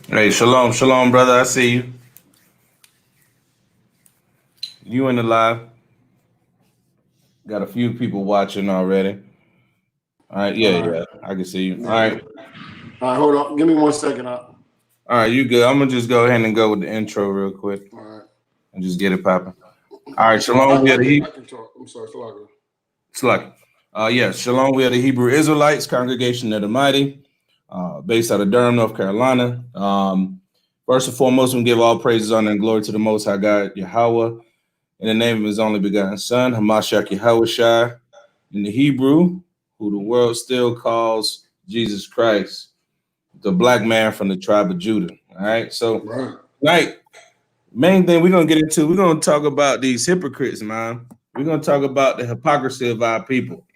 Hey, shalom, shalom, brother. I see you. You in the live. Got a few people watching already. All right, All yeah, right. yeah. I can see you. All Yeah. right. All right, hold on. Give me 1 second. All right, you good. I'm gonna just go ahead and go with the intro real quick All right. and just get it popping. All right, shalom. I, We I are the can Hebrew. I can talk. I'm sorry, Salaga. It's like, yeah, shalom. We are the Hebrew Israelites, congregation of the mighty, based out of Durham, North Carolina. First and foremost, we give all praises, honor, and glory to the Most High God, Yahweh, in the name of His only begotten Son, Hamashiach Yahweh Shai, in the Hebrew, who the world still calls Jesus Christ, the black man from the tribe of Judah. All right. So Right. tonight, main thing we're gonna get into, we're gonna talk about these hypocrites, man. We're gonna talk about the hypocrisy of our people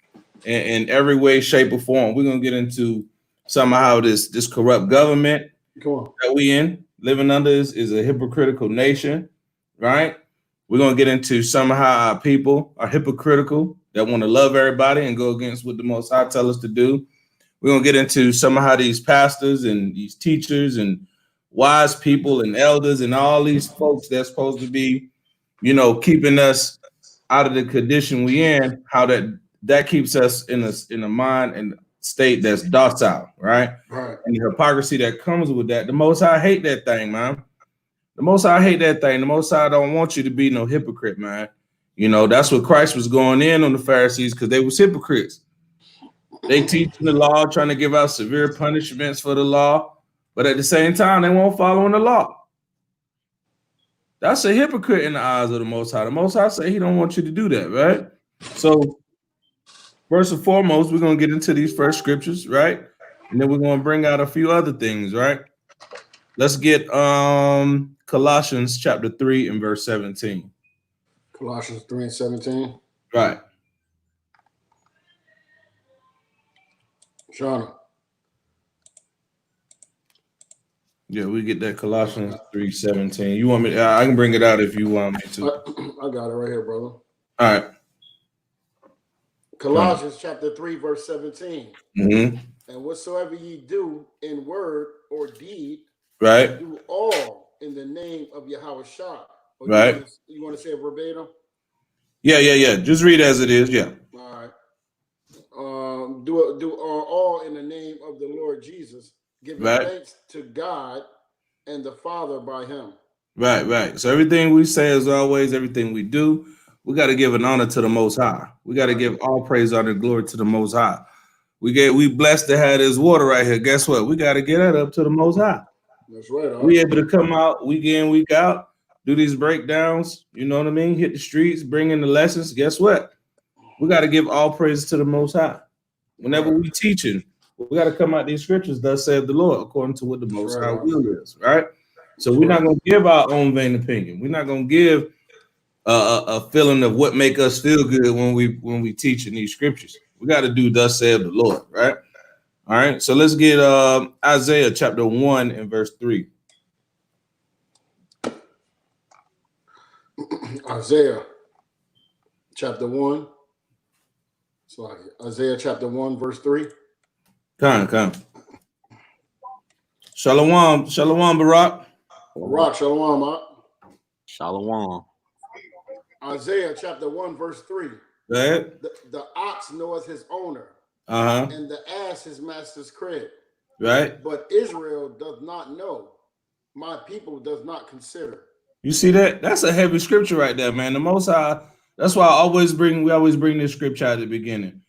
in every way, shape, or form. We're gonna get into somehow this corrupt government Come on. that we in living under is a hypocritical nation, right? We're gonna get into somehow our people are hypocritical that want to love everybody and go against what the Most High tell us to do. We're gonna get into somehow these pastors and these teachers and wise people and elders and all these folks that's supposed to be, keeping us out of the condition we in. How that keeps us in a mind and state that's docile, right? Right. And the hypocrisy that comes with that. The Most High hate that thing, man. The Most High hate that thing. The Most High don't want you to be no hypocrite, man. That's what Christ was going in on the Pharisees because they was hypocrites. They teaching the law, trying to give out severe punishments for the law, but at the same time, they won't follow in the law. That's a hypocrite in the eyes of the Most High. The Most High say He don't want you to do that, right? So first and foremost, we're gonna get into these first scriptures, right? And then we're gonna bring out a few other things, right? Let's get Colossians chapter 3 and verse 17. Colossians 3:17. Right. Shauna. Yeah, we get that Colossians 3:17. You want me? I can bring it out if you want me to. I got it right here, brother. All right. Colossians chapter 3, verse 17. Mm-hmm. And whatsoever ye do in word or deed, Right. do all in the name of Yahweh Shah. Right. You want to say it verbatim? Yeah. Just read as it is. Yeah. All right. Do all in the name of the Lord Jesus, giving thanks to God and the Father by Him. Right. So everything we say, as always, everything we do, we got to give an honor to the Most High. We got to give all praise, honor, and glory to the Most High. We blessed to have this water right here. Guess what? We got to get that up to the Most High. That's right. We able to come out week in, week out, do these breakdowns. You know what I mean? Hit the streets, bring in the lessons. Guess what? We got to give all praise to the Most High. Whenever we teaching, we got to come out these scriptures. Thus saith the Lord, according to what the Most High will is. Right. So we're not going to give our own vain opinion. We're not going to give a feeling of what make us feel good when we teach in these scriptures. We got to do thus saith the Lord, right? All right. So let's get Isaiah chapter 1 and verse 3. Isaiah chapter 1. Sorry, Isaiah chapter 1, verse 3. Come. Shalom, Barak. Barak, shalom. Shalom. Isaiah chapter 1, verse 3. Right. The ox knoweth his owner, and the ass his master's crib. Right. But Israel does not know. My people does not consider. You see that? That's a heavy scripture right there, man. The Most High. That's why we always bring this scripture at the beginning.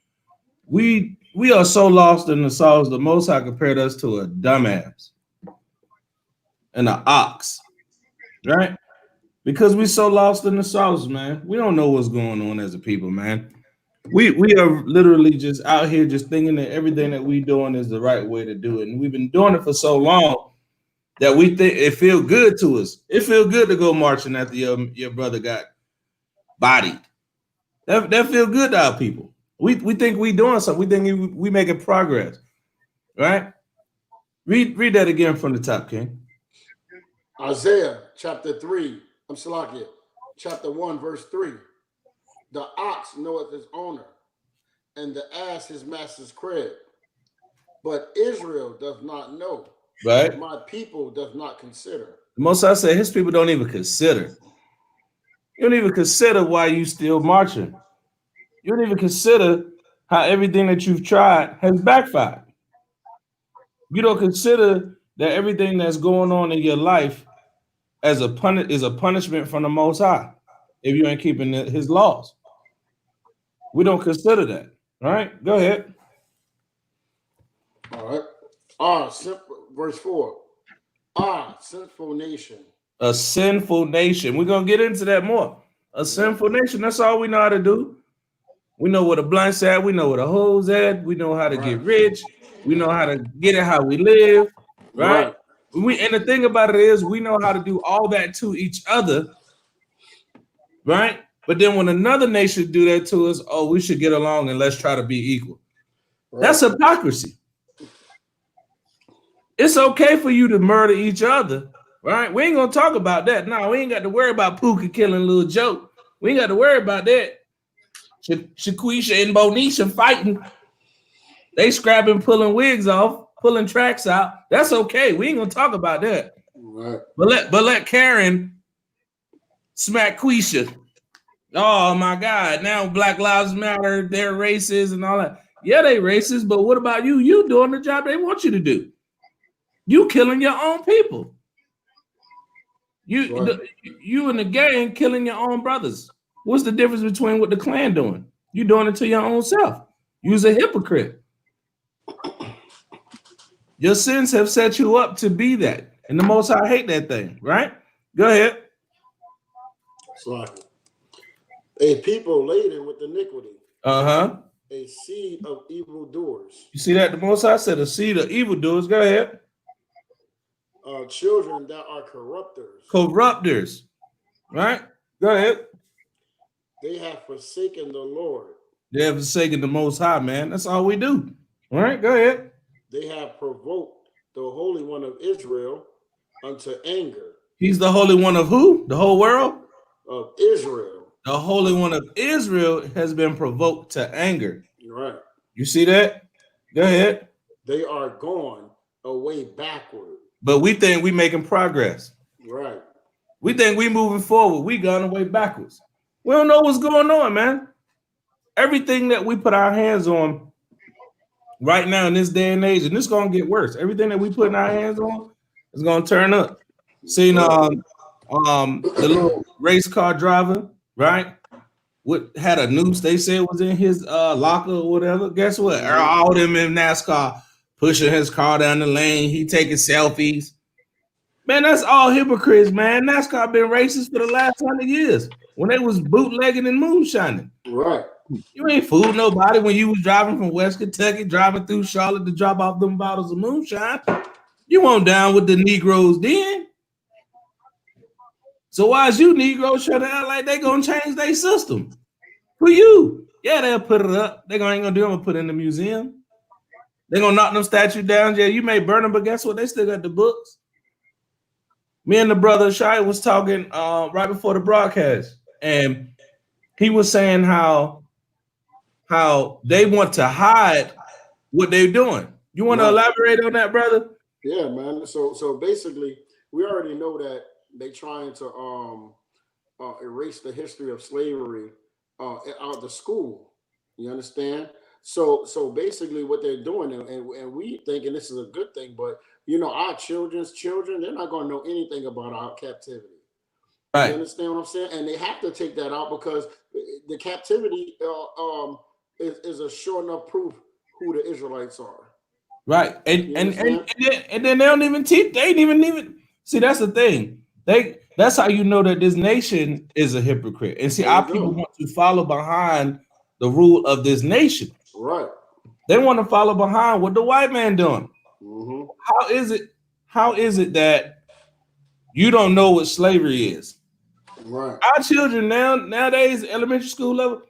We are so lost in the sauce. The Most High compared us to a dumbass and an ox, right? Because we so lost in the sauce, man. We don't know what's going on as a people, man. We are literally just out here just thinking that everything that we doing is the right way to do it, and we've been doing it for so long that we think it feel good to us. It feel good to go marching after your brother got bodied. That feel good to our people. We think we doing something. We think we making progress, right? Read that again from the top, King. Isaiah chapter 3. I'm Salakia. Chapter 1, verse 3. The ox knoweth his owner, and the ass his master's crib. But Israel does not know. Right. My people does not consider. The Most High said his people don't even consider. You don't even consider why you still marching. You don't even consider how everything that you've tried has backfired. You don't consider that everything that's going on in your life as is a punishment from the Most High if you ain't keeping his laws. We don't consider that. All right, go ahead. All right. Verse 4. Sinful nation. A sinful nation. We're gonna get into that more. A sinful nation. That's all we know how to do. We know where the blunts at. We know where the hoes at. We know how to get rich. We know how to get it how we live. Right? And the thing about it is, we know how to do all that to each other. Right? But then when another nation do that to us, oh, we should get along and let's try to be equal. Right. That's hypocrisy. It's okay for you to murder each other, right? We ain't gonna talk about that. No, we ain't got to worry about Pookie killing Lil Joe. We ain't got to worry about that. Shaquisha and Bonisha fighting. They scrapping, pulling wigs off, pulling tracks out. That's okay. We ain't gonna talk about that. Right. But let Karen smack Quisha. Oh my God! Now Black Lives Matter. They're racist and all that. Yeah, they racist. But what about you? You doing the job they want you to do. You killing your own people. You in the gang killing your own brothers. What's the difference between what the Klan doing? You doing it to your own self. You's a hypocrite. Your sins have set you up to be that. And the Most High hate that thing, right? Go ahead. A people laden with iniquity. Uh-huh. A seed of evildoers. You see that? The Most High said a seed of evildoers. Go ahead. Children that are corrupters. Corrupters. Right? Go ahead. They have forsaken the Lord. They have forsaken the Most High, man. That's all we do. All right, go ahead. They have provoked the Holy One of Israel unto anger. He's the Holy One of who? The whole world? Of Israel. The Holy One of Israel has been provoked to anger. Right. You see that? Go ahead. They are gone away backward. But we think we making progress. Right. We think we moving forward. We gone away backwards. We don't know what's going on, man. Everything that we put our hands on right now in this day and age, and it's gonna get worse. Everything that we put our hands on is gonna turn up. Seen the little race car driver, right? What had a noose they said was in his locker or whatever. Guess what? All them in NASCAR pushing his car down the lane. He taking selfies. Man, that's all hypocrites, man. NASCAR been racist for the last 100 years. When they was bootlegging and moonshining. Right. You ain't fooled nobody when you was driving from West Kentucky, driving through Charlotte to drop off them bottles of moonshine. You weren't down with the Negroes then. So why is you Negroes trying to act like they gonna change their system? For you. Yeah, they'll put it up. They ain't gonna do them and put it in the museum. They're gonna knock them statues down. Yeah, you may burn them, but guess what? They still got the books. Me and the brother Shai was talking right before the broadcast, and he was saying how they want to hide what they're doing. You want to elaborate on that, brother? Yeah, man. So basically, we already know that they trying to erase the history of slavery out of the school. You understand? So basically, what they're doing, and we thinking this is a good thing, but you know, our children's children, they're not going to know anything about our captivity. Right. You understand what I'm saying? And they have to take that out because the captivity is a sure enough proof who the Israelites are. Right. And then they don't even teach. They ain't even see. That's the thing. That's how you know that this nation is a hypocrite. And see, our people want to follow behind the rule of this nation. Right. They want to follow behind what the white man doing. Mm-hmm. How is it that you don't know what slavery is? Right. Our children nowadays, elementary school level,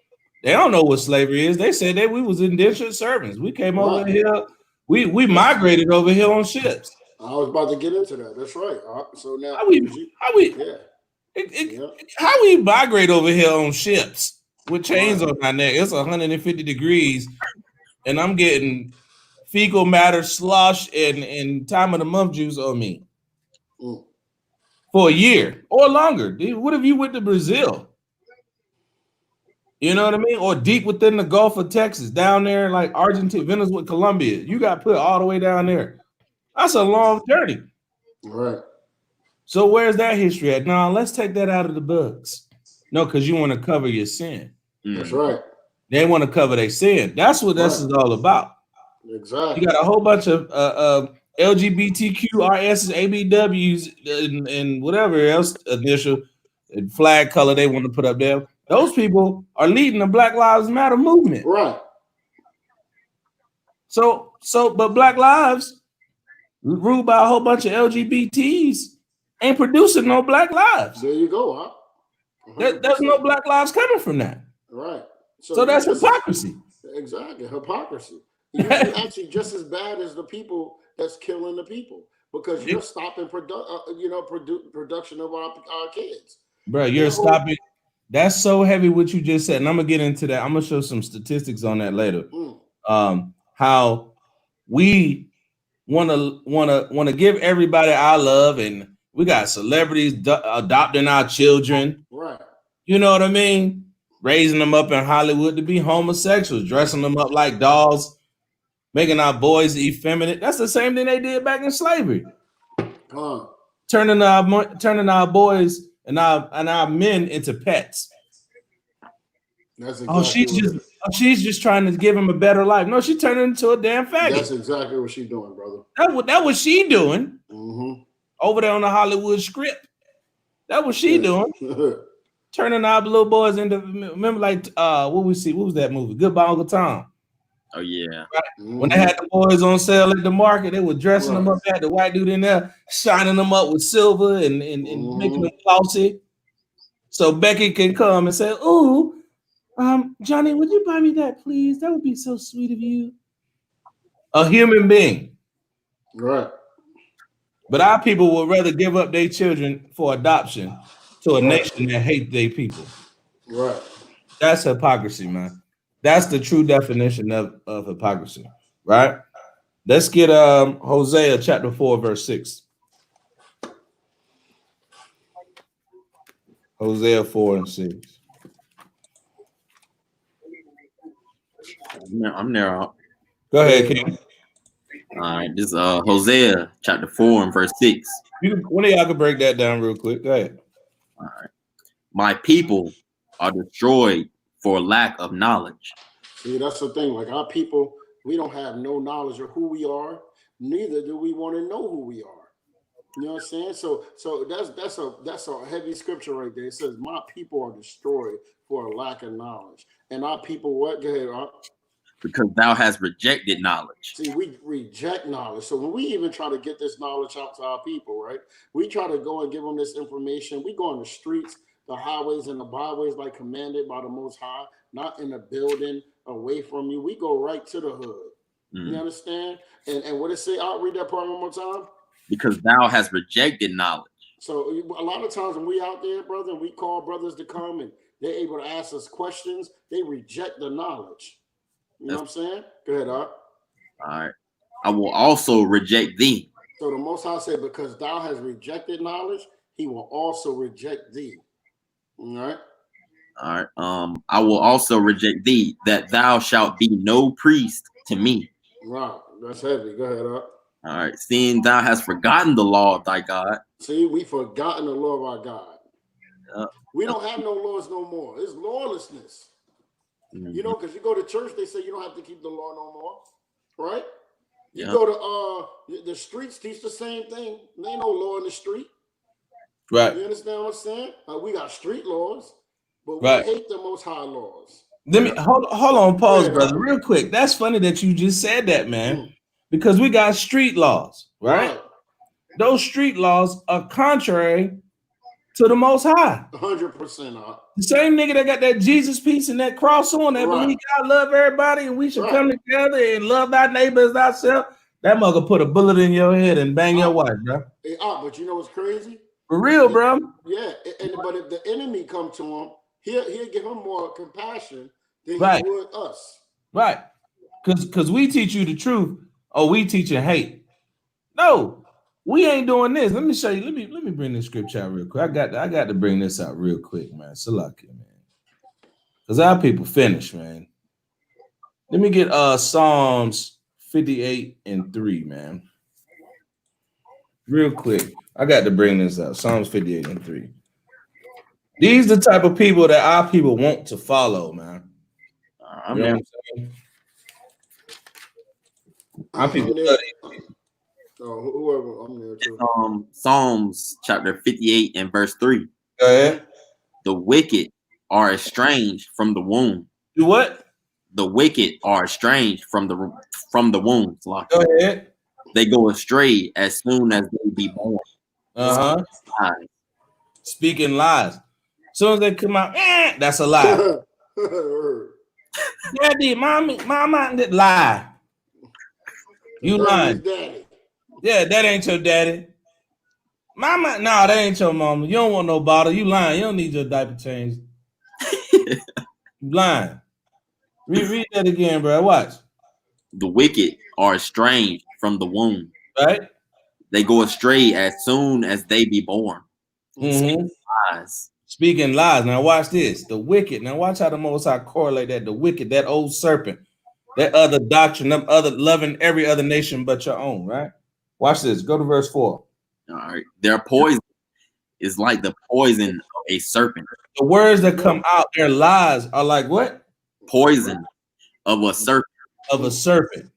they don't know what slavery is. They said that we was indentured servants. We came over here. We migrated over here on ships. I was about to get into that. That's right. So now how we migrate over here on ships with chains on our neck? It's 150 degrees, and I'm getting fecal matter slush and time of the month juice on me for a year or longer. Dude, what if you went to Brazil? You know what I mean? Or deep within the Gulf of Texas, down there like Argentina, Venezuela, Colombia. You got put all the way down there. That's a long journey. Right. So where's that history at? Now let's take that out of the books. No, because you want to cover your sin. That's right. They want to cover their sin. That's what this is all about. Exactly. You got a whole bunch of LGBTQRS, ABWs, and whatever else initial and flag color they want to put up there. Those people are leading the Black Lives Matter movement. Right. But Black Lives, ruled by a whole bunch of LGBTs, ain't producing no Black lives. There you go, huh? There's no Black lives coming from that. Right. So that's hypocrisy. Exactly. Hypocrisy. You're actually just as bad as the people that's killing the people because you're stopping production of our kids. Bro, you're stopping. That's so heavy what you just said. And I'm gonna get into that. I'm gonna show some statistics on that later. How we wanna give everybody our love, and we got celebrities adopting our children. Right. You know what I mean? Raising them up in Hollywood to be homosexuals, dressing them up like dolls, making our boys effeminate. That's the same thing they did back in slavery. Turning our boys and our men into pets. That's exactly she's just trying to give him a better life. No, she turned into a damn faggot. That's exactly what she's doing, brother. That was she doing over there on the Hollywood script. That was she doing. Turning our little boys into, remember, like what was that movie? Goodbye Uncle Tom. Oh yeah. When they had the boys on sale at the market, they were dressing them up, had the white dude in there, shining them up with silver and making them glossy. So Becky can come and say, "Ooh, Johnny, would you buy me that, please? That would be so sweet of you." A human being. Right. But our people would rather give up their children for adoption to a nation that hates their people. Right. That's hypocrisy, man. That's the true definition of hypocrisy, right? Let's get Hosea chapter 4, verse 6. Hosea 4 and 6. I'm there. Go ahead, King. All right, this Hosea chapter 4 and verse 6. One of y'all can break that down real quick. Go ahead. All right. My people are destroyed for lack of knowledge. See, that's the thing. Like our people, we don't have no knowledge of who we are. Neither do we want to know who we are. You know what I'm saying? So that's a heavy scripture right there. It says, "My people are destroyed for a lack of knowledge." And our people, what? Go ahead. Because thou hast rejected knowledge. See, we reject knowledge. So when we even try to get this knowledge out to our people, right? We try to go and give them this information. We go on the streets, the highways, and the byways like commanded by the Most High, not in a building away from you. We go right to the hood. You understand? And what it say? I'll read that part one more time. Because thou hast rejected knowledge. So a lot of times when we out there, brother, we call brothers to come and they're able to ask us questions. They reject the knowledge. You know what I'm saying? Go ahead, Art. All right. I will also reject thee. So the Most High said, because thou hast rejected knowledge, he will also reject thee. All right. All right. I will also reject thee, that thou shalt be no priest to me. Wow, that's heavy. Go ahead, Art. All right. Seeing thou hast forgotten the law of thy God. See, we forgotten the law of our God. We don't have no laws no more. It's lawlessness. You know, because you go to church, they say you don't have to keep the law no more, right? You go to the streets, teach the same thing. There ain't no law in the street, right? You understand what I'm saying? We got street laws, but we hate the Most High laws. Let me hold on, pause, brother, real quick. That's funny that you just said that, man, because we got street laws, right? Those street laws are contrary to the Most High. 100%. The same nigga that got that Jesus piece and that cross on that believe God love everybody and we should come together and love thy neighbor as thyself. That mother put a bullet in your head and bang your wife, bro. Hey, but you know what's crazy? For real, bro. Yeah, but if the enemy come to him, he'll give him more compassion than he would us. Right. Because we teach you the truth Oh, we teaching hate. No, we ain't doing this. Let me show you. Let me bring this scripture out real quick. I got to bring this out real quick, man. Salaki, man. Because our people finish, man. Let me get Psalms 58:3, man. Real quick. I got to bring this out. Psalms 58:3. These the type of people that our people want to follow, man. I'm You know there. what I'm saying? Our people there. study. Whoever, I'm there too. Psalms chapter 58 and verse 3. Go ahead. The wicked are estranged from the womb. Do what? The wicked are estranged from the womb. Go ahead. They go astray as soon as they be born. Speaking lies. As soon as they come out, that's a lie. Daddy, mama did lie. You lying. Yeah, that ain't your daddy. Mama, no, that ain't your mama. You don't want no bottle. You lying. You don't need your diaper changed. You lying. Read that again, bro. Watch. The wicked are estranged from the womb. Right? They go astray as soon as they be born. Mm-hmm. Lies. Speaking lies. Now watch this. The wicked. Now watch how the Most High correlate that. The wicked, that old serpent, that other doctrine, them other loving every other nation but your own, right? Watch this. Go to verse 4. All right. Their poison is like the poison of a serpent. The words that come out, their lies are like what? Poison of a serpent. Of a serpent.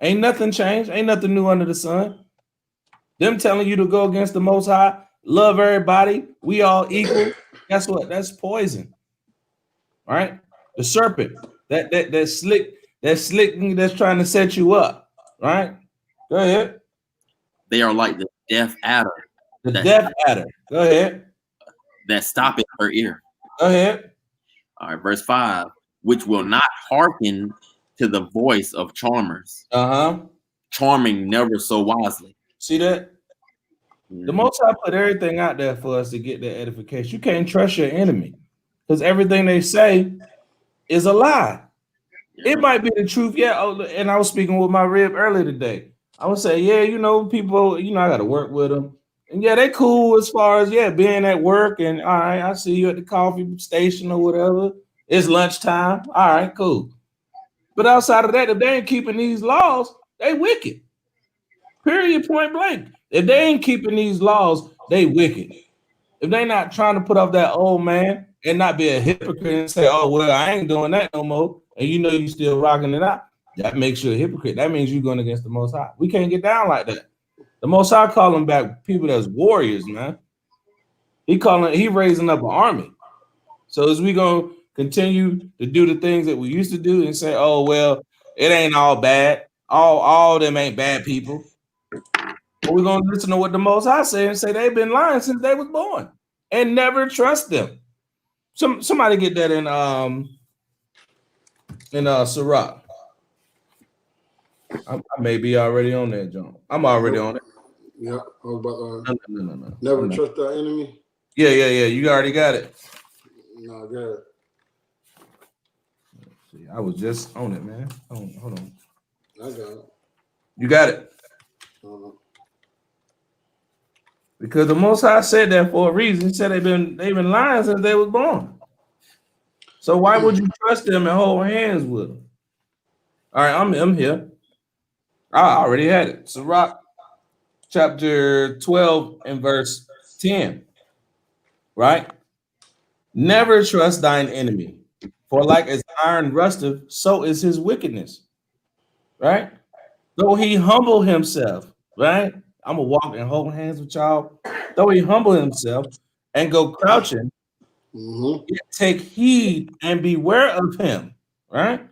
Ain't nothing changed. Ain't nothing new under the sun. Them telling you to go against the Most High, love everybody, we all equal. Guess what? That's poison. All right? The serpent, that slick that's trying to set you up. Right? Go ahead. They are like the deaf adder. The deaf adder. Go ahead. That stoppeth her ear. Go ahead. All right, verse 5. Which will not hearken to the voice of charmers. Charming never so wisely. See that? The Most High put everything out there for us to get that edification. You can't trust your enemy because everything they say is a lie. Yeah. It might be the truth, yeah. And I was speaking with my rib earlier today. I would say, yeah, people, I got to work with them. And yeah, they cool as far as, being at work. And all right, I see you at the coffee station or whatever. It's lunchtime. All right, cool. But outside of that, if they ain't keeping these laws, they wicked. Period, point blank. If they ain't keeping these laws, they wicked. If they not trying to put off that old man and not be a hypocrite and say, oh, well, I ain't doing that no more, and you still rocking it out, that makes you a hypocrite. That means you're going against the Most High. We can't get down like that. The Most High calling back people that's warriors, man. He raising up an army. So is we going to continue to do the things that we used to do and say, oh, well, it ain't all bad. All of them ain't bad people. But we're going to listen to what the Most High say and say they've been lying since they was born and never trust them. Somebody get that in Sirach. I may be already on that, John. I'm already on it. Yeah, I was about no. Never trust the enemy. Yeah. You already got it. No, good. See, I was just on it, man. Hold on. I got it. You got it. Because the Most High said that for a reason. He said they've been lying since they was born. So why would you trust them and hold hands with them? All right, I'm here. I already had it. Sirach chapter 12 and verse 10. Right? Never trust thine enemy, for like as iron rusteth, so is his wickedness. Right? Though he humble himself, right? I'm gonna walk and hold hands with y'all. Though he humble himself and go crouching, yet take heed and beware of him, right?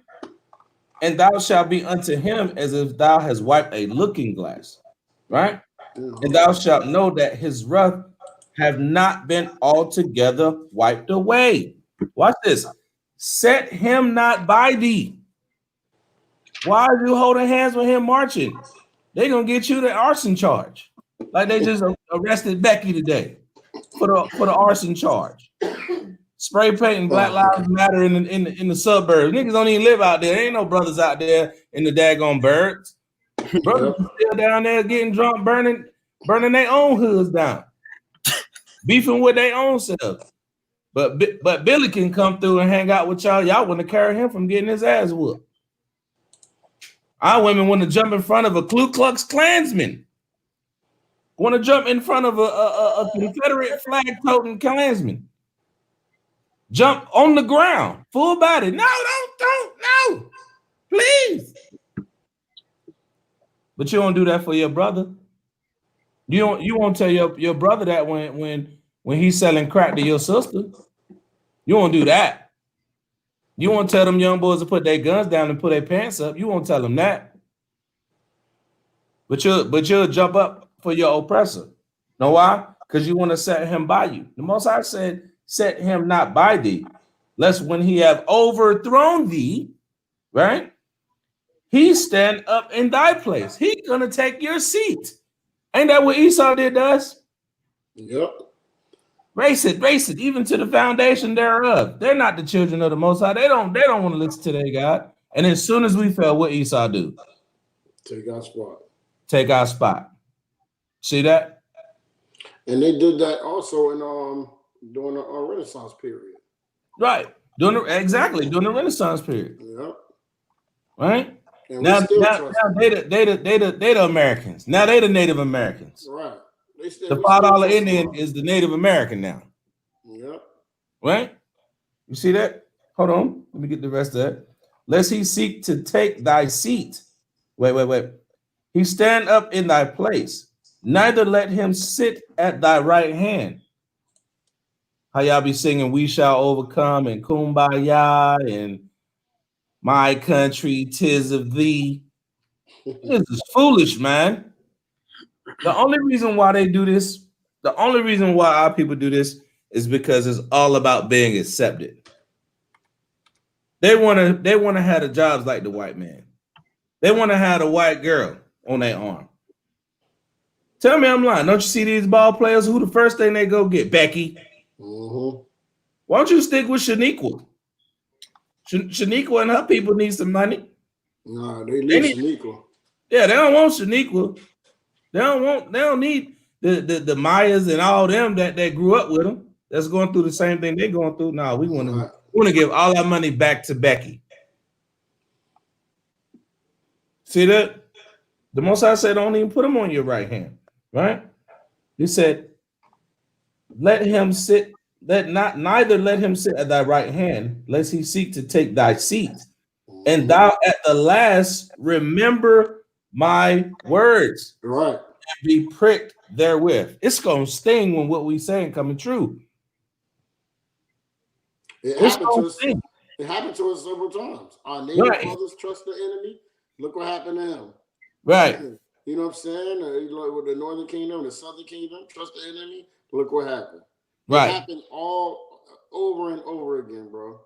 And thou shalt be unto him as if thou hast wiped a looking glass, right? And thou shalt know that his wrath have not been altogether wiped away. Watch this. Set him not by thee. Why are you holding hands with him marching? They're gonna get you the arson charge. Like they just arrested Becky today for the arson charge. Spray painting Black Lives Matter in the suburbs. Niggas don't even live out there. There ain't no brothers out there in the daggone birds. Brothers are still down there getting drunk, burning their own hoods down, beefing with their own selves. But Billy can come through and hang out with y'all. Y'all want to carry him from getting his ass whooped. Our women want to jump in front of a Ku Klux Klansman. Want to jump in front of a Confederate flag toting Klansman. Jump on the ground, full body. No, no, please. But you don't do that for your brother. You won't tell your brother that when he's selling crack to your sister. You won't do that. You won't tell them young boys to put their guns down and put their pants up. You won't tell them that. But you'll jump up for your oppressor. Know why? Because you want to set him by you. The Most High said, set him not by thee, lest when he have overthrown thee, right? He stand up in thy place. He gonna take your seat. Ain't that what Esau did to us? Yep. Race it, even to the foundation thereof. They're not the children of the Most High. They don't want to listen to their God. And as soon as we fell, what Esau do? Take our spot. Take our spot. See that? And they did that also in during the Renaissance period. Right. During the Renaissance period. Yep. Right? And now they the Americans. Now they the Native Americans. Right. The $5 Indian is the Native American now. Yep. Right? You see that? Hold on. Let me get the rest of that. Lest he seek to take thy seat. Wait. He stand up in thy place. Neither let him sit at thy right hand. How y'all be singing "We Shall Overcome" and "Kumbaya" and "My Country, 'Tis of Thee." This is foolish, man. The only reason why they do this, the only reason why our people do this is because it's all about being accepted. They want to have the jobs like the white man. They want to have a white girl on their arm. Tell me I'm lying. Don't you see these ball players? Who the first thing they go get? Becky. Mm-hmm. Why don't you stick with Shaniqua? Shaniqua and her people need some money. No, they need Shaniqua. Yeah, they don't want Shaniqua. They don't need the Mayas and all them that grew up with them. That's going through the same thing they're going through. No, we want to give all our money back to Becky. See that? The Most High said, don't even put him on your right hand, right? He said, neither let him sit at thy right hand, lest he seek to take thy seat. And thou at the last remember my words. Right. And be pricked therewith. It's gonna sting when what we saying coming true. It happened to us several times. Our native brothers trust the enemy. Look what happened to him. Right. You know what I'm saying? With the Northern Kingdom, the Southern Kingdom, trust the enemy. Look what happened. Right. It happened all over and over again, bro.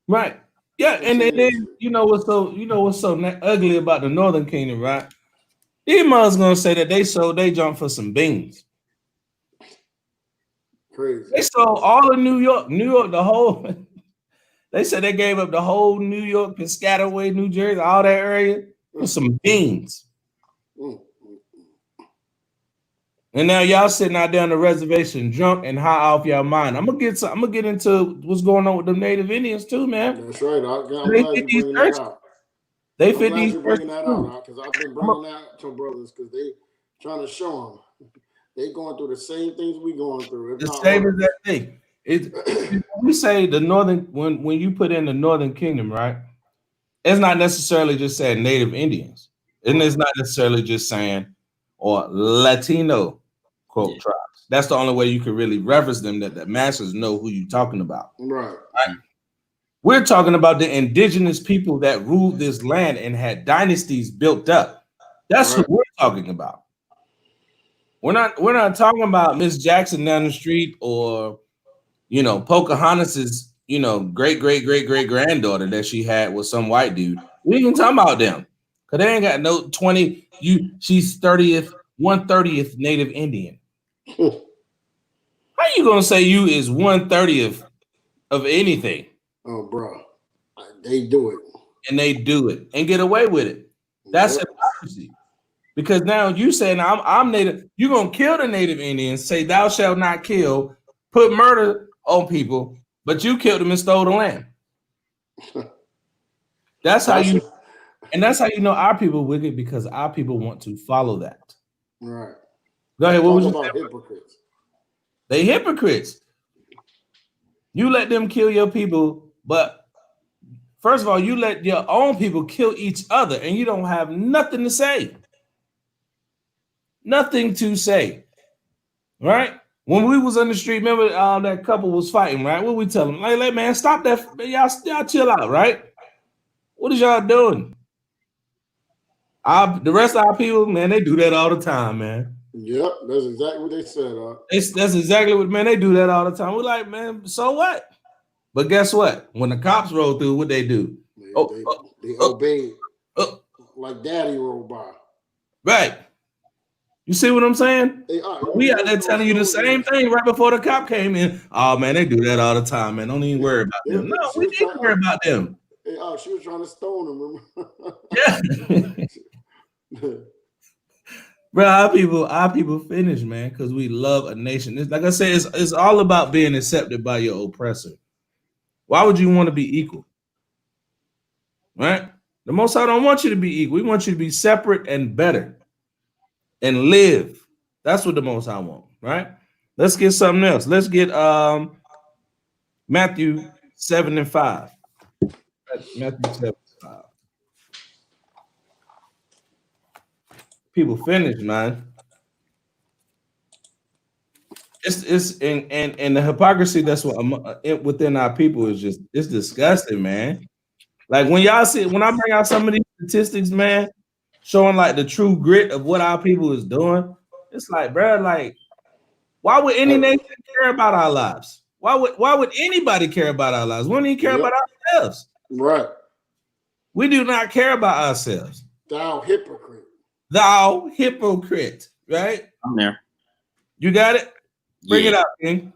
Right. Yeah, and then you know what's so ugly about the Northern Kingdom, right? These mothers gonna say that they sold they jump for some beans. Crazy. They sold all of New York, the whole. They said they gave up the whole New York, Piscataway, New Jersey, all that area for some beans. And now y'all sitting out there on the reservation, drunk and high off your mind. I'm gonna get into what's going on with the Native Indians too, man. That's right. I'm glad you bringing that out. They fit these bringing that out because I've been bringing that to brothers because they trying to show them they going through the same things we going through. The same as that thing. We say the northern when you put in the Northern Kingdom, right? It's not necessarily just saying Native Indians, and it's not necessarily just saying or Latino quote tribes. That's the only way you can really reference them that the masses know who you're talking about. Right. We're talking about the indigenous people that ruled this land and had dynasties built up. That's what we're talking about. We're not talking about Miss Jackson down the street or Pocahontas's great granddaughter that she had with some white dude. We ain't even talking about them because they ain't got no 20. She's 1/30th Native Indian. How you gonna say you is 1/30th of anything? Oh, bro, they do it, and they do it and get away with it. That's hypocrisy. Because now you saying I'm native, you're gonna kill the native Indians, say thou shalt not kill, put murder on people, but you killed them and stole the land. That's how you, and that's how you know our people wicked, because our people want to follow that. Right. Go ahead. What was you about hypocrites? They hypocrites. You let them kill your people, but first of all, you let your own people kill each other, and you don't have nothing to say. Nothing to say, right? When we was on the street, remember that couple was fighting, right? What we tell them? Like, man, stop that. Y'all chill out, right? What is y'all doing? The rest of our people, man, they do that all the time, man. Yep, that's exactly what they said. That's exactly what, man, they do that all the time. We're like, man, so what? But guess what? When the cops roll through, what they do? They obey like daddy rolled by. Right. You see what I'm saying? We out there telling you the same thing right before the cop came in. Oh, man, they do that all the time, man. Don't even worry about them. No, we need to worry about them. She was trying to stone him. Yeah. Bro, our people finish, man, because we love a nation. Like I said, it's all about being accepted by your oppressor. Why would you want to be equal? Right? The Most High don't want you to be equal. We want you to be separate and better and live. That's what the Most High want, right? Let's get something else. Let's get Matthew 7:5. Matthew 7:5. People finish, man. It's and the hypocrisy that's what within our people is just, it's disgusting, man. Like when I bring out some of these statistics, man, showing like the true grit of what our people is doing, it's like, bro, like, why would any nation care about our lives? Why would anybody care about our lives? We don't even care about ourselves. Right. We do not care about ourselves. Thou hypocrite. Thou hypocrite. Right? I'm there. You got it? Bring it out, King.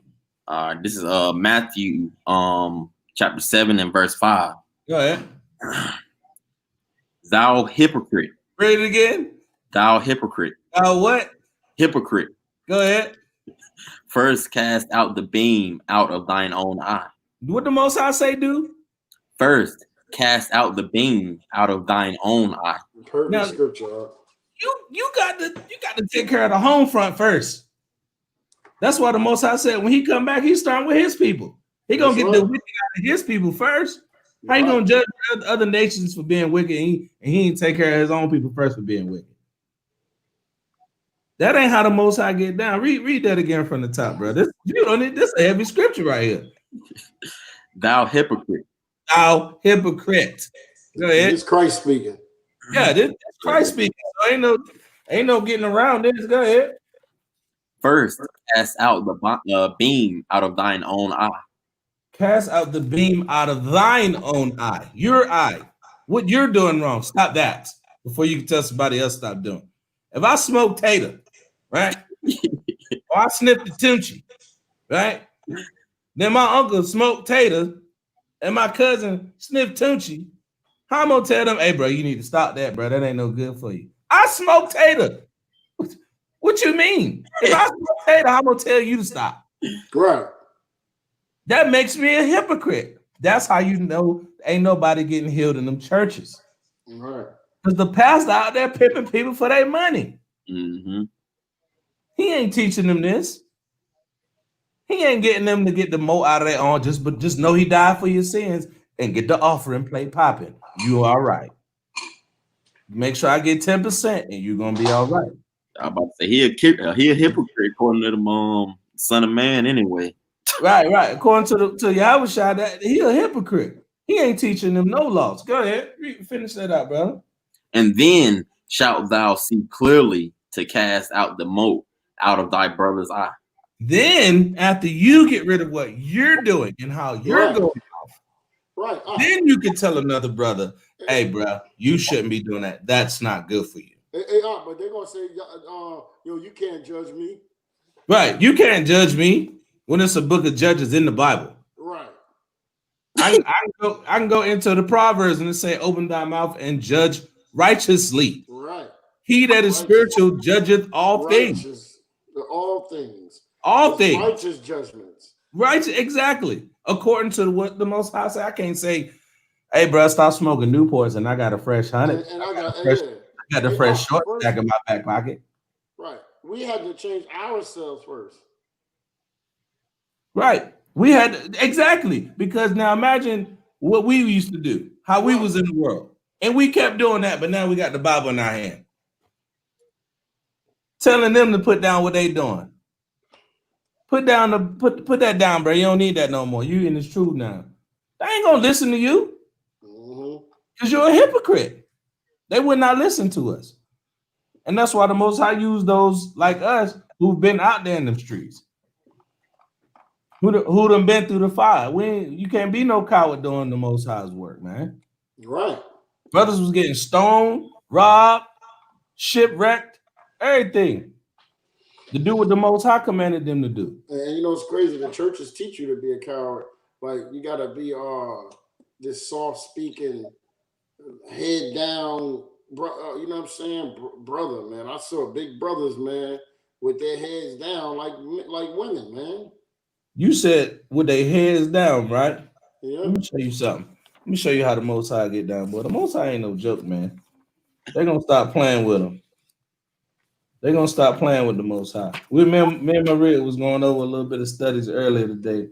This is Matthew chapter 7 and verse 5. Go ahead. Thou hypocrite. Read it again. Thou hypocrite. Thou what? Hypocrite. Go ahead. First cast out the beam out of thine own eye. What the Most High say, dude? First cast out the beam out of thine own eye. Perfect scripture. You got to take care of the home front first. That's why the Most High said when he come back, he's starting with his people. He gonna get the wicked out of his people first. How you gonna judge other nations for being wicked and he ain't take care of his own people first for being wicked? That ain't how the Most High get down. Read that again from the top, bro. This a heavy scripture right here. Thou hypocrite. Thou hypocrite. Go ahead. It's Christ speaking. Yeah, this is Christ speaking. So ain't no getting around this. Go ahead. First, cast out the beam out of thine own eye. Cast out the beam out of thine own eye. Your eye. What you're doing wrong. Stop that before you can tell somebody else stop doing. If I smoke tater, right? Or I sniff the tunchi, right? Then my uncle smoked tater and my cousin sniffed tunchi. How I'm gonna tell them, hey, bro, you need to stop that, bro. That ain't no good for you. I smoke tater. What you mean? If I smoke tater, I'm gonna tell you to stop. Right. That makes me a hypocrite. That's how you know ain't nobody getting healed in them churches. Right. Because the pastor out there pimping people for their money. Mm-hmm. He ain't teaching them this. He ain't getting them to get the more out of their own. Just know he died for your sins and get the offering plate popping. You all right. Make sure I get 10% and you're gonna be all right. I'm about to say he a hypocrite according to the Son of Man anyway. Right. According to Yahushua, that he a hypocrite. He ain't teaching them no laws. Go ahead, finish that out, brother. And then shalt thou see clearly to cast out the mote out of thy brother's eye. Then, after you get rid of what you're doing and how you're going off, then you can tell another brother, hey, bro, you shouldn't be doing that. That's not good for you. But they're going to say, you can't judge me. Right. You can't judge me when it's a book of Judges in the Bible. Right. I can go into the Proverbs and say, open thy mouth and judge righteously. Right. He that is spiritual judgeth all things. All things. All things. Righteous judgments. Right, exactly. According to what the Most High say, I can't say, hey, bro, stop smoking Newports and I got a fresh 100. And I got the fresh short back in my back pocket. Right. We had to change ourselves first. Right. We had to, exactly, because now imagine what we used to do, how we was in the world. And we kept doing that, but now we got the Bible in our hand. Telling them to put down what they doing. Put that down, bro. You don't need that no more. You in this truth now. They ain't gonna listen to you. Because you're a hypocrite. They would not listen to us. And that's why the Most High used those like us who've been out there in the streets. Who done been through the fire. You can't be no coward doing the Most High's work, man. Right. Brothers was getting stoned, robbed, shipwrecked, everything to do what the Most High commanded them to do. And you know, it's crazy. The churches teach you to be a coward. Like, you got to be this soft-speaking, head down, you know what I'm saying, brother, man. I saw big brothers, man, with their heads down like women, man. You said with their heads down, right? Yeah. Let me show you something. Let me show you how the Most High get down, boy. The Most High ain't no joke, man. They're going to stop playing with them. They're going to stop playing with the Most High. Me and Maria was going over a little bit of studies earlier today.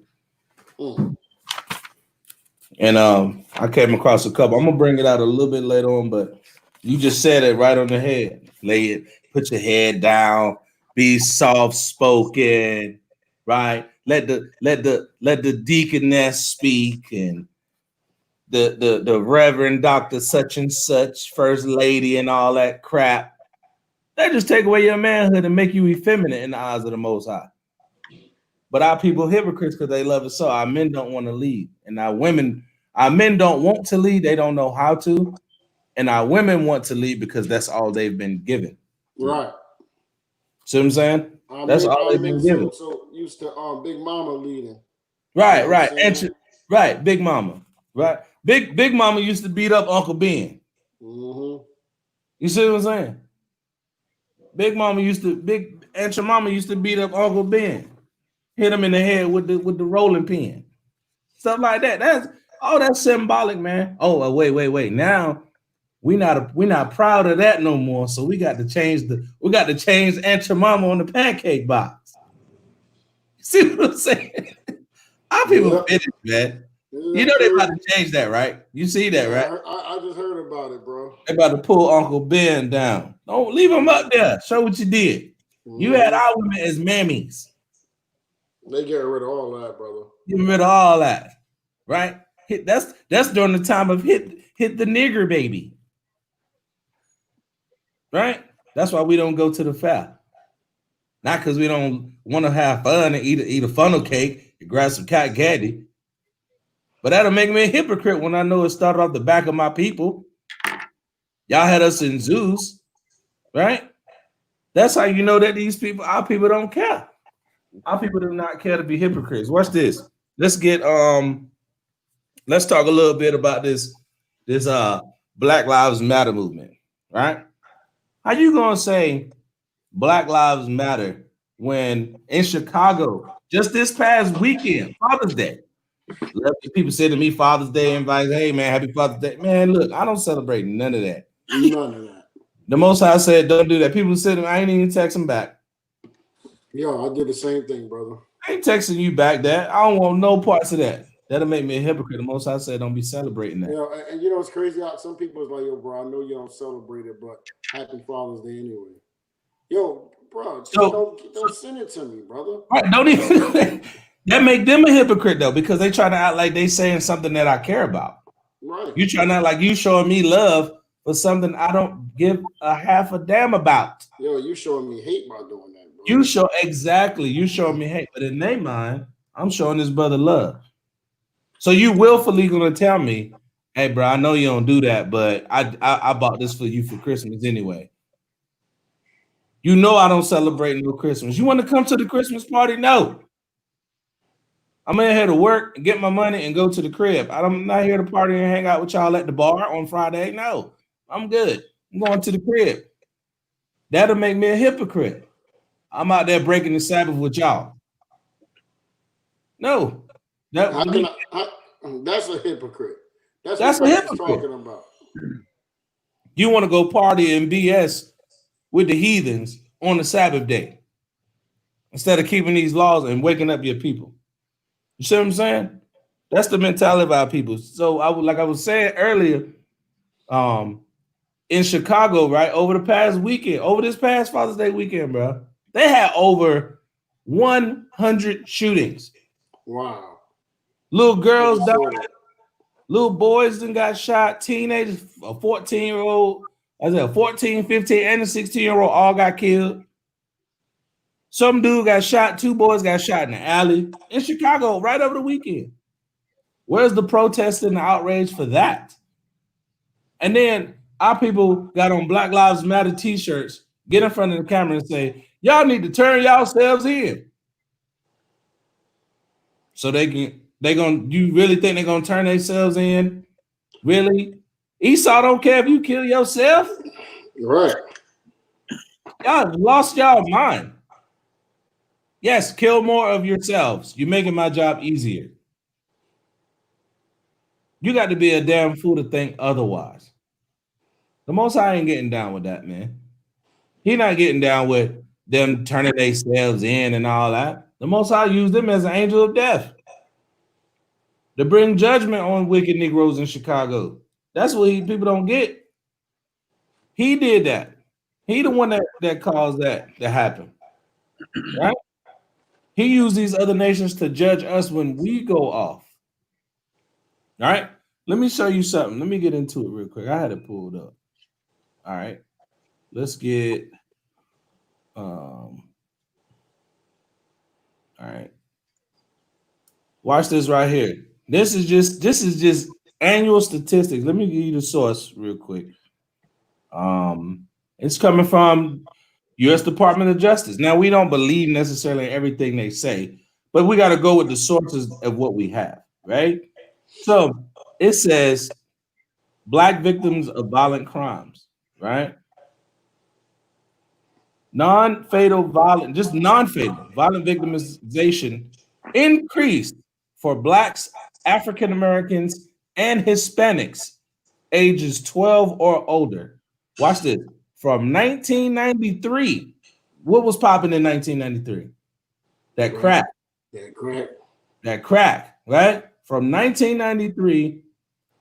And I came across a couple. I'm going to bring it out a little bit later on, but you just said it right on the head. Lay it, put your head down, be soft-spoken, right? Let the deaconess speak, and the Reverend Dr. such and such, First Lady, and all that crap. They just take away your manhood and make you effeminate in the eyes of the Most High. But our people hypocrites because they love it so. Our men don't want to lead, and our men don't want to lead. They don't know how to, and our women want to lead because that's all they've been given. Right. See what I'm saying? That's all they've been given. So used to Big Mama leading. Right, right, right. Big Mama, right. Big Mama used to beat up Uncle Ben. You see what I'm saying? Big Mama Aunt your Mama used to beat up Uncle Ben, hit him in the head with the rolling pin, stuff like that. That's symbolic, man. Oh, wait. Now we're not proud of that no more. So we got to change Aunt your Mama on the pancake box. See what I'm saying? Our people finished, man. You know they about to change that, right? You see that, right? I just heard about it, bro. They about to pull Uncle Ben down. Don't leave him up there. Show what you did. You had our women as mammies. They get rid of all that, brother. Get rid of all that, right? That's during the time of hit the nigger baby, right? That's why we don't go to the fair. Not because we don't want to have fun and eat a funnel cake and grab some cotton candy. But that'll make me a hypocrite when I know it started off the back of my people. Y'all had us in zoos, right? That's how you know that our people don't care. Our people do not care to be hypocrites. Watch this. Let's talk a little bit about this Black Lives Matter movement, right? How you gonna say Black Lives Matter when in Chicago, just this past weekend, Father's Day, people say to me, Father's Day invites, hey man, happy Father's Day. Man, look, I don't celebrate none of that. None of that. The Most High said, don't do that. People said, I ain't even text them back. Yo, I did the same thing, brother. I ain't texting you back that. I don't want no parts of that. That'll make me a hypocrite. The Most High said, don't be celebrating that. And you know, it's crazy. Some people is like, yo, bro, I know you don't celebrate it, but happy Father's Day anyway. Yo, bro, don't send it to me, brother. Right, don't even. That make them a hypocrite though, because they try to act like they saying something that I care about. Right. You trying to act like you showing me love for something I don't give a half a damn about. Yo, you showing me hate by doing that, bro. You showing me hate, but in their mind, I'm showing this brother love. So you willfully gonna tell me, hey, bro, I know you don't do that, but I bought this for you for Christmas anyway. You know I don't celebrate no Christmas. You want to come to the Christmas party? No. I'm in here to work and get my money and go to the crib. I'm not here to party and hang out with y'all at the bar on Friday. No, I'm good. I'm going to the crib. That'll make me a hypocrite. I'm out there breaking the Sabbath with y'all. No, that's a hypocrite. That's a what hypocrite. He's talking about. You want to go party and BS with the heathens on the Sabbath day instead of keeping these laws and waking up your people. You see what I'm saying? That's the mentality of our people. So like I was saying earlier, in Chicago, right, over this past Father's Day weekend, bro, they had over 100 shootings. Wow. Little girls died. Little boys then got shot. Teenagers, a 14-year-old, 14, 15, and a 16-year-old all got killed. Some dude got shot. 2 boys got shot in the alley in Chicago right over the weekend. Where's the protest and the outrage for that? And then our people got on Black Lives Matter t-shirts, get in front of the camera and say, y'all need to turn yourselves in. So you really think they're gonna turn themselves in? Really? Esau don't care if you kill yourself? Right. Y'all lost y'all mind. Yes, kill more of yourselves. You're making my job easier. You got to be a damn fool to think otherwise. The Most High ain't getting down with that, man. He not getting down with them turning themselves in and all that. The Most High used them as an angel of death to bring judgment on wicked Negroes in Chicago. That's what people don't get. He did that. He the one that caused that to happen. Right? He used these other nations to judge us when we go off. All right. Let me show you something. Let me get into it real quick. I had it pulled up. All right. Let's get all right. Watch this right here. This is just annual statistics. Let me give you the source real quick. It's coming from U.S. Department of Justice. Now, we don't believe necessarily everything they say, but we got to go with the sources of what we have, right? So it says Black victims of violent crimes, right? Non-fatal violent victimization increased for Blacks, African Americans, and Hispanics ages 12 or older. Watch this. From 1993, what was popping in 1993? That crack. That crack, right? From 1993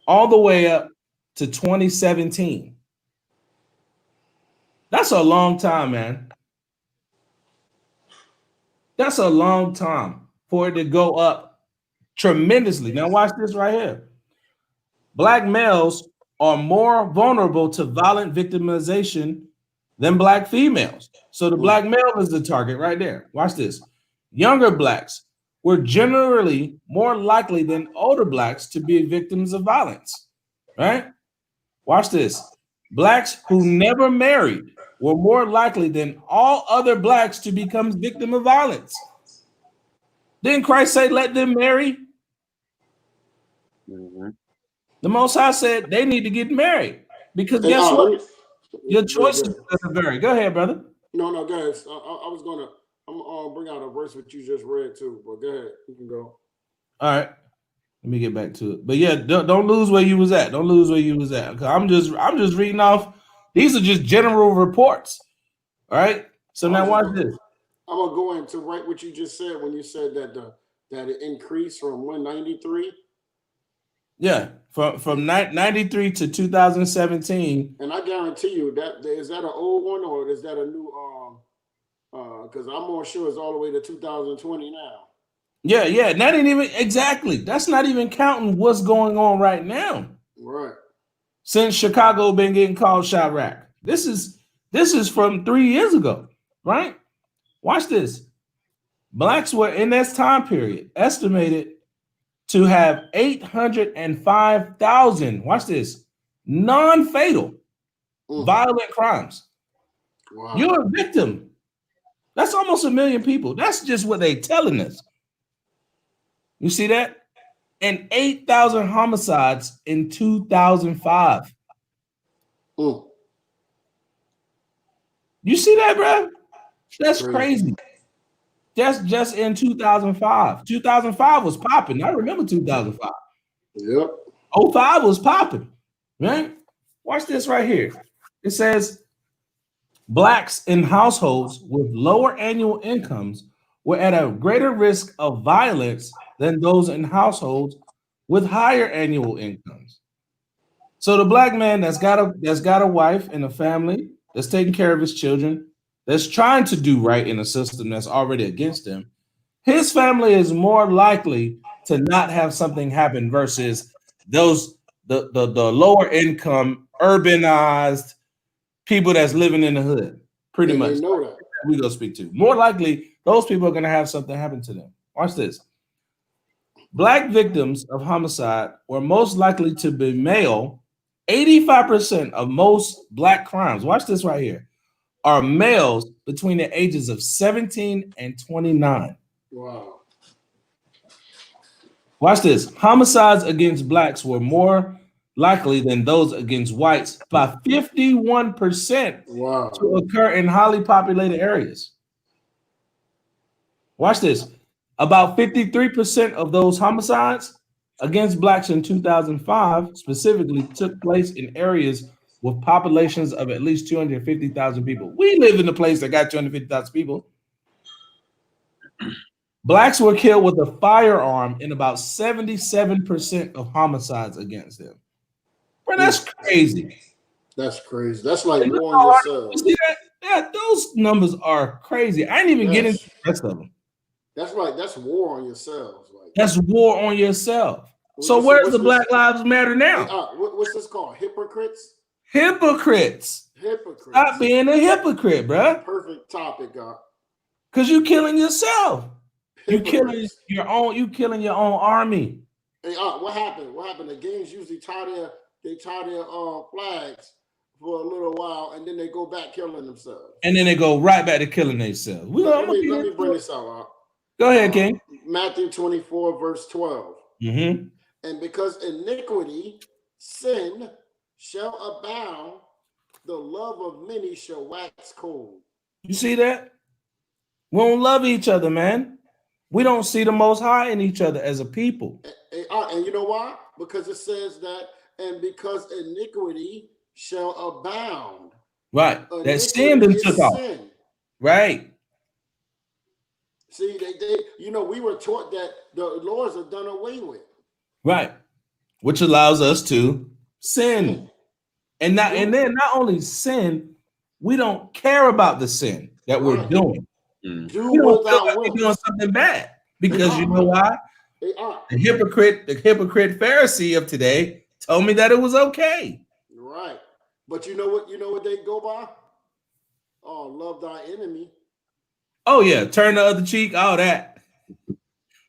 all the way up to 2017. That's a long time, man. That's a long time for it to go up tremendously. Now watch this right here. Black males are more vulnerable to violent victimization than Black females. So the Black male is the target right there. Watch this. Younger Blacks were generally more likely than older Blacks to be victims of violence, right? Watch this. Blacks who never married were more likely than all other Blacks to become victim of violence. Didn't Christ say, let them marry? Mm-hmm. The Most High said they need to get married because guess what? Your choices are going to vary. Go ahead, brother. No, go ahead. I'm gonna bring out a verse that you just read too, but go ahead. You can go. All right. Let me get back to it. But yeah, don't lose where you was at. Don't lose where you was at. Cause I'm just reading off. These are just general reports. All right. So now watch this. I'm gonna go into right what you just said when you said that it increased from 193. Yeah, from 93 to 2017. And I guarantee you that is that an old one or is that a new because I'm more sure it's all the way to 2020 now. Yeah. That ain't even exactly. That's not even counting what's going on right now. Right. Since Chicago been getting called Chirac. This is from 3 years ago, right? Watch this. Blacks were in this time period estimated to have 805,000. Watch this. Non-fatal violent crimes. Wow. You're a victim. That's almost 1 million people. That's just what they're telling us. You see that? And 8,000 homicides in 2005. You see that, bro? That's crazy. That's just in 2005. 2005 was popping. I remember 2005. Yep. 05 was popping, right? Watch this right here. It says blacks in households with lower annual incomes were at a greater risk of violence than those in households with higher annual incomes. So the black man that's got a wife and a family, that's taking care of his children, that's trying to do right in a system that's already against him, his family is more likely to not have something happen versus those the lower income urbanized people that's living in the hood. Pretty much. They know that. We go speak to. More likely, those people are going to have something happen to them. Watch this. Black victims of homicide were most likely to be male. 85% of most black crimes, watch this right here, are males between the ages of 17 and 29. Wow. Watch this. Homicides against blacks were more likely than those against whites by 51% to occur in highly populated areas. Watch this. About 53% of those homicides against blacks in 2005 specifically took place in areas with populations of at least 250,000 people. We live in a place that got 250,000 people. Blacks were killed with a firearm in about 77% of homicides against them. Bro, that's crazy. That's crazy. That's like war on yourself. You see that? Yeah, those numbers are crazy. I didn't even get into the rest of them. That's war on yourselves. Like, that's war on yourself. So where's the Black Lives Matter now? What's this called? Hypocrites? Hypocrites. Stop being a hypocrite, bro. Perfect topic, Because you killing yourself. You killing your own army. Hey, what happened? The gangs usually tie their flags for a little while, and then they go back killing themselves. And then they go right back to killing themselves. Let me bring this out. Go ahead, King. Matthew 24, verse 12. Mm-hmm. And because iniquity, sin, shall abound, the love of many shall wax cold. You see that? We don't love each other, man. We don't see the Most High in each other as a people. And you know why? Because it says that, and because iniquity shall abound. Right. That sin then took off. Right. See, we were taught that the laws are done away with. Right. Which allows us to sin. And then not only sin, we don't care about the sin that we're doing. We don't feel like we're doing something bad. Because you know why? The hypocrite Pharisee of today told me that it was okay. Right. But you know what they go by? Oh, love thy enemy. Oh yeah, turn the other cheek, all that.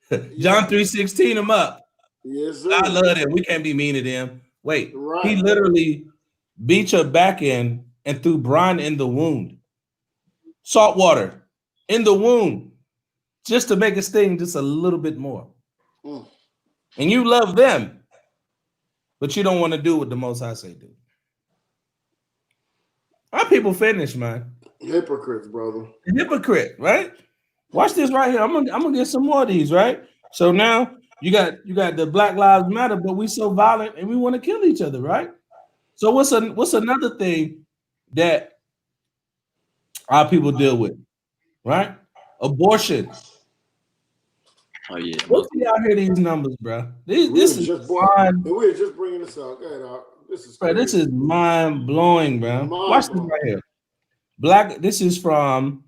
John 3:16 them up. Yes, sir. I love them. We can't be mean to them. Wait, he literally beat your back in and threw brine in the wound. Salt water in the wound, just to make it sting just a little bit more. And you love them, but you don't want to do what the Most High say do. Our people finished, man. Hypocrites, brother. Hypocrite, right? Watch this right here. I'm gonna get some more of these, right? So now you got the Black Lives Matter, but we so violent and we want to kill each other, right? So what's another thing that our people deal with, right? Abortion. Oh yeah. Let's see out here these numbers, bro. This is just we're just bringing this out. Go ahead, this is mind blowing, bro. Watch this right here. This is from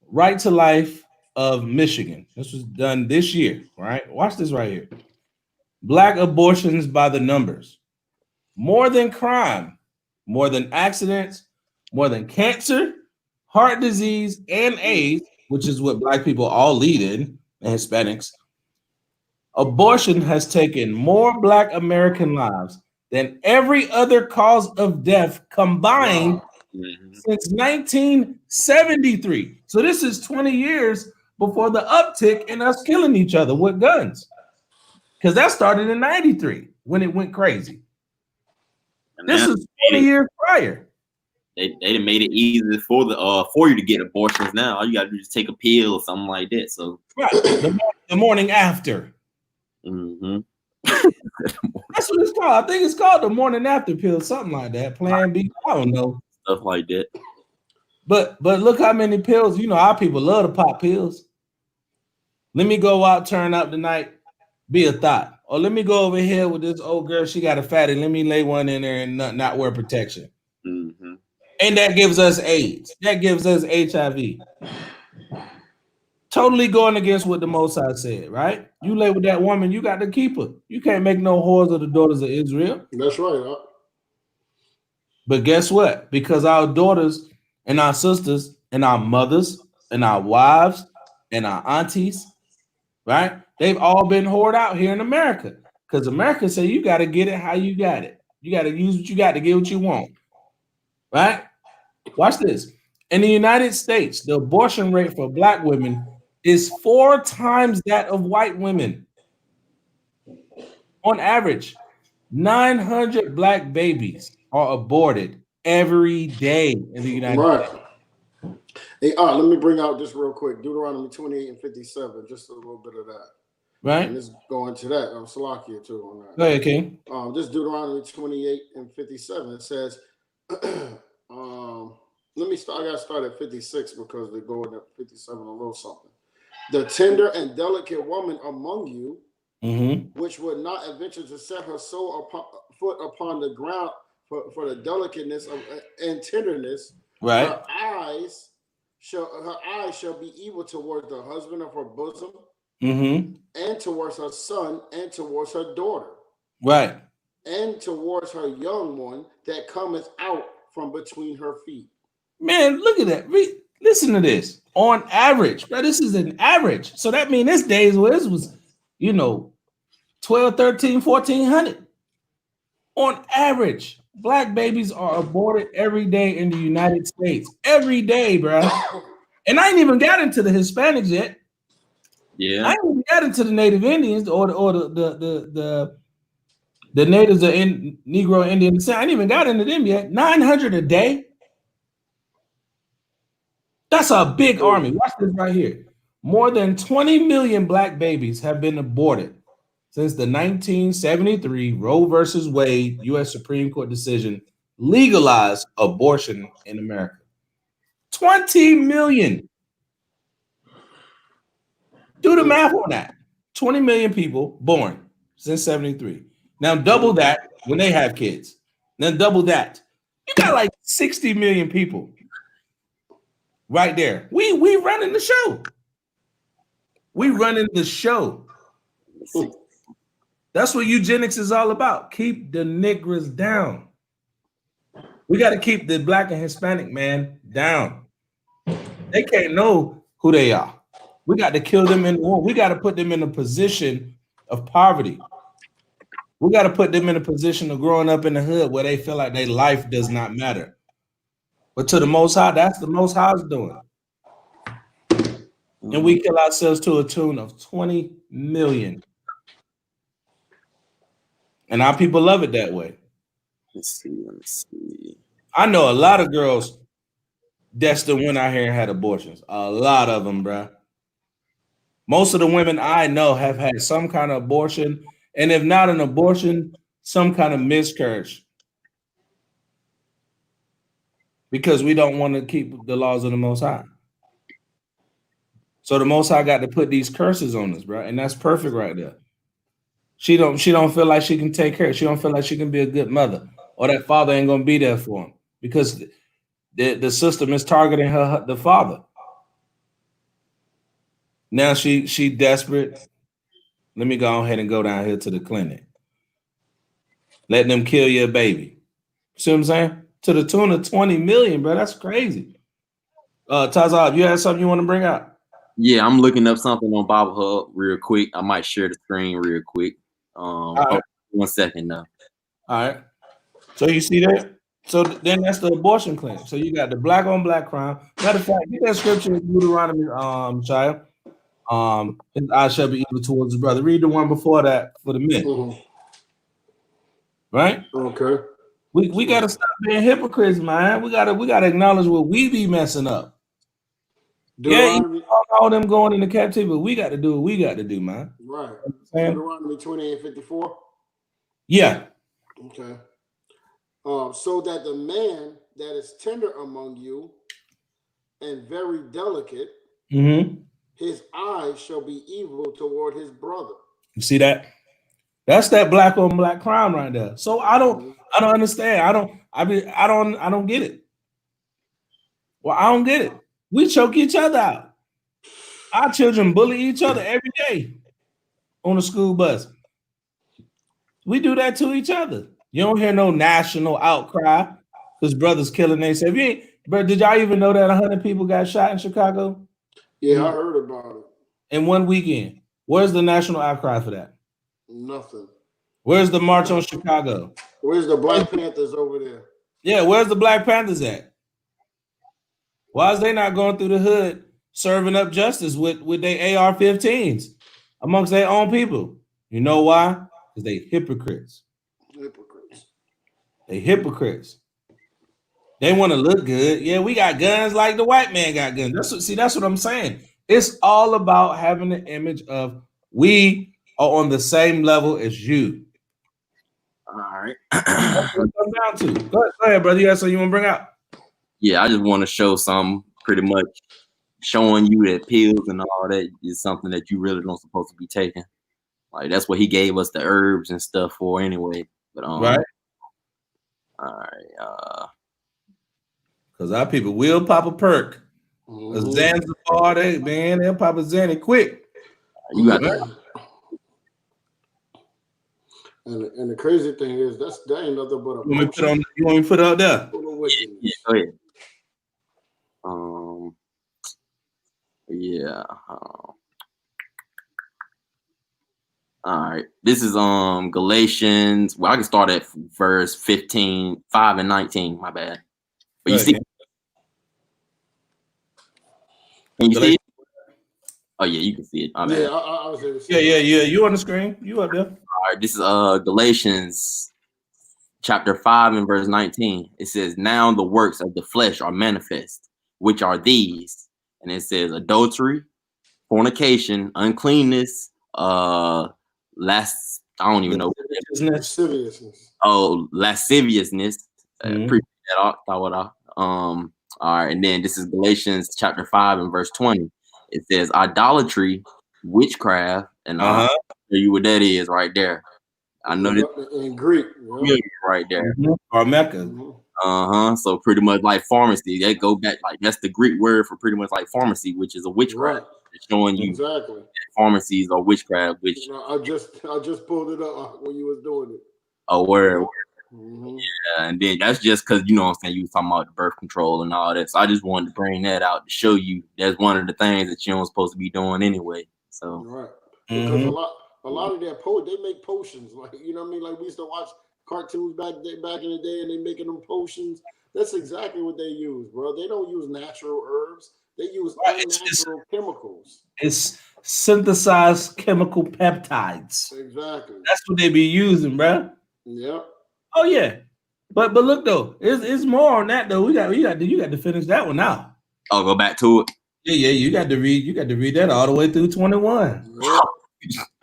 Right to Life of Michigan. This was done this year, right? Watch this right here. Black abortions by the numbers. More than crime, more than accidents, more than cancer, heart disease, and AIDS, which is what Black people all lead in, and Hispanics. Abortion has taken more Black American lives than every other cause of death combined since 1973. So this is 20 years before the uptick in us killing each other with guns. Because that started in 93 when it went crazy. This is 20 years prior. They done made it easy for you to get abortions now. All you gotta do is take a pill or something like that. So right, the morning after. Mm-hmm. That's what it's called. I think it's called the morning after pill, something like that. Plan B. I don't know. Stuff like that. But look how many pills. You know, our people love to pop pills. Let me go out, turn up tonight, be a thought. Or let me go over here with this old girl. She got a fatty. Let me lay one in there and not wear protection. Mm-hmm. And that gives us AIDS. That gives us HIV. Totally going against what the Most High said, right? You lay with that woman, you got to keep her. You can't make no whores of the daughters of Israel. That's right. But guess what? Because our daughters and our sisters and our mothers and our wives and our aunties, right? They've all been whored out here in America. Because America say you got to get it how you got it. You got to use what you got to get what you want. Right? Watch this. In the United States, the abortion rate for black women is 4 times that of white women. On average, 900 black babies are aborted every day in the United States. Hey, let me bring out this real quick. Deuteronomy 28 and 57, just a little bit of that. Right. And this going to that. Salakia too on that. Go ahead, King. This Deuteronomy 28 and 57. It says, let me start. I gotta start at 56 because they're going at 57 a little something. The tender and delicate woman among you, which would not adventure to set her foot upon the ground for the delicateness and tenderness, right? Her eyes shall be evil towards the husband of her bosom, and towards her son, and towards her daughter, right, and towards her young one that cometh out from between her feet. Man, look at that. Listen to this. On average, bro, this is an average. So that means this days where this was, 12, 13, 1400. On average, black babies are aborted every day in the United States. Every day, bro. And I ain't even got into the Hispanics yet. Yeah. I ain't even got into the Native Indians or the natives of Negro Indian descent. I ain't even got into them yet. 900 a day. That's a big army. Watch this right here. More than 20 million black babies have been aborted since the 1973 Roe versus Wade U.S. Supreme Court decision legalized abortion in America. 20 million. Do the math on that. 20 million people born since 73. Now double that when they have kids. Then double that. You got like 60 million people. Right there. We running the show. We running the show. That's what eugenics is all about. Keep the niggers down. We got to keep the black and Hispanic man down. They can't know who they are. We got to kill them in the womb. We got to put them in a position of poverty. We got to put them in a position of growing up in the hood where they feel like their life does not matter. But to the Most High, that's the Most High's doing. And we kill ourselves to a tune of 20 million. And our people love it that way. Let me see. I know a lot of girls destined went out here and had abortions. A lot of them, bro. Most of the women I know have had some kind of abortion. And if not an abortion, some kind of miscarriage. Because we don't want to keep the laws of the Most High. So the Most High got to put these curses on us, bro. And that's perfect right there. She don't feel like she can take care. She don't feel like she can be a good mother. Or that father ain't going to be there for him. Because the system is targeting the father. Now she desperate. Let me go ahead and go down here to the clinic. Let them kill your baby. See what I'm saying? To the tune of 20 million, bro. That's crazy. Tazab, you have something you want to bring out? Yeah, I'm looking up something on Bible Hub real quick. I might share the screen real quick. Right. 1 second now. All right. So you see that? So then that's the abortion clinic. So you got the black on black crime. Matter of fact, get that scripture in Deuteronomy, Shia. His eyes shall be evil towards his brother. Read the one before that for the men. Right? Okay. We gotta stop being hypocrites, man. We gotta acknowledge what we be messing up. Deuteronomy, all them going into captivity, but we got to do what we got to do, man. Right. Deuteronomy 28:54. Yeah. Okay. So that the man that is tender among you and very delicate, his eyes shall be evil toward his brother. You see that? That's that black on black crime right there. So I don't understand. I don't get it. Well, I don't get it. We choke each other out. Our children bully each other every day on the school bus. We do that to each other. You don't hear no national outcry because brothers killing themselves. Bro, did y'all even know that 100 people got shot in Chicago? Yeah, I heard about it. In one weekend. Where's the national outcry for that? Nothing. Where's the March on Chicago? Where's the Black Panthers over there? Yeah, where's the Black Panthers at? Why is they not going through the hood serving up justice with their AR-15s amongst their own people? You know why? Because they hypocrites. They hypocrites. They want to look good. Yeah, we got guns like the white man got guns. That's what I'm saying. It's all about having the image of we are on the same level as you. All right. That's what it comes down to. Go ahead, brother. You got something you want to bring out? Yeah, I just want to show some pretty much showing you that pills and all that is something that you really don't supposed to be taking. Like that's what he gave us the herbs and stuff for anyway. But right. All right. Because our people will pop a perk. Zanzibar, they'll pop a Zanny quick. You got that. And the crazy thing is that ain't nothing but a. You want me to put it out there? Yeah, go ahead. Yeah. All right. This is Galatians. Well, I can start at verse 15, 5 and 19. My bad. But you see, can you see it? Oh yeah, you can see it. My bad. Yeah, I was able to see it. Yeah. You on the screen? You up there? All right. This is Galatians chapter 5 and verse 19. It says, "Now the works of the flesh are manifest, which are these," and it says adultery, fornication, uncleanness, I don't even know. Lasciviousness. Oh, lasciviousness. Appreciate that. All right, and then this is Galatians chapter 5 and verse 20. It says idolatry, witchcraft, and I'll tell you what that is right there. I know this in Greek, right there. Or Mecca. So pretty much like pharmacy. That go back like that's the Greek word for pretty much like pharmacy, which is a witchcraft. It's showing you exactly pharmacies or witchcraft. Which I just pulled it up when you was doing it. Oh, word. Yeah, and then that's just because you know what I'm saying, you was talking about the birth control and all that. So I just wanted to bring that out to show you that's one of the things that you don't supposed to be doing anyway. So because a lot of their they make potions, like you know what I mean. Like we used to watch cartoons back in the day, and they making them potions. That's exactly what they use, bro. They don't use natural herbs. They use unnatural chemicals. It's synthesized chemical peptides. Exactly. That's what they be using, bro. Yep. Oh yeah, but look though, it's more on that though. You got to finish that one out. I'll go back to it. Yeah, you got to read that all the way through 21. Yep.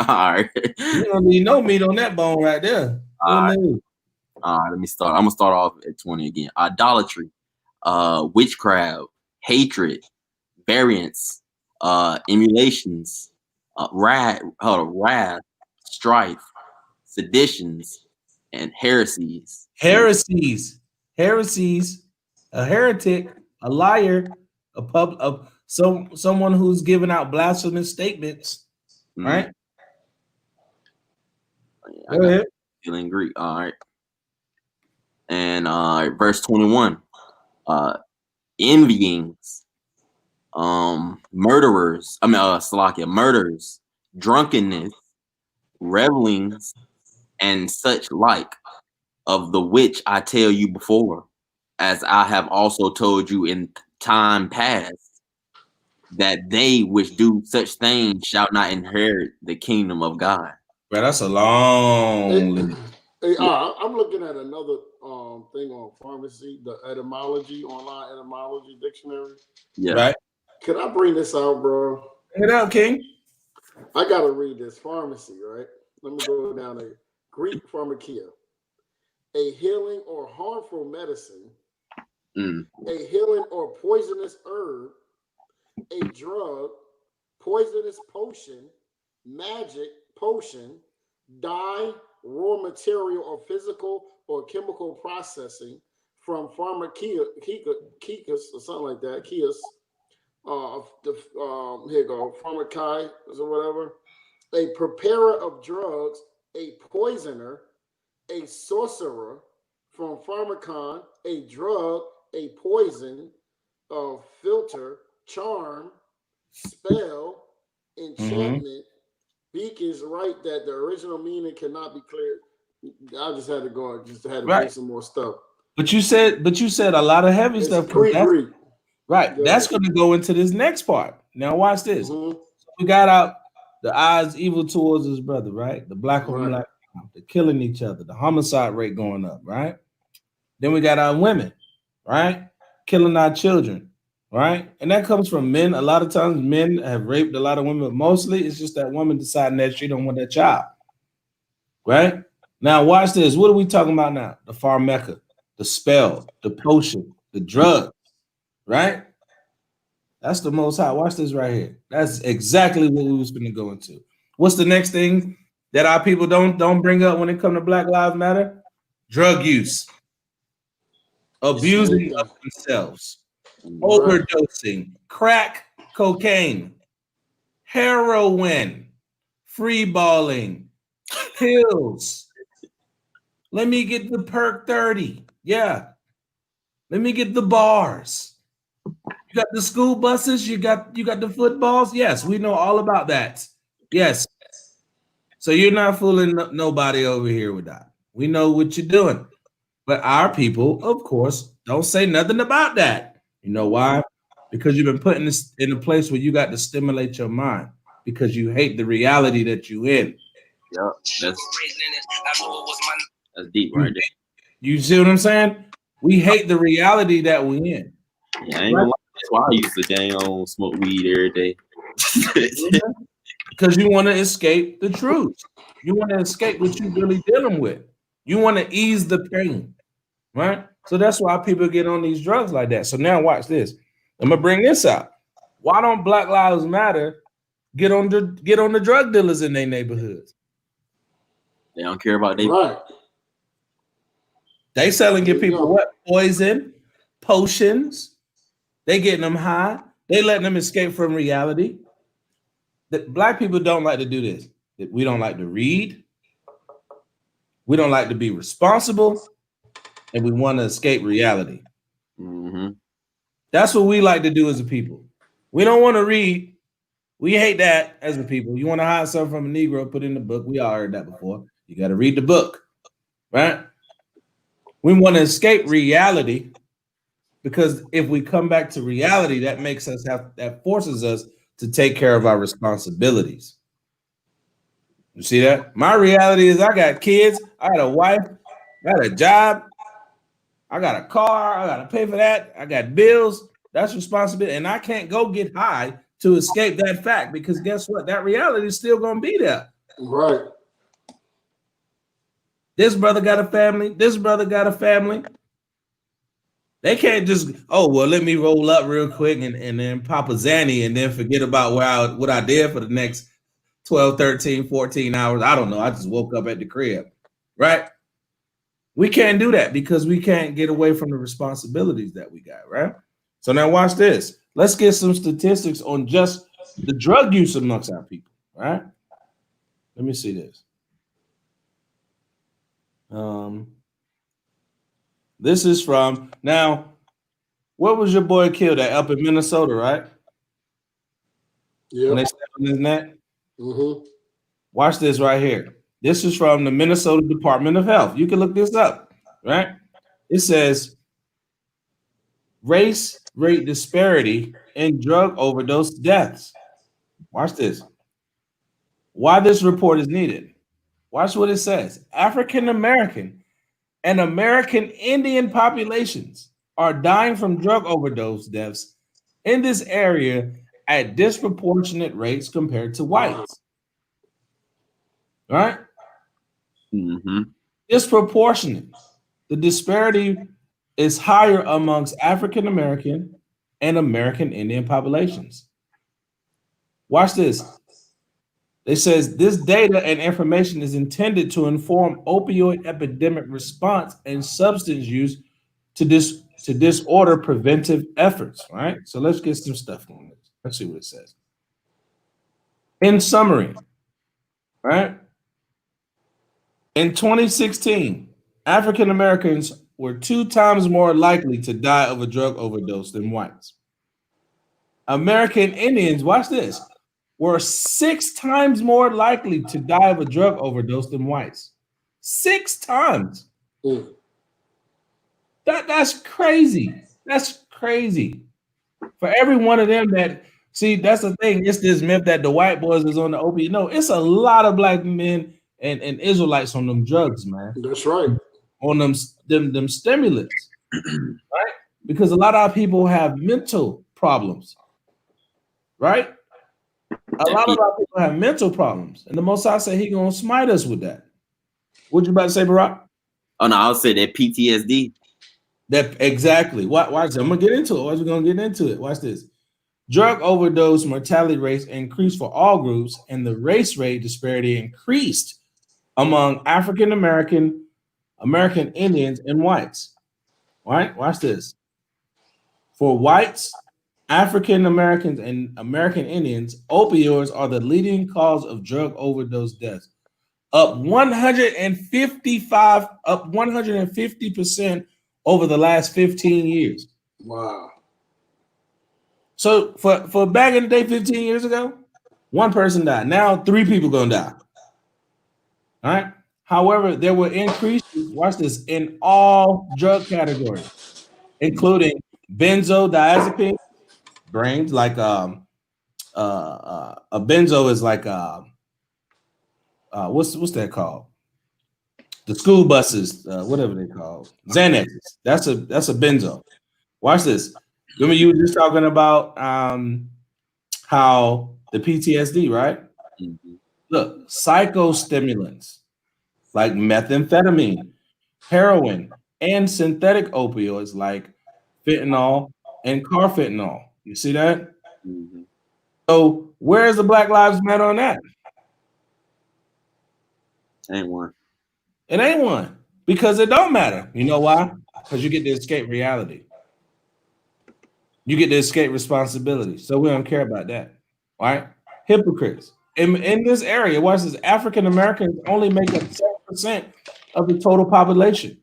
All right. You don't need no meat on that bone right there. All right, let me start. I'm gonna start off at 20 again. Idolatry, witchcraft, hatred, variance, emulations, wrath, strife, seditions, and heresies. Heresies. A heretic, a liar, someone who's giving out blasphemous statements. Right? Go ahead. Feeling Greek. All right. And verse 21. Envyings, murderers, murders, drunkenness, revelings, and such like, of the which I tell you before, as I have also told you in time past, that they which do such things shall not inherit the kingdom of God. Bro, that's a long list. I'm looking at another thing on pharmacy, the etymology, online etymology dictionary. Yeah. Right. Can I bring this out, bro? Bring it out, King. I gotta read this pharmacy, right? Let me go down to Greek pharmakia, a healing or harmful medicine, a healing or poisonous herb, a drug, poisonous potion, magic potion, dye, raw material, or physical or chemical processing from pharmakia, kikas, or something like that, kias, here you go, pharmakai, or whatever, a preparer of drugs, a poisoner, a sorcerer, from pharmacon, a drug, a poison, a filter, charm, spell, enchantment. Beak is right that the original meaning cannot be cleared. I just had to go, just had to bring some more stuff. But you said a lot of heavy stuff. Greek. Right. That's going to go into this next part. Now watch this. So we got out the eyes evil towards his brother, right? The black on black, the killing each other, the homicide rate going up, right? Then we got our women, right? Killing our children, right? And that comes from men. A lot of times men have raped a lot of women, but mostly it's just that woman deciding that she don't want that child, right? Now watch this. What are we talking about now? The pharmaca, the spell, the potion, the drug, right? That's the Most High. Watch this right here. That's exactly what we was going to go into. What's the next thing that our people don't bring up when it comes to Black Lives Matter? Drug use, abusing of themselves, overdosing, crack cocaine, heroin, free balling, pills. Let me get the perk 30. Yeah. Let me get the bars. You got the school buses, you got the footballs. Yes, we know all about that. Yes. So you're not fooling nobody over here with that. We know what you're doing. But our people, of course, don't say nothing about that. You know why? Because you've been put in a place where you got to stimulate your mind because you hate the reality that you in. Yep. That's deep right there. You see what I'm saying? We hate the reality that we in. Yeah, I ain't gonna lie. That's why I used to gang on smoke weed every day. Because you want to escape the truth. You want to escape what you're really dealing with. You want to ease the pain, right? So that's why people get on these drugs like that. So now watch this. I'm gonna bring this out. Why don't Black Lives Matter get on the drug dealers in their neighborhoods? They don't care about They selling get people what? Poison, potions. They getting them high. They letting them escape from reality. That Black people don't like to do this. We don't like to read. We don't like to be responsible, and we want to escape reality. That's what we like to do as a people. We don't want to read. We hate that as a people. You want to hide something from a Negro, put in the book. We all heard that before. You got to read the book, right? We want to escape reality because if we come back to reality, that forces us to take care of our responsibilities. You see that? My reality is I got kids, I got a wife, I got a job, I got a car, I got to pay for that, I got bills. That's responsibility. And I can't go get high to escape that fact because guess what? That reality is still going to be there. Right. This brother got a family. This brother got a family. They can't just, let me roll up real quick and then pop a Zanny and then forget about what I did for the next 12, 13, 14 hours. I don't know. I just woke up at the crib, right? We can't do that because we can't get away from the responsibilities that we got, right? So now watch this. Let's get some statistics on just the drug use amongst our people, right? Let me see this. This is from now. What was your boy killed at up in Minnesota, right? Yeah. When they stepped on his neck. Watch this right here. This is from the Minnesota Department of Health. You can look this up, right? It says race rate disparity in drug overdose deaths. Watch this. Why this report is needed. Watch what it says. African American and American Indian populations are dying from drug overdose deaths in this area at disproportionate rates compared to whites. Right? Mm-hmm. Disproportionate. The disparity is higher amongst African American and American Indian populations. Watch this. It says this data and information is intended to inform opioid epidemic response and substance use to disorder preventive efforts. Right. So let's get some stuff on this. Let's see what it says. In summary, right? In 2016, African Americans were 2 times more likely to die of a drug overdose than whites. American Indians, watch this, were 6 times more likely to die of a drug overdose than whites. 6 times. Mm. That's crazy. That's crazy. For every one of them that see, that's the thing. It's this myth that the white boys is on the opiate. No, it's a lot of black men and Israelites on them drugs, man. That's right. On them stimulants, right? Because a lot of our people have mental problems, right? A lot of our people have mental problems, and the Most High said He gonna smite us with that. What you about to say, Barack? Oh no, I'll say that PTSD. That exactly. Watch. I'm gonna get into it. Watch, we're gonna get into it. Watch this. Drug overdose mortality rates increased for all groups, and the race rate disparity increased among African American, American Indians, and whites. All right, watch this. For whites, African Americans, and American Indians, opioids are the leading cause of drug overdose deaths, up 150% over the last 15 years. Wow. So for back in the day, 15 years ago, 1 person died. Now 3 people gonna die. All right. However, there were increases, watch this, in all drug categories, including benzodiazepine, brains, like a benzo is like what's that called? The school buses, whatever they call Xanax. That's a benzo. Watch this. Remember you were just talking about how the PTSD, right? Mm-hmm. Look, psychostimulants like methamphetamine, heroin, and synthetic opioids like fentanyl and carfentanil. You see that? Mm-hmm. So where's the Black Lives Matter on that? Ain't one. It ain't one because it don't matter. You know why? Because you get to escape reality. You get to escape responsibility. So we don't care about that. All right? Hypocrites. In this area, watch this, African Americans only make up 7% of the total population.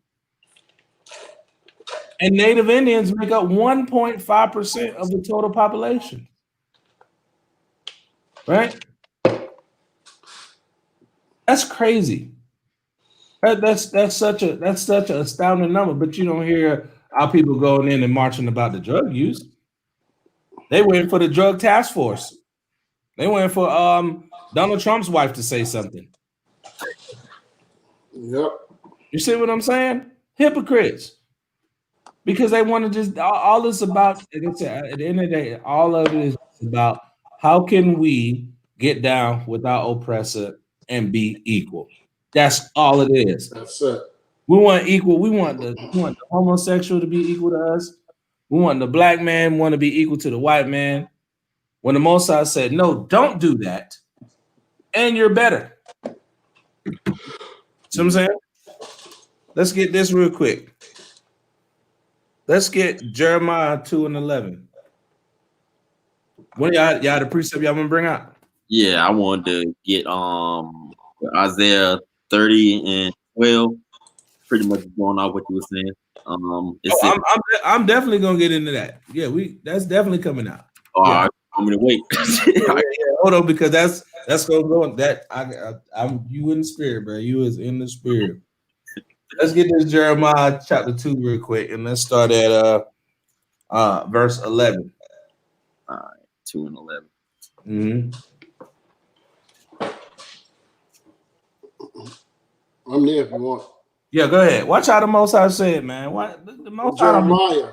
And Native Indians make up 1.5% of the total population. Right? That's crazy. That's such an astounding number, but you don't hear our people going in and marching about the drug use. They waiting for the drug task force. They waiting for Donald Trump's wife to say something. Yep. You see what I'm saying? Hypocrites. Because they want to just all this about, like I said, at the end of the day, all of it is about how can we get down with our oppressor and be equal. That's all it is. That's it. We want equal. We want the homosexual to be equal to us. We want the black man want to be equal to the white man. When the Most High said, no, don't do that, and you're better. See what I'm saying? Let's get this real quick. Let's get Jeremiah 2:11. What y'all the precept y'all want to bring out? Yeah, I wanted to get Isaiah 30:12. Pretty much going off what you were saying. I'm definitely gonna get into that. Yeah, that's definitely coming out. Yeah. I'm gonna wait. Yeah, hold on, because that's gonna go. That I'm you in the spirit, bro. You is in the spirit. Let's get this Jeremiah chapter 2 real quick, and let's start at verse 11. All right, 2 and 11. Mm-hmm. I'm there if you want. Yeah, go ahead. Watch how the Most High said, man. What the Most High? Jeremiah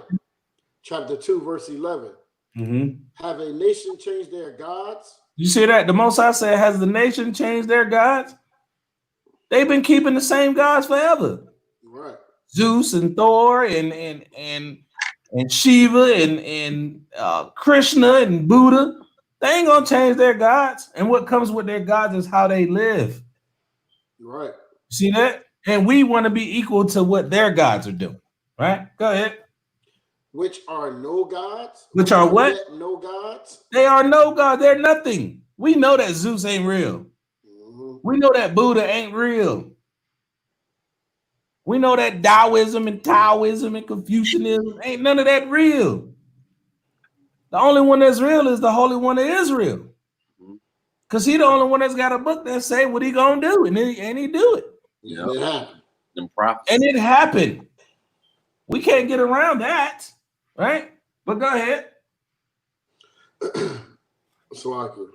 chapter 2, verse 11. Mm-hmm. Have a nation changed their gods? You see that? The Most High said, has the nation changed their gods? They've been keeping the same gods forever. Right. Zeus and Thor and Shiva and Krishna and Buddha. They ain't gonna change their gods. And what comes with their gods is how they live. Right. See that? And we want to be equal to what their gods are doing. Right? Go ahead. Which are no gods? Which are what? No gods? They are no God. They're nothing. We know that Zeus ain't real. Mm-hmm. We know that Buddha ain't real. We know that Taoism and Confucianism ain't none of that real. The only one that's real is the Holy One of Israel. Because he the only one that's got a book that say what he gonna do, and he do it. Yeah, it happened. And it happened. We can't get around that, right? But go ahead. So I could.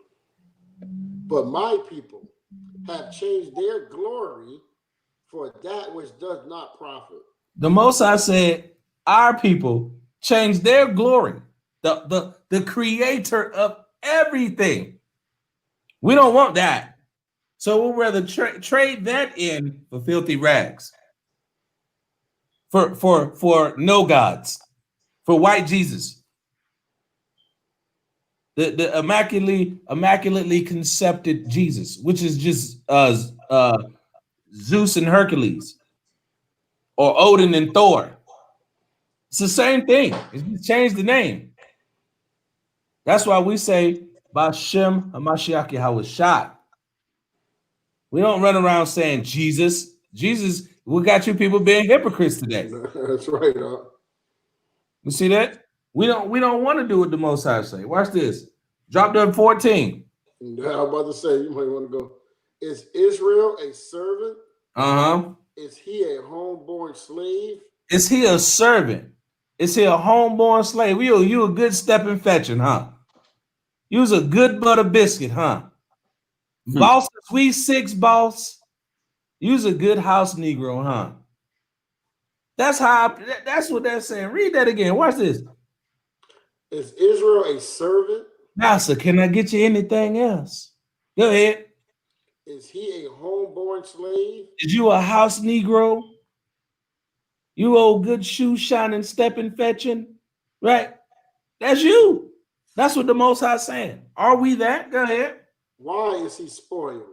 But my people have changed their glory for that which does not profit. The Most High said, our people changed their glory, the creator of everything. We don't want that. So we'll rather trade that in for filthy rags. For no gods, for white Jesus. The immaculately conceived Jesus, which is just Zeus and Hercules, or Odin and Thor. It's the same thing. It's just changed the name. That's why we say Bashem Hamashiach Yahweh. We don't run around saying Jesus. Jesus, we got you people being hypocrites today. That's right. You see that? We don't want to do what the Most High say. Watch this. Drop down 14. Yeah, I was about to say, you might want to go. Is Israel a servant? Uh-huh. Is he a homeborn slave? Is he a servant? Is he a homeborn slave? You a good stepping fetching, huh? You was a good butter biscuit, huh? Boss, we 6 boss. You was a good house Negro, huh? That's what they're saying. Read that again. Watch this. Is Israel a servant? Master, can I get you anything else? Go ahead. Is he a homeborn slave? Is you a house Negro? You old good shoe shining, stepping, fetching, right? That's you. That's what the Most High saying. Are we that? Go ahead. Why is he spoiled?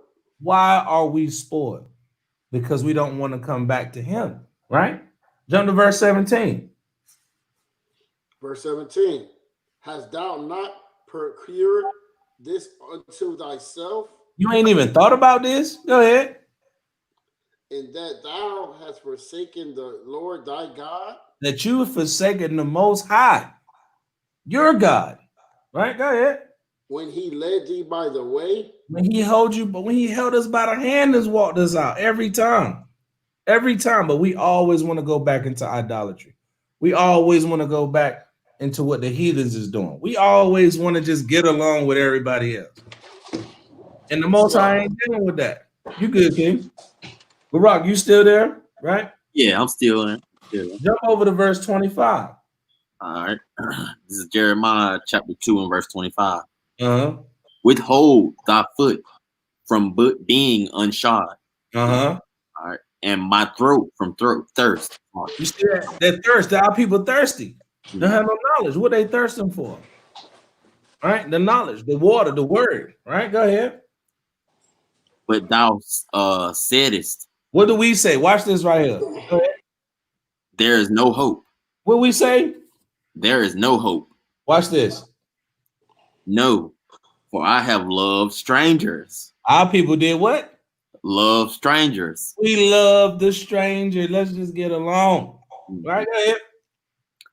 Why are we spoiled? Because we don't want to come back to him, right? Jump to verse 17. Verse 17. Hast thou not procured this unto thyself? You ain't even thought about this? Go ahead. In that thou hast forsaken the Lord thy God? That you have forsaken the Most High, your God. Right? Go ahead. When he led thee by the way? When he held us by the hand and walked us out every time. Every time. But we always want to go back into idolatry. We always want to go back into what the heathens is doing. We always want to just get along with everybody else. And the Most High ain't dealing with that. You good, King? Barak, you still there? Right? Yeah, I'm still in. Jump over to verse 25. All right. This is Jeremiah chapter 2 and verse 25. Uh-huh. Withhold thy foot from being unshod. Uh-huh. All right. And my throat from thirst. You see that thirst, our people thirsty. Don't have no knowledge. What they thirsting for? All right, the knowledge, the water, the word. All right, go ahead. But thou saidest. What do we say? Watch this right here. Go ahead. There is no hope. What we say? There is no hope. Watch this. No, for I have loved strangers. Our people did what? Love strangers. We love the stranger. Let's just get along. Right, go ahead.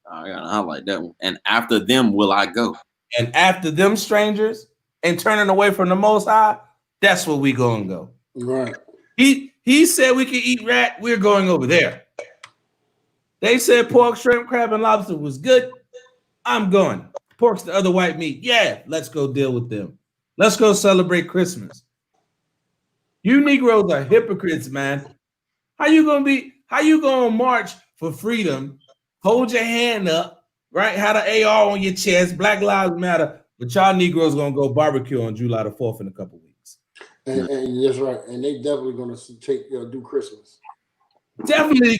I gotta highlight that one. And after them will I go. And after them strangers and turning away from the Most High, that's where we gonna go. Right. He said we could eat rat. We're going over there. They said pork, shrimp, crab, and lobster was good. I'm going. Pork's the other white meat. Yeah, let's go deal with them. Let's go celebrate Christmas. You Negroes are hypocrites, man. How How you gonna march for freedom? Hold your hand up, right? Have the AR on your chest. Black Lives Matter, but y'all Negroes gonna go barbecue on July the 4th in a couple weeks. And that's right. And they definitely gonna do Christmas. Definitely,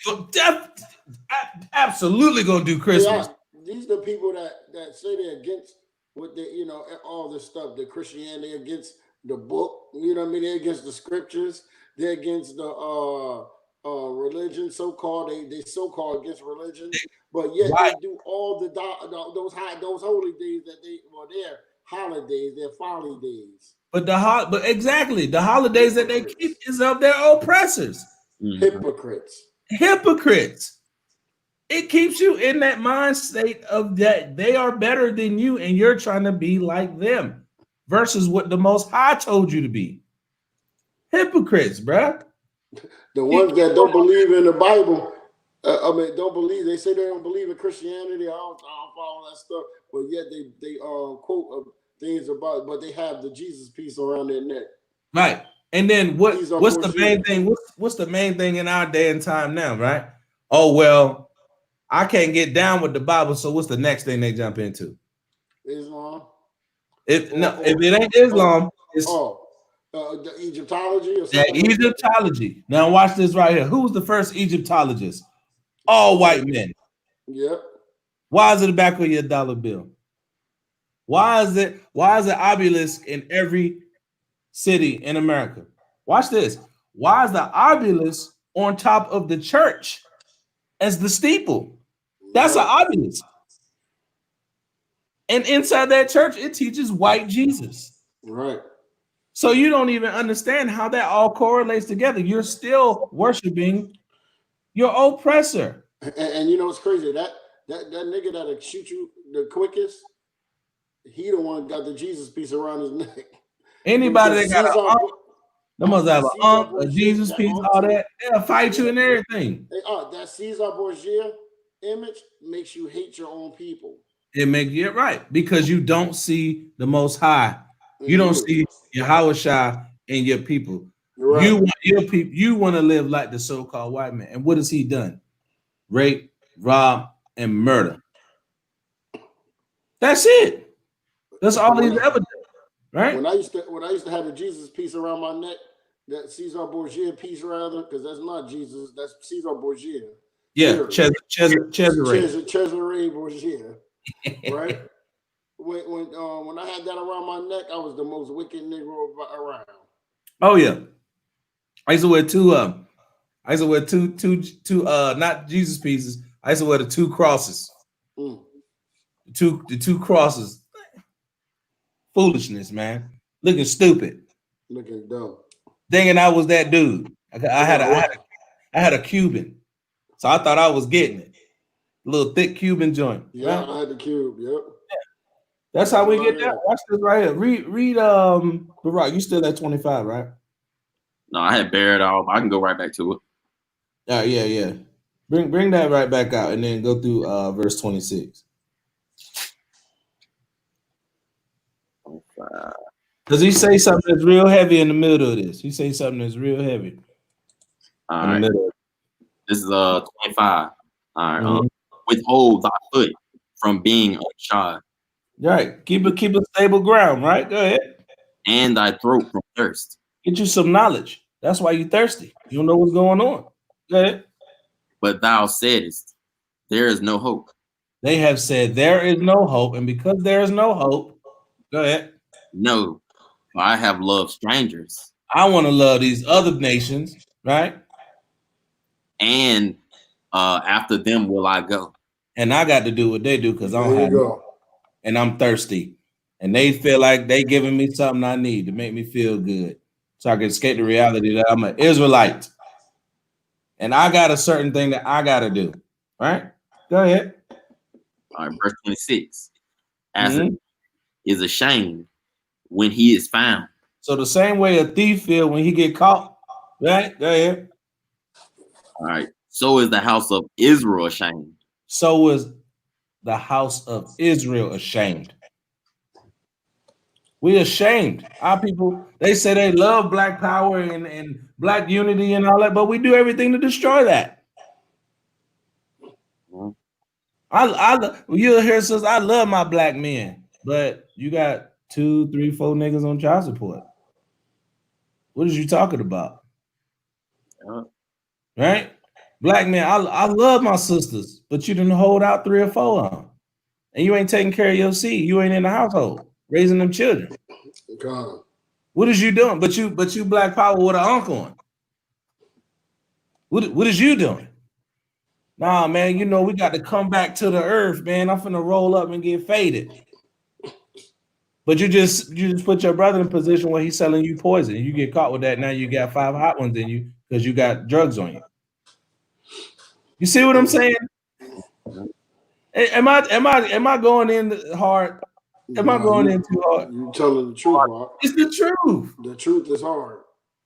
absolutely gonna do Christmas. These are the people that say they're against what they, all this stuff. The Christianity against the book. You know what I mean? They're against the scriptures. They're against the religion, so-called. They so-called against religion, but yet they do all those holy days they're holidays, they're folly days. But exactly, the holidays that they keep is of their oppressors. Hypocrites. It keeps you in that mind state of that they are better than you and you're trying to be like them versus what the Most High told you to be. Hypocrites, bruh. The ones that don't believe in the Bible, don't believe. They say they don't believe in Christianity. I don't follow that stuff, but yet they quote things about, but they have the Jesus piece around their neck. Right. And then what's the main thing? What's the main thing in our day and time now, right? Oh, well, I can't get down with the Bible, so what's the next thing they jump into? Islam. If it ain't Islam, it's the Egyptology or something. Yeah, Egyptology. Now watch this right here. Who was the first Egyptologist? All white men. Yep. Why is it the back of your dollar bill? Why is it obelisk in every city in America? Watch this. Why is the obelisk on top of the church as the steeple? That's an obelisk. And inside that church, it teaches white Jesus. Right. So you don't even understand how that all correlates together. You're still worshiping your oppressor. And you know what's crazy? That nigga that'll shoot you the quickest, he the one got the Jesus piece around his neck. Anybody that got they must have a Jesus piece, all that. They'll fight you and everything. That Caesar Borgia image makes you hate your own people. It makes you right because you don't see the Most High. You don't see Yahushua and your people. Right. You want your people. You want to live like the so-called white man. And what has he done? Rape, rob, and murder. That's it. That's all he's ever done. Right. When I used to have the Jesus piece around my neck, that Caesar Borgia piece rather, because that's not Jesus, that's Caesar Borgia. Yeah, Cesare Borgia. Right. When I had that around my neck, I was the most wicked Negro around. Oh yeah, I used to wear two. I used to wear two not Jesus pieces. I used to wear the two crosses. The two crosses. Foolishness, man. Looking stupid. Looking dumb. Thinking I was that dude. I had a Cuban, so I thought I was getting it. A little thick Cuban joint. Yeah, right? I had the cube. Yep. Yeah. That's how we get that. Watch this right here. Read Barack, you still at 25, right? No, I had buried off. I can go right back to it. Yeah. Bring that right back out and then go through verse 26. Does he say something that's real heavy in the middle of this? He say something that's real heavy. All right. This is 25. All right. Withhold thy foot from being unshod. Right. Keep a stable ground, right? Go ahead. And thy throat from thirst. Get you some knowledge. That's why you're thirsty. You don't know what's going on. Go ahead. But thou saidest, there is no hope. They have said there is no hope, and because there is no hope, go ahead. No, for I have loved strangers. I want to love these other nations, right? And after them will I go. And I got to do what they do because I don't have it. And I'm thirsty. And they feel like they giving me something I need to make me feel good. So I can escape the reality that I'm an Israelite. And I got a certain thing that I got to do. Right? Go ahead. All right, verse 26. As it is ashamed when he is found. So the same way a thief feels when he get caught. Right? Go ahead. All right. So is the house of Israel ashamed. So is the house of Israel ashamed. We ashamed. Our people, they say they love black power and black unity and all that, but we do everything to destroy that. You'll hear says I love my black men, but you got 2, 3, 4 niggas on child support. What is you talking about? Right? Black man, I love my sisters, but you didn't hold out 3 or 4 of them. And you ain't taking care of your seed. You ain't in the household raising them children. God. What is you doing? But you black power with an uncle on. What is you doing? Nah, man, you know we got to come back to the earth, man. I'm finna roll up and get faded. But you just put your brother in a position where he's selling you poison. You get caught with that. Now you got 5 hot ones in you because you got drugs on you. You see what I'm saying? Am I going in hard? Am I going in too hard? You telling the truth, Mark. It's the truth. The truth is hard.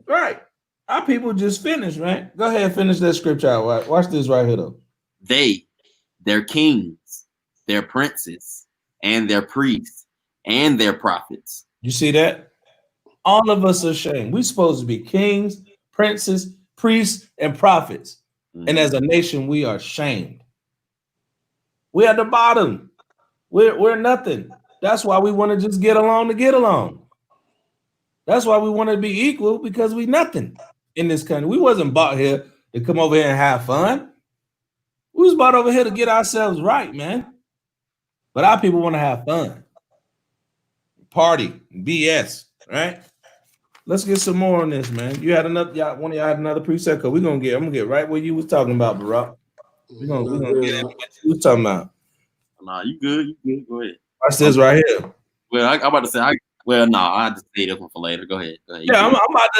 Right. Our people just finished, right? Go ahead and finish that scripture out. Watch this right here, though. They, their kings, their princes, and their priests, and their prophets. You see that? All of us are ashamed. We're supposed to be kings, princes, priests, and prophets. Mm-hmm. And as a nation, we are shamed. We're at the bottom. We're nothing. That's why we want to just get along to get along. That's why we want to be equal, because we nothing in this country. We wasn't bought here to come over here and have fun. We was brought over here to get ourselves right, man. But our people want to have fun. Party, BS, right? Let's get some more on this, man. You had another, one of y'all had another preset, because I'm gonna get right where you was talking about, Barack. We're gonna get into what you was talking about. Nah, you good. Go ahead. Watch this right here. Well, I'm about to say, I'll just say this one for later. Go ahead. Yeah,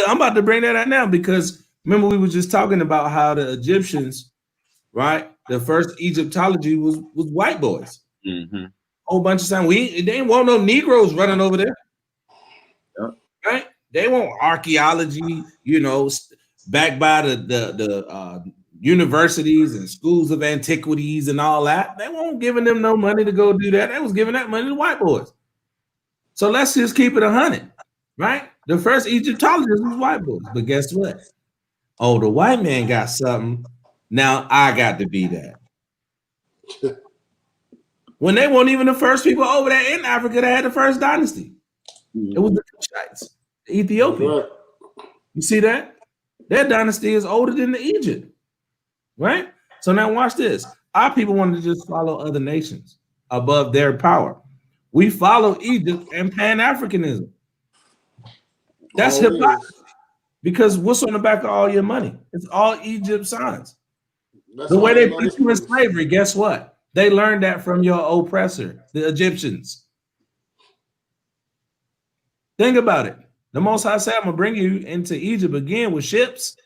I'm about to bring that out now, because remember we were just talking about how the Egyptians, right? The first Egyptology was white boys. Mm-hmm. Whole bunch of time. They ain't want no Negroes running over there. Yep. Right? They want archaeology, backed by the universities and schools of antiquities and all that. They won't giving them no money to go do that. They was giving that money to white boys. So let's just keep it 100, right? The first Egyptologists was white boys. But guess what? Oh, the white man got something. Now I got to be that. When they weren't even the first people over there in Africa that had the first dynasty. It was the Cushites, the Ethiopians. Right. You see that? Their dynasty is older than the Egypt, right? So now watch this. Our people want to just follow other nations above their power. We follow Egypt and Pan-Africanism. That's hypocrisy. Because what's on the back of all your money? It's all Egypt signs. The way they put you in slavery, guess what? They learned that from your oppressor, the Egyptians. Think about it. The Most High said, I'm going to bring you into Egypt again with ships.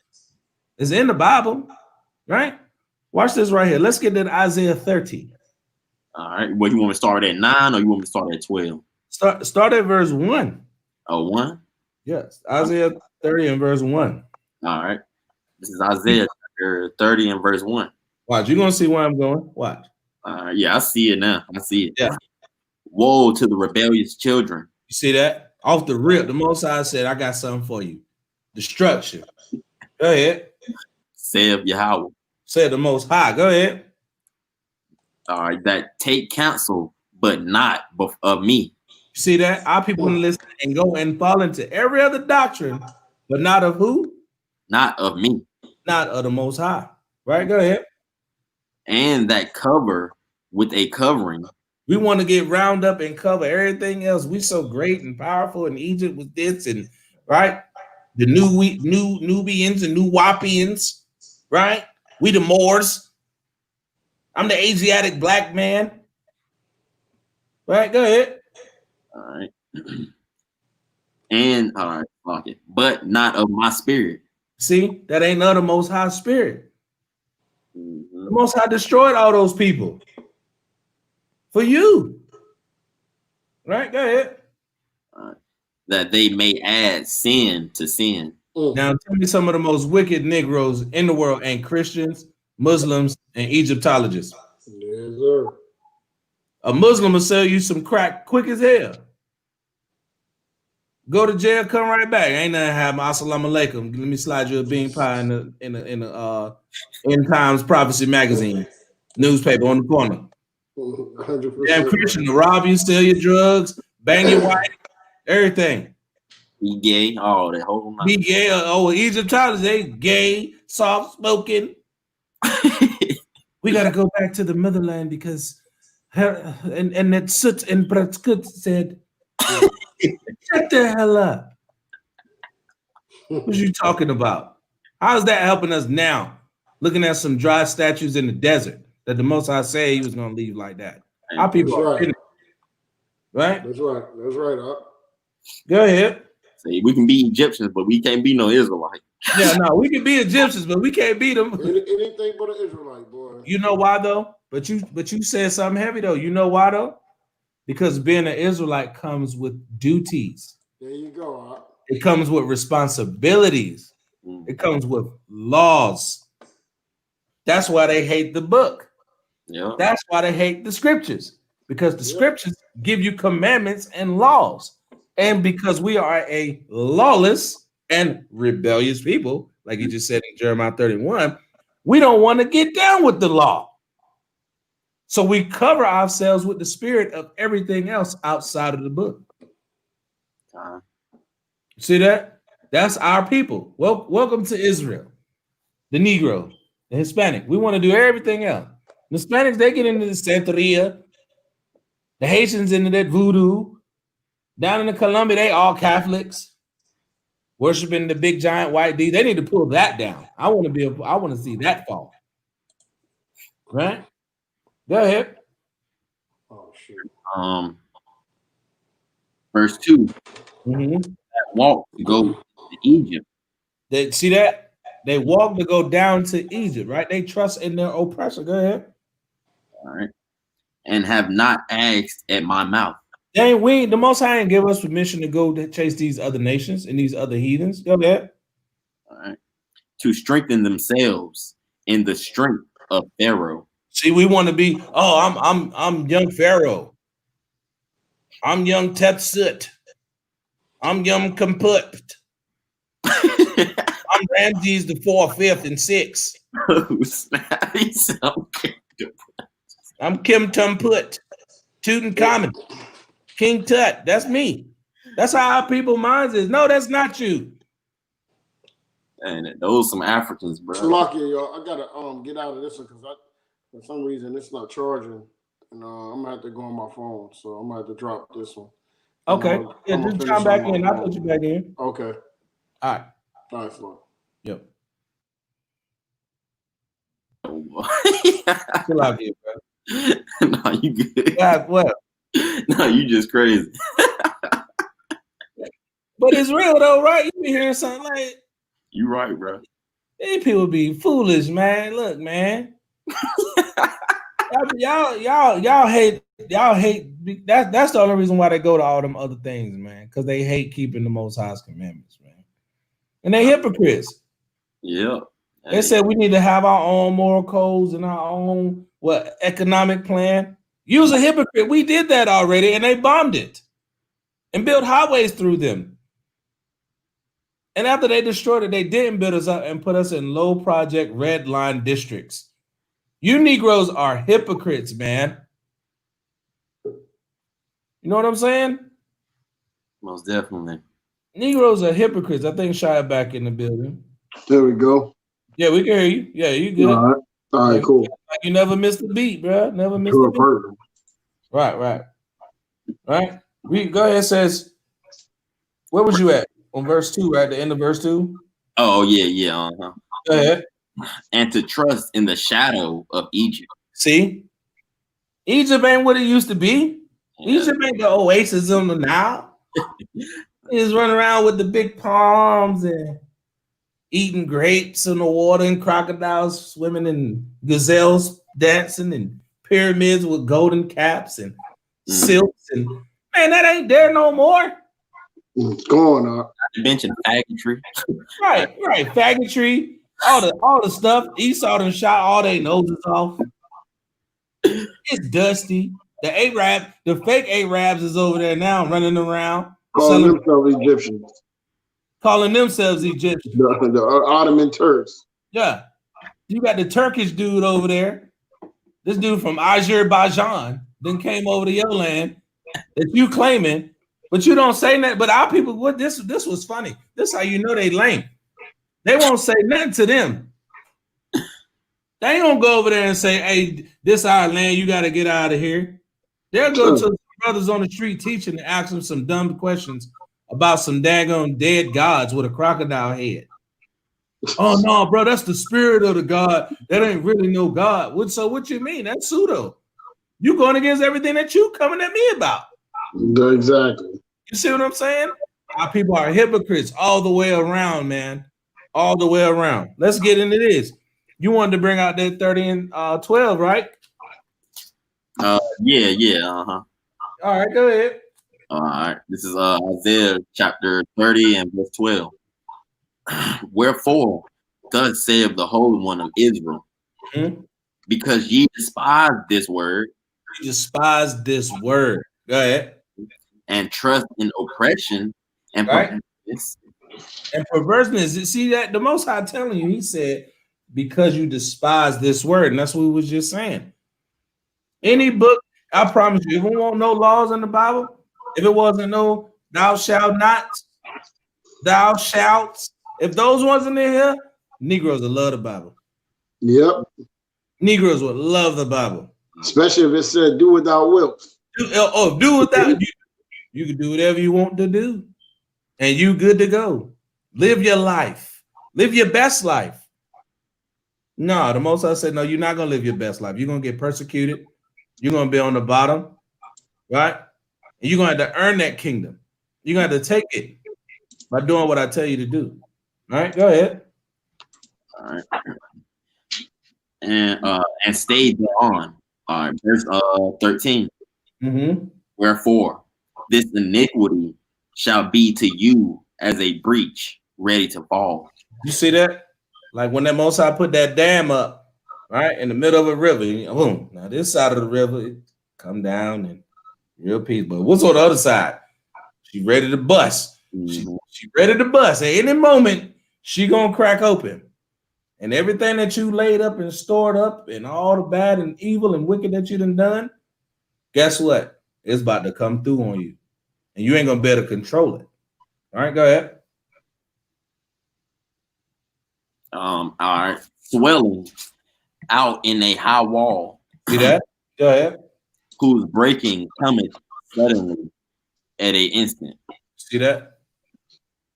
It's in the Bible, right? Watch this right here. Let's get to Isaiah 30. All right. Well, you want me to start at 9 or you want me to start at 12? Start at verse 1. Oh, 1? Yes. Isaiah 30 and verse 1. All right. This is Isaiah 30 and verse 1. Watch. You're going to see where I'm going. Watch. Yeah, I see it now. I see it. Yeah. Woe to the rebellious children. You see that? Off the rip, the Most High said, I got something for you. Destruction. Go ahead. Saith Yahweh. Said the Most High. Go ahead. All right. That take counsel, but not of me. You see that? Our people want to listen and go and fall into every other doctrine, but not of who? Not of me. Not of the Most High. Right? Go ahead. And that cover with a covering. We want to get round up and cover everything else. We so great and powerful in Egypt with this, and right, the Nubians and Nuwapians, right? We the Moors. I'm the Asiatic black man. Right, go ahead. All right. And all right, fuck it. But not of my spirit. See, that ain't none of the Most High spirit. Mm-hmm. The Most High destroyed all those people for you. Right? Go ahead. That they may add sin to sin. Now tell me some of the most wicked Negroes in the world ain't Christians, Muslims, and Egyptologists. Yes, sir. A Muslim will sell you some crack quick as hell. Go to jail, come right back. Ain't nothing happen. Assalamu alaikum. Let me slide you a bean pie in the End Times Prophecy magazine newspaper on the corner. 100%. Damn Christian to rob you, steal your drugs, bang your wife, everything. Be gay, all that whole Be night. gay. Egyptology, they gay, soft spoken. We got to go back to the motherland because her and that Soot and Bratskut said, shut the hell up. What you talking about? How is that helping us now? Looking at some dry statues in the desert that the Most High said he was going to leave like that. Our people That's are right. finished, right? That's right. That's right. Go ahead. Say we can be Egyptians, but we can't be no Israelite. Yeah, no, we can be Egyptians, but we can't beat them. Anything but an Israelite, boy. You know why though? But you said something heavy though. You know why though? Because being an Israelite comes with duties. There you go. It comes with responsibilities. It comes with laws. That's why they hate the book. Yeah. That's why they hate the scriptures. Because the scriptures give you commandments and laws. And because we are a lawless and rebellious people, like you just said in Jeremiah 31, we don't want to get down with the law. So we cover ourselves with the spirit of everything else outside of the book. See that? That's our people. Well, welcome to Israel. The Negro, the Hispanic. We want to do everything else. The Hispanics, they get into the Santeria. The Haitians into that voodoo. Down in the Colombia, they all Catholics. Worshiping the big giant white D. They need to pull that down. I want to see that fall. Right? Go ahead. Oh shit. Verse 2. That walk to go to Egypt. They see that? They walk to go down to Egypt, right? They trust in their oppressor. Go ahead. All right. And have not asked at my mouth. The Most High ain't give us permission to go to chase these other nations and these other heathens. Go ahead. All right. To strengthen themselves in the strength of Pharaoh. See, we want to be, I'm young Pharaoh. I'm young Tepsut. I'm young Kaput. I'm Ramses the 4th, 5th, and 6th. I'm Kim Tumput. Tutankhamun. King Tut. That's me. That's how our people minds is. No, that's not you. And those some Africans, bro. Lucky, y'all. I gotta get out of this one because for some reason it's not charging, and I'm gonna have to go on my phone, so I'm gonna have to drop this one. Okay. Yeah, just come back in. I'll put you back in. Okay. All right. All right, Flo. Yep. Chill out here, bro. No, you good. God, what? No, you just crazy. But it's real though, right? You be hearing something like you right, bro. These people be foolish, man. Look, man. y'all hate. That's the only reason why they go to all them other things, man. Because they hate keeping the Most High's commandments, man. And they hypocrites. Yeah. They said we need to have our own moral codes and our own economic plan. Use a hypocrite. We did that already, and they bombed it and built highways through them. And after they destroyed it, they didn't build us up and put us in low project red line districts. You Negroes are hypocrites, man. You know what I'm saying? Most definitely. Negroes are hypocrites. I think Shia back in the building. There we go. Yeah, we can hear you. Yeah, you good. All right, cool. Like you never missed a beat, bro. Never missed a beat. Right. We go ahead. It says, where was you at? On verse 2, right? The end of verse 2? Oh, yeah. Uh-huh. Go ahead. And to trust in the shadow of Egypt. See? Egypt ain't what it used to be. Yeah. Egypt ain't the oasis on the Nile. He's running around with the big palms and eating grapes in the water and crocodiles swimming and gazelles dancing and pyramids with golden caps and silks. And man, that ain't there no more. Going up. You mentioned faggotry. Right. Faggotry. All the stuff. Esau done shot all their noses off. It's dusty. The fake Arabs is over there now running around. Calling themselves Egyptians. The Ottoman Turks. Yeah. You got the Turkish dude over there. This dude from Azerbaijan then came over to your land that you claiming, but you don't say that. But our people, what this was funny. This how you know they lame. They won't say nothing to them. They ain't gonna go over there and say, "Hey, this our land. You got to get out of here." They'll go to some brothers on the street teaching and ask them some dumb questions about some daggone dead gods with a crocodile head. Oh no, bro, that's the spirit of the God. That ain't really no God. So what you mean? That's pseudo. You going against everything that you coming at me about. Exactly. You see what I'm saying? Our people are hypocrites all the way around, man. All the way around. Let's get into this. You wanted to bring out that 30 and 12, right? Yeah. Uh-huh. All right, go ahead. All right. This is Isaiah chapter 30 and verse 12. Wherefore, thus saith the Holy One of Israel, because ye despise this word. You despise this word. Go ahead. And trust in oppression and perverseness. And perverseness. You see that? The Most High telling you, he said, because you despise this word. And that's what we was just saying. Any book, I promise you, if we want no laws in the Bible, if it wasn't no thou shalt not, thou shalt, if those wasn't in here, Negroes would love the Bible. Yep. Negroes would love the Bible. Especially if it said do what thou wilt. Do without you can do whatever you want to do. And you good to go. Live your life. Live your best life. No, the Most High said, no, you're not going to live your best life. You're going to get persecuted. You're going to be on the bottom, right? And you're going to have to earn that kingdom. You're going to have to take it by doing what I tell you to do. All right, go ahead. All right. And stay thereon. All right, verse 13. Wherefore, this iniquity shall be to you as a breach ready to fall. You see that? Like when that Most High put that dam up, right, in the middle of a river, boom. Now this side of the river, it come down and real peace. But what's on the other side? She ready to bust. She ready to bust. At any moment, she gonna crack open. And everything that you laid up and stored up and all the bad and evil and wicked that you done, guess what? It's about to come through on you. And you ain't gonna be able to control it. All right, go ahead. All right. Swelling out in a high wall. See that? Go ahead. Whose breaking cometh suddenly at an instant. See that?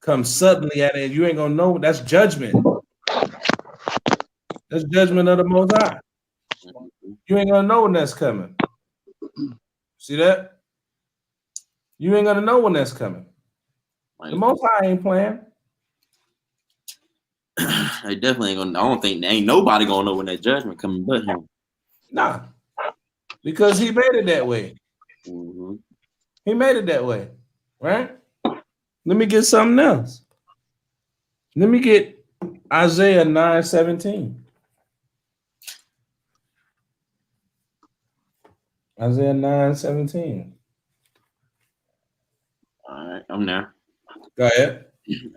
Come suddenly at it. You ain't gonna know. That's judgment. That's judgment of the Most High. You ain't gonna know when that's coming. See that? You ain't gonna know when that's coming. The Most High ain't playing. They definitely ain't gonna. I don't think ain't nobody gonna know when that judgment coming but him. Nah, because he made it that way. He made it that way, right? Let me get something else. Let me get Isaiah 9:17. Isaiah 9:17. All right, I'm there. Go ahead.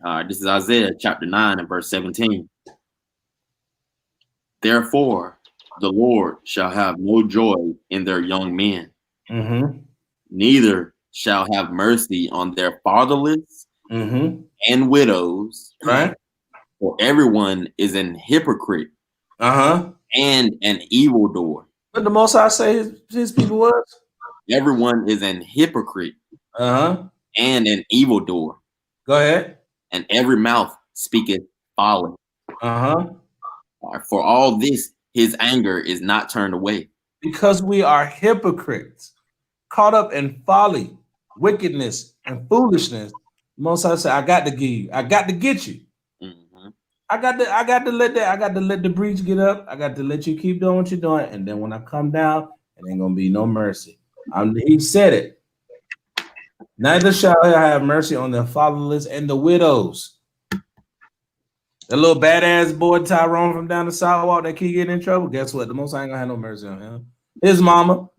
All right, this is Isaiah chapter 9 and verse 17. Therefore, the Lord shall have no joy in their young men, neither shall have mercy on their fatherless and widows. Right. For everyone is an hypocrite and an evildoer. What the Most High say his people was? Everyone is an hypocrite and an evildoer. Go ahead. And every mouth speaketh folly. For all this, his anger is not turned away. Because we are hypocrites, caught up in folly, wickedness, and foolishness. Most High said, I got to give you. I got to get you. I got to let the breach get up. I got to let you keep doing what you're doing. And then when I come down, it ain't gonna be no mercy. He said it. Neither shall I have mercy on the fatherless and the widows. The little badass boy Tyrone from down the sidewalk that keep getting in trouble. Guess what? The Most High ain't gonna have no mercy on him. His mama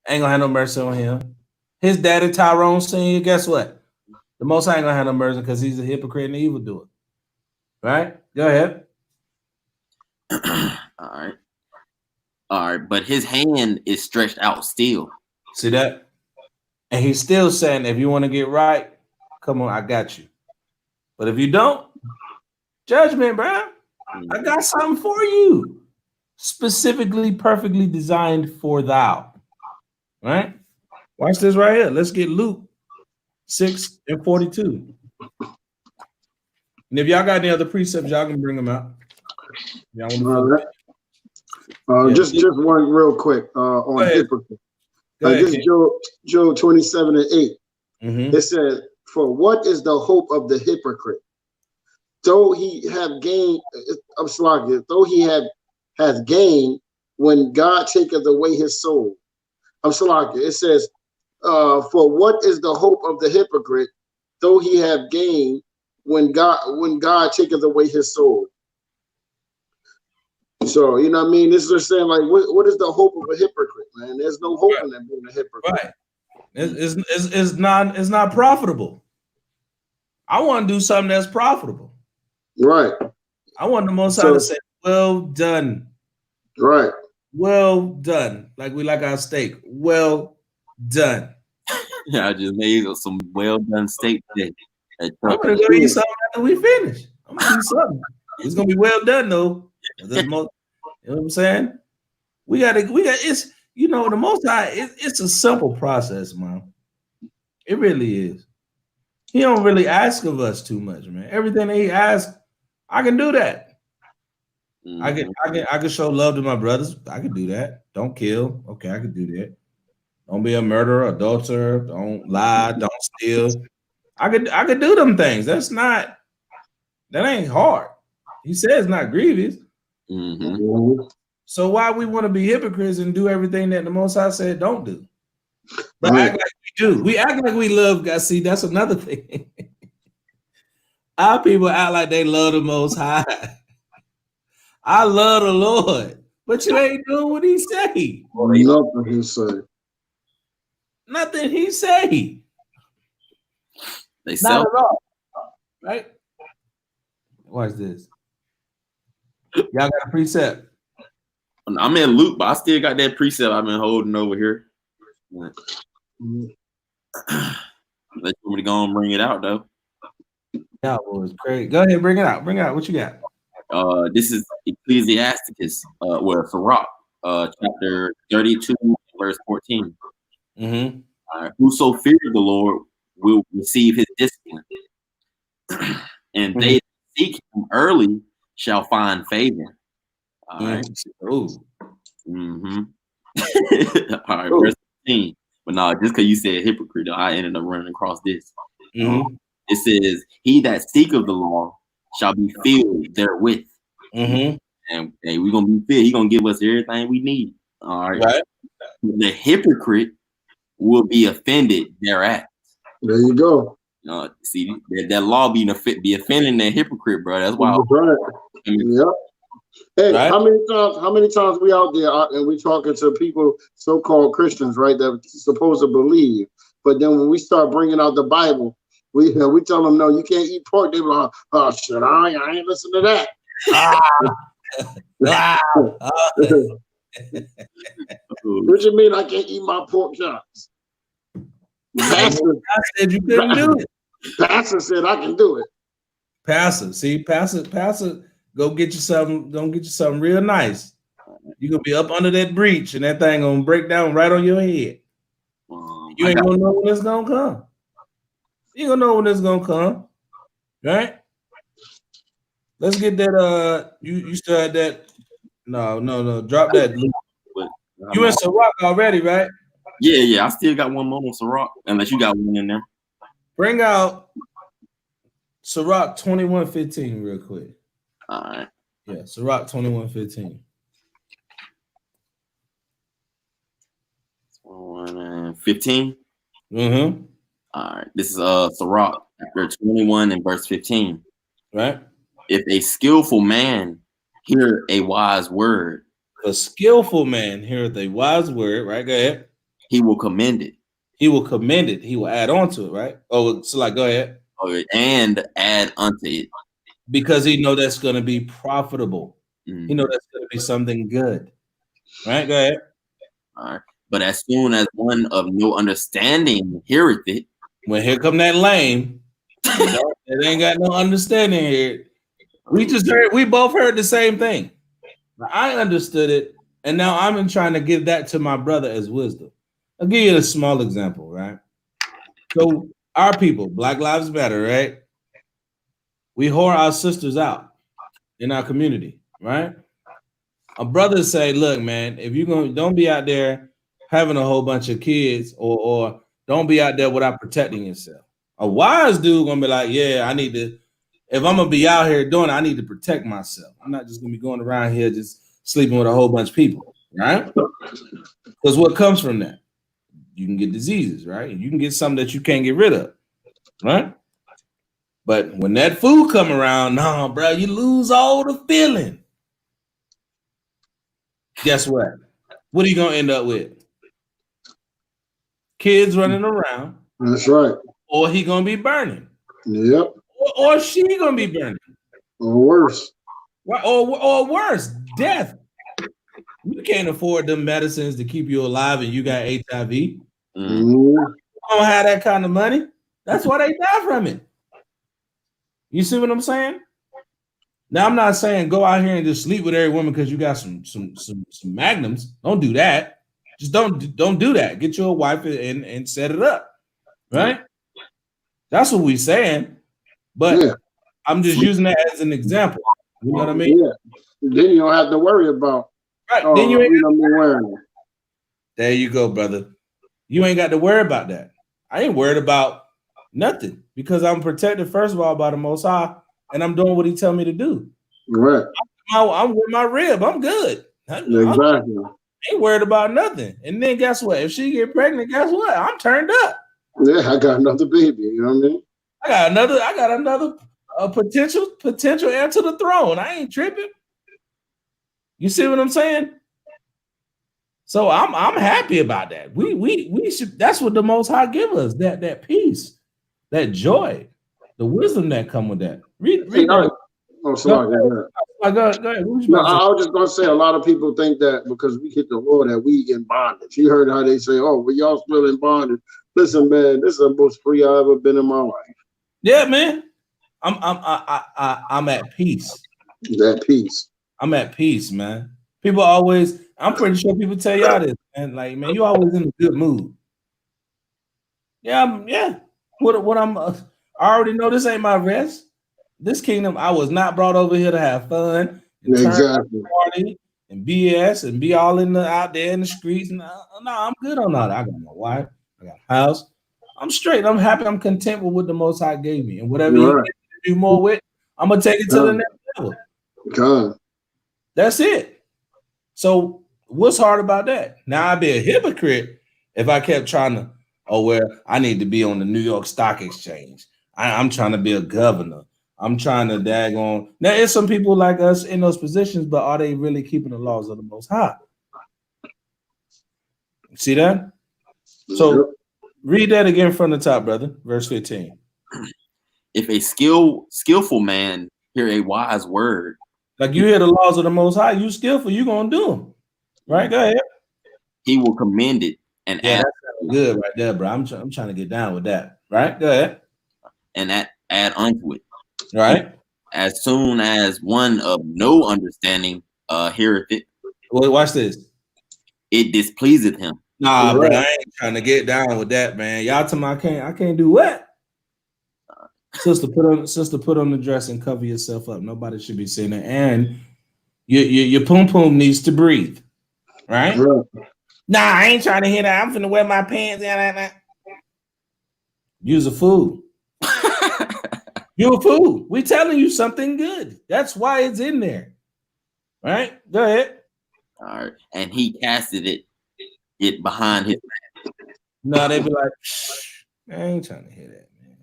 ain't gonna have no mercy on him. His daddy Tyrone Sr., guess what? The Most High ain't gonna have no mercy because he's a hypocrite and evildoer. Right? Go ahead. All right. All right, but his hand is stretched out still. See that? And he's still saying, if you want to get right, come on, I got you. But if you don't, judgment, bro. I got something for you. Specifically, perfectly designed for thou. Right? Watch this right here. Let's get Luke 6:42. And if y'all got any other precepts, y'all can bring them out. Y'all want to just one real quick on hypocrite. This is Job 27:8. It says, "For what is the hope of the hypocrite? Though he have gained, though he hath gained, when God taketh away his soul." It says, "For what is the hope of the hypocrite? Though he have gained, when God taketh away his soul." So, you know what I mean? This is just saying, like, what is the hope of a hypocrite, man? There's no hope in them being a hypocrite. Right. It's not profitable. I want to do something that's profitable. Right. I want the Most High to say, well done. Right. Well done. Like we like our steak. Well done. Yeah, I just made some well done steak today. I'm gonna go eat something after we finish. I'm gonna eat something. It's gonna be well done though. You know what I'm saying? We got it's the Most High, it's a simple process, man. It really is. He don't really ask of us too much, man. Everything that he asks, I can do that. I can show love to my brothers. I can do that. Don't kill. Okay, I can do that. Don't be a murderer, adulterer. Don't lie. Don't steal. I could do them things. That ain't hard. He says not grievous. So why we want to be hypocrites and do everything that the Most High said don't do? But act like we do. We act like we love God. See, that's another thing. Our people act like they love the Most High. I love the Lord, but you ain't doing what he say. Nothing he say. Nothing he say. They not at all. Right? Watch this. Y'all got a precept. I'm in Luke, but I still got that precept I've been holding over here. Let you want me to go and bring it out though. That was crazy. Go ahead, bring it out. Bring it out. What you got? This is Ecclesiasticus, Sirach, chapter 32, verse 14. Whoso fears the Lord will receive his discipline, and they that seek him early shall find favor. All right. All right, verse 15. But no, just because you said hypocrite, I ended up running across this. It says, "He that seeketh the law shall be filled therewith." And we're gonna be filled. He's gonna give us everything we need. All right. The hypocrite will be offended thereat. There you go. See that law be offending that hypocrite, bro. That's why. Yep. Hey, how many times we out there and we talking to people, so-called Christians, right, that supposed to believe, but then when we start bringing out the Bible, we tell them, no, you can't eat pork. They're like, oh shit, I ain't listen to that. What you mean I can't eat my pork chops? Pastor said you couldn't do it. Pastor said I can do it. Pastor, go get you something real nice. You're gonna be up under that breach and that thing gonna break down right on your head. You ain't gonna know when it's gonna come. You gonna know when it's gonna come, right? Let's get that. You still had that? No. Drop that. You in Sirach already, right? Yeah. I still got one more on Sirach, unless you got one in there. Bring out Sirach 21:15 real quick. All right. Yeah, Sirach 21:15. 15. All right. This is Sirach, chapter 21 and verse 15. Right. If a skillful man hear a wise word, a skillful man heareth a wise word, right? Go ahead. He will commend it. He will commend it. He will add on to it, right? Oh, so like, go ahead. And add unto it. Because he know that's going to be profitable. He know that's going to be something good. Right, go ahead. All right. But as soon as one of no understanding heareth it, When here come that lame, it ain't got no understanding here. We both heard the same thing. I understood it, and now I'm trying to give that to my brother as wisdom. I'll give you a small example, right? So our people, Black Lives Matter, right? We whore our sisters out in our community, right? A brother say, look, man, if you're gonna don't be out there having a whole bunch of kids or don't be out there without protecting yourself. A wise dude gonna be like, yeah, I need to, if I'm gonna be out here doing it, I need to protect myself. I'm not just gonna be going around here just sleeping with a whole bunch of people, right? Because what comes from that? You can get diseases, right? You can get something that you can't get rid of, right? But when that food come around, no, bro, you lose all the feeling. Guess what? What are you gonna end up with? Kids running around. That's right. Or he gonna be burning. Yep. Or she gonna be burning. Or worse. Or worse, death. You can't afford them medicines to keep you alive and you got HIV. You don't have that kind of money. That's why they die from it. You see what I'm saying? Now I'm not saying go out here and just sleep with every woman because you got some magnums. Don't do that. Just don't do that. Get you a wife and set it up. Right? That's what we're saying. But I'm just using that as an example. You know what I mean? Yeah. Then you don't have to worry about. Right. Then you ain't be wearing. There you go, brother. You ain't got to worry about that. I ain't worried about nothing because I'm protected, first of all, by the Most High, and I'm doing what He tell me to do. Right. I'm with my rib. I'm good. Exactly. I ain't worried about nothing. And then guess what? If she get pregnant, guess what? I'm turned up. Yeah, I got another baby. You know what I mean? I got another potential heir to the throne. I ain't tripping. You see what I'm saying? So I'm happy about that. We should. That's what the Most High give us, that peace, that joy, the wisdom that come with that. Read that. Oh, sorry. Go ahead. No, I was just gonna say a lot of people think that because we hit the law that we in bondage. You heard how they say, "Oh, well, y'all still in bondage." Listen, man, this is the most free I've ever been in my life. Yeah, man. I'm at peace. That peace. I'm at peace, man. People always, I'm pretty sure people tell y'all this, man. Like, man, you always in a good mood. Yeah. What I already know this ain't my rest. This kingdom, I was not brought over here to have fun and exactly. party and BS and be all out there in the streets. No, I'm good on that. I got my wife, I got a house. I'm straight. I'm happy. I'm content with what the Most High gave me, and whatever He can do more with, I'm gonna take it to the next level. That's it. So what's hard about that? Now I'd be a hypocrite if I kept trying to. Oh well, I need to be on the New York Stock Exchange. I'm trying to be a governor. I'm trying to daggone. Now, there's some people like us in those positions, but are they really keeping the laws of the Most High? See that? So read that again from the top, brother. Verse 15. If a skillful man hear a wise word, like you hear the laws of the Most High, you skillful, you gonna do them, right? Go ahead. He will commend it and add. That's good right there, bro. I'm trying to get down with that. Right? Go ahead. And add unto it. Right. As soon as one of no understanding heareth it. Well, watch this. It displeaseth him. Nah, bro, I ain't trying to get down with that, man. Y'all tell me I can't do what? Sister, put on the dress and cover yourself up. Nobody should be seeing it. And your pum needs to breathe. Right? Nah, I ain't trying to hear that. I'm finna wear my pants. Use a fool. You're a fool. We telling you something good. That's why it's in there. Right? Go ahead. All right. And he casted it behind his back. No, they be like, I ain't trying to hear that, man.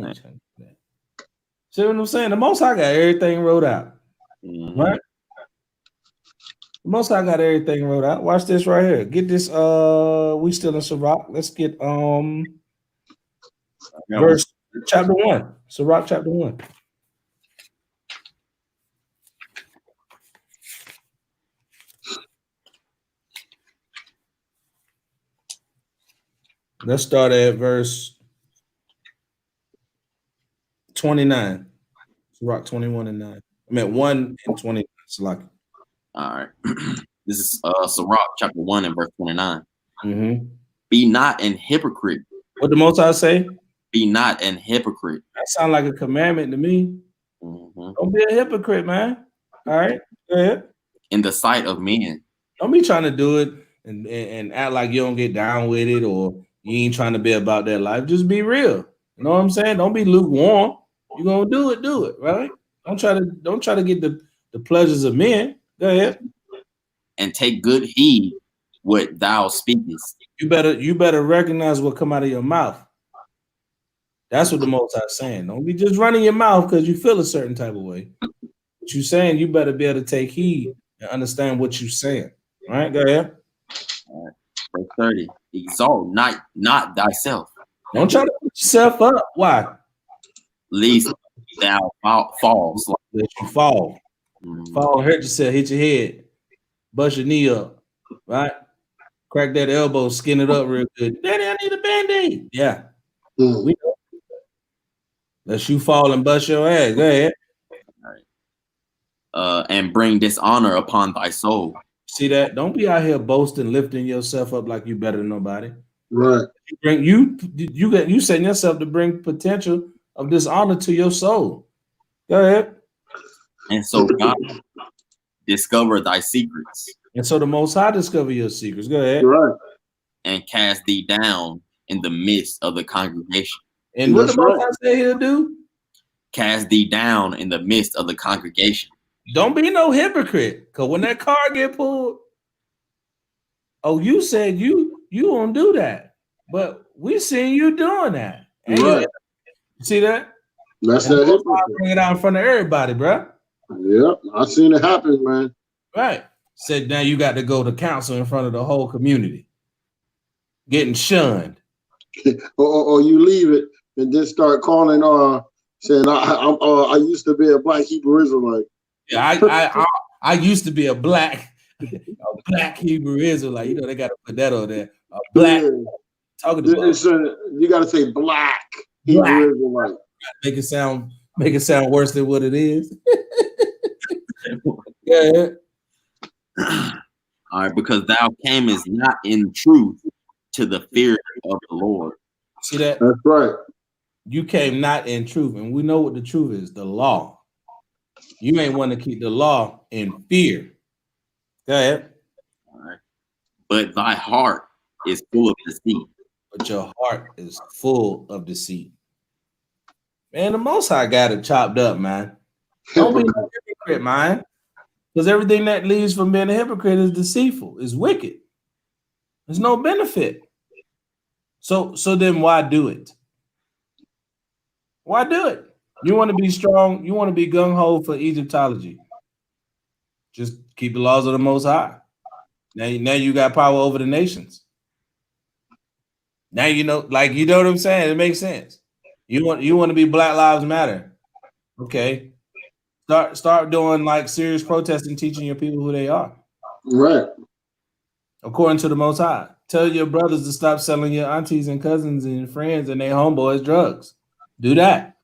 I ain't trying to hear that. See what I'm saying? The Most High got everything wrote out. Mm-hmm. Right? The Most High got everything wrote out. Watch this right here. Get this. We still in Sirach. Let's get verse chapter 1. Sirach chapter 1. Let's start at verse 29. Rock 21 and 9. I meant 1 and 20. It's like All right. This is Sirach chapter 1 and verse 29. mm-hmm. Be not an hypocrite. What the Most High say? Be not an hypocrite. That sounds like a commandment to me. Mm-hmm. Don't be a hypocrite, man. All right. Go ahead. In the sight of men. Don't be trying to do it and act like you don't get down with it or you ain't trying to be about that life. Just be real. You know what I'm saying? Don't be lukewarm. You're gonna do it, right? Don't try to get the pleasures of men. Go ahead. And take good heed what thou speakest. You better recognize what come out of your mouth. That's what the Most High is saying. Don't be just running your mouth because you feel a certain type of way. What you saying, you better be able to take heed and understand what you're saying. All right, go ahead. All right. Verse 30. Exalt not thyself. Don't try to put yourself up. Why? Lest thou falls. Let you fall. Mm-hmm. Fall, hurt yourself, hit your head, bust your knee up, right? Crack that elbow, skin it up real good. Daddy, I need a band-aid. Yeah. We know. Lest you fall and bust your ass. Go ahead. All right. And bring dishonor upon thy soul. See that? Don't be out here boasting, lifting yourself up like you better than nobody. Right. You setting yourself to bring potential of dishonor to your soul. Go ahead. And so God discover thy secrets. And so the Most High discover your secrets. Go ahead. Right. And cast thee down in the midst of the congregation. And what the Most High say he'll do? Cast thee down in the midst of the congregation. Don't be no hypocrite. Because when that car get pulled, oh, you said you won't do that. But we seen you doing that. And right. You see that? That's that hypocrite. Bring it out in front of everybody, bro. Yep. I seen it happen, man. Right. Said now you got to go to council in front of the whole community. Getting shunned. or you leave it and then start calling saying I used to be a black Hebrew Israelite. Yeah, I used to be a black Hebrew Israelite. You know they got to put that on there. A black talking about. You got to say black Hebrew Israelite. Make it sound worse than what it is. Yeah. All right, because thou camest not in truth to the fear of the Lord. See that? That's right. You came not in truth, and we know what the truth is, the law. You ain't want to keep the law in fear. Go ahead. All right. But thy heart is full of deceit. But your heart is full of deceit. Man, the Most High got it chopped up, man. Don't be a hypocrite, man. Because everything that leads from being a hypocrite is deceitful, is wicked. There's no benefit. So then why do it? Why do it? You want to be strong. You want to be gung-ho for Egyptology. Just keep the laws of the Most High. Now you got power over the nations. Now you know what I'm saying? It makes sense. You want to be Black Lives Matter. Okay. Start doing like serious protesting, teaching your people who they are. Right. According to the Most High. Tell your brothers to stop selling your aunties and cousins and your friends and their homeboys drugs. Do that.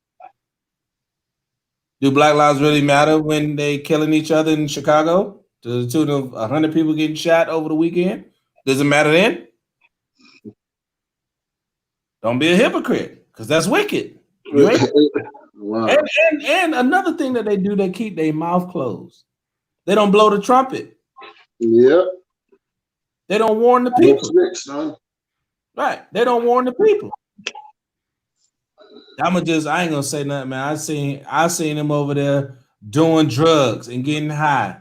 Do Black Lives really matter when they killing each other in Chicago to the tune of 100 people getting shot over the weekend? Does it matter then? Don't be a hypocrite, because that's wicked. You ain't. Wow. And another thing that they do, they keep their mouth closed. They don't blow the trumpet. Yep. They don't warn the people. Next, son. Right. They don't warn the people. I ain't gonna say nothing, man. I seen him over there doing drugs and getting high.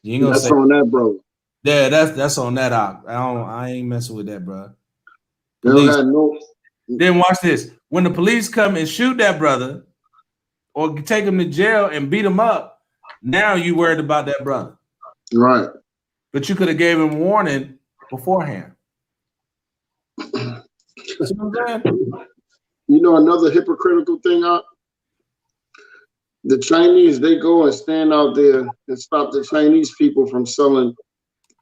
You ain't gonna that's say on that, bro. Yeah, that's on that. I ain't messing with that, bro. Then watch this. When the police come and shoot that brother or take him to jail and beat him up, now you worried about that brother. Right. But you could have gave him warning beforehand. See what I'm saying? You know another hypocritical thing, the Chinese, they go and stand out there and stop the Chinese people from selling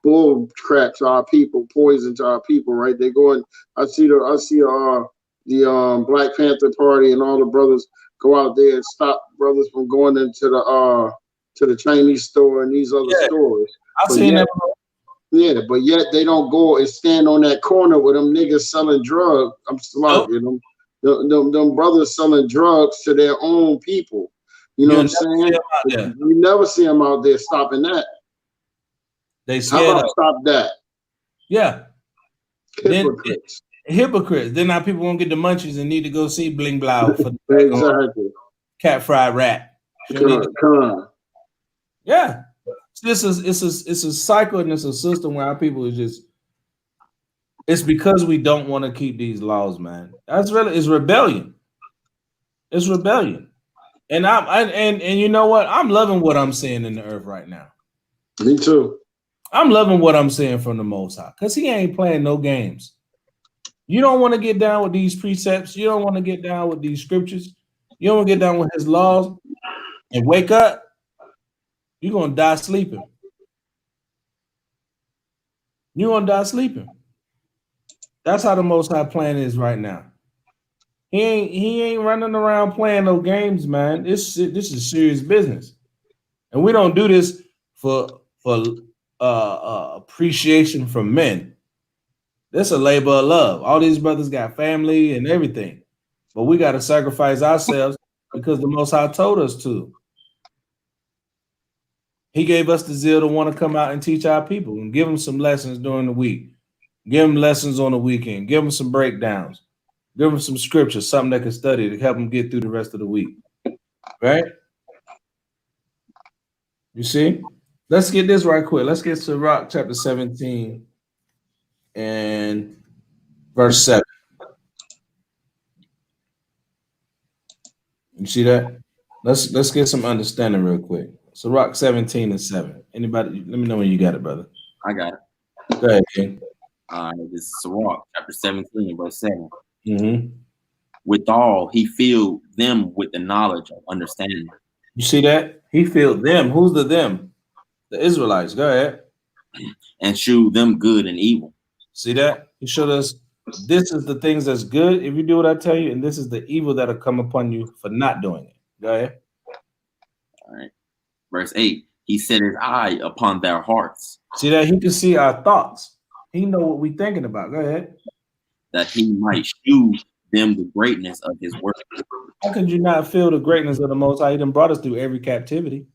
bull crap to our people, poison to our people, right? They go and I see the Black Panther Party and all the brothers go out there and stop brothers from going into the Chinese store and these other stores. I seen that. Yeah, but yet they don't go and stand on that corner with them niggas selling drugs. I'm still them brothers selling drugs to their own people. You know what I'm saying? You never see them out there stopping that. They How about stop that? Yeah. Hypocrites. Hypocrites. Then now people won't get the munchies and need to go see Bling Blau for exactly. Cat fried rat. Come on. Yeah. It's a cycle and it's a system where our people is just. It's because we don't want to keep these laws, man. It's rebellion. It's rebellion. And and you know what? I'm loving what I'm seeing in the earth right now. Me too. I'm loving what I'm seeing from the Most High because he ain't playing no games. You don't want to get down with these precepts. You don't want to get down with these scriptures. You don't want to get down with his laws and wake up. You're going to die sleeping. You're going to die sleeping. That's how the Most High plan is right now. He ain't running around playing no games, man. This is serious business. And we don't do this for appreciation from men. This a labor of love. All these brothers got family and everything, but we got to sacrifice ourselves because the Most High told us to. He gave us the zeal to want to come out and teach our people and give them some lessons during the week, give them lessons on the weekend, give them some breakdowns, give them some scriptures, something they can study to help them get through the rest of the week. Right? You see? Let's get this right quick. Let's get to Rock chapter 17 and verse 7. You see that? Let's get some understanding real quick. So Rock 17 and 7. Anybody? Let me know when you got it, brother. I got it. Go ahead, King. This is Sirach, chapter 17, verse 7. Mm-hmm. Withal, he filled them with the knowledge of understanding. You see that? He filled them. Who's the them? The Israelites. Go ahead. And shewed them good and evil. See that? He showed us this is the things that's good if you do what I tell you, and this is the evil that'll come upon you for not doing it. Go ahead. All right. Verse 8. He set his eye upon their hearts. See that? He can see our thoughts. He know what we're thinking about. Go ahead. That he might shew them the greatness of his work. How could you not feel the greatness of the Most High? He done brought us through every captivity.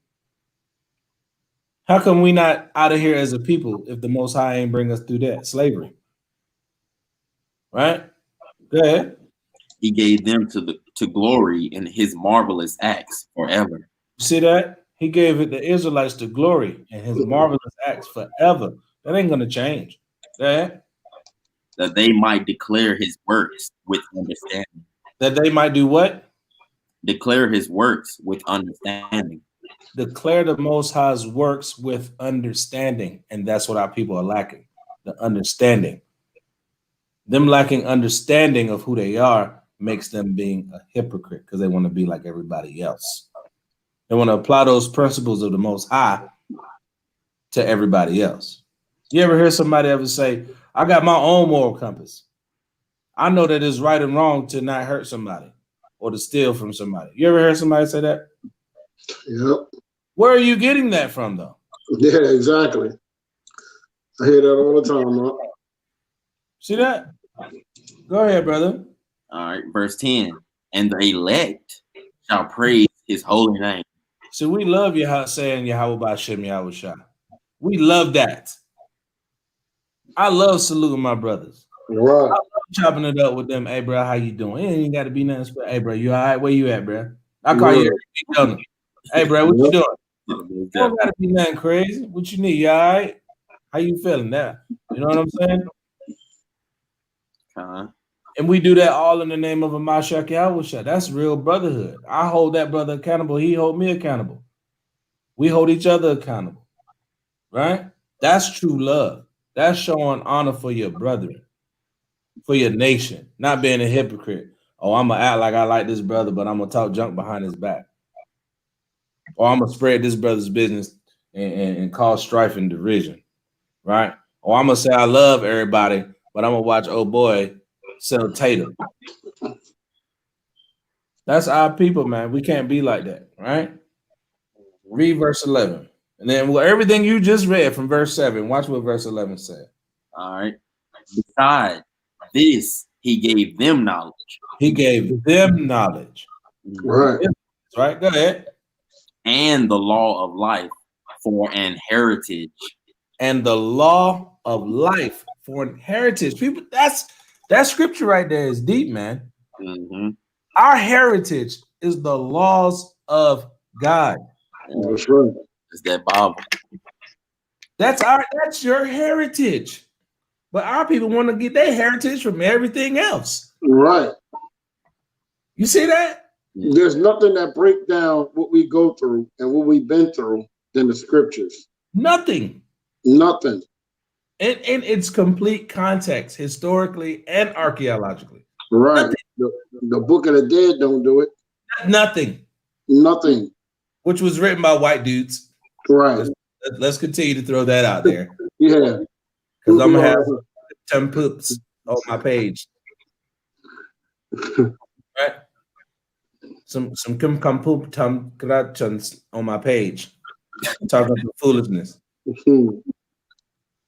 How come we not out of here as a people if the Most High ain't bring us through that slavery? Right? Go ahead. He gave them to glory in his marvelous acts forever. See that? He gave it the Israelites to glory in his marvelous acts forever. That ain't gonna change. Go ahead. That they might declare his works with understanding. That they might do what? Declare his works with understanding. Declare the Most High's works with understanding. And that's what our people are lacking. The understanding. Them lacking understanding of who they are makes them being a hypocrite because they want to be like everybody else. They want to apply those principles of the Most High to everybody else. You ever hear somebody ever say, I got my own moral compass. I know that it's right and wrong to not hurt somebody or to steal from somebody. You ever hear somebody say that? Yep. Where are you getting that from, though? Yeah, exactly. I hear that all the time, bro. See that? Go ahead, brother. All right, verse 10. And the elect shall praise his holy name. So we love you saying Yahweh B'Shem Yahweh Shah. We love that. I love saluting my brothers. Right. I love chopping it up with them. Hey, bro, how you doing? It ain't got to be nothing special. Hey, bro, you all right? Where you at, bro? I call you every week. Hey, bro, what you doing? You don't got to be nothing crazy. What you need? You all right? How you feeling now? You know what I'm saying? And we do that all in the name of a Mashiach Yahweh Shah. That's real brotherhood. I hold that brother accountable. He hold me accountable. We hold each other accountable. Right? That's true love. That's showing honor for your brethren, for your nation, not being a hypocrite. Oh, I'm going to act like I like this brother, but I'm going to talk junk behind his back. Or I'm going to spread this brother's business and cause strife and division. right? Or I'm gonna say I love everybody, but I'm gonna watch old boy sell tater. That's our people, man. We can't be like that, right? Read verse 11. And then everything you just read from verse 7, watch what verse 11 said. All right. Besides this, he gave them knowledge. He gave them knowledge. Right. Right? Go ahead. And the law of life for an heritage. And the law of life for an heritage. People, that scripture right there is deep, man. Mm-hmm. Our heritage is the laws of God. That's right. It's that Bible. That's your heritage. But our people want to get their heritage from everything else. Right. You see that? There's nothing that break down what we go through and what we've been through than the scriptures. Nothing. Nothing. In its complete context, historically and archaeologically. Right. The book of the dead don't do it. Nothing. Nothing. Which was written by white dudes. Right. Let's continue to throw that out there. Yeah. Because I'm gonna have some poops on my page. Right? Some come poop on my page. Talking about foolishness.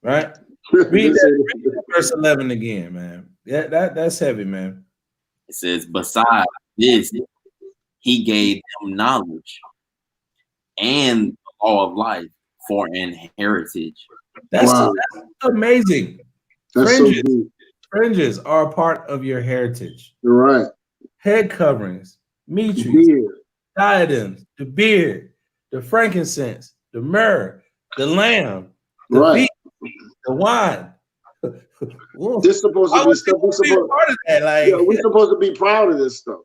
Right? Read that verse 11 again, man. Yeah, that's heavy, man. It says, besides this, he gave them knowledge and the law of life for an heritage. That's amazing. That's Fringes are a part of your heritage. Right. Head coverings, mitres, diadems, the beard, the frankincense, the myrrh, the lamb, the right. meat, the wine. This supposed to be stuff. We're supposed to be proud of this stuff.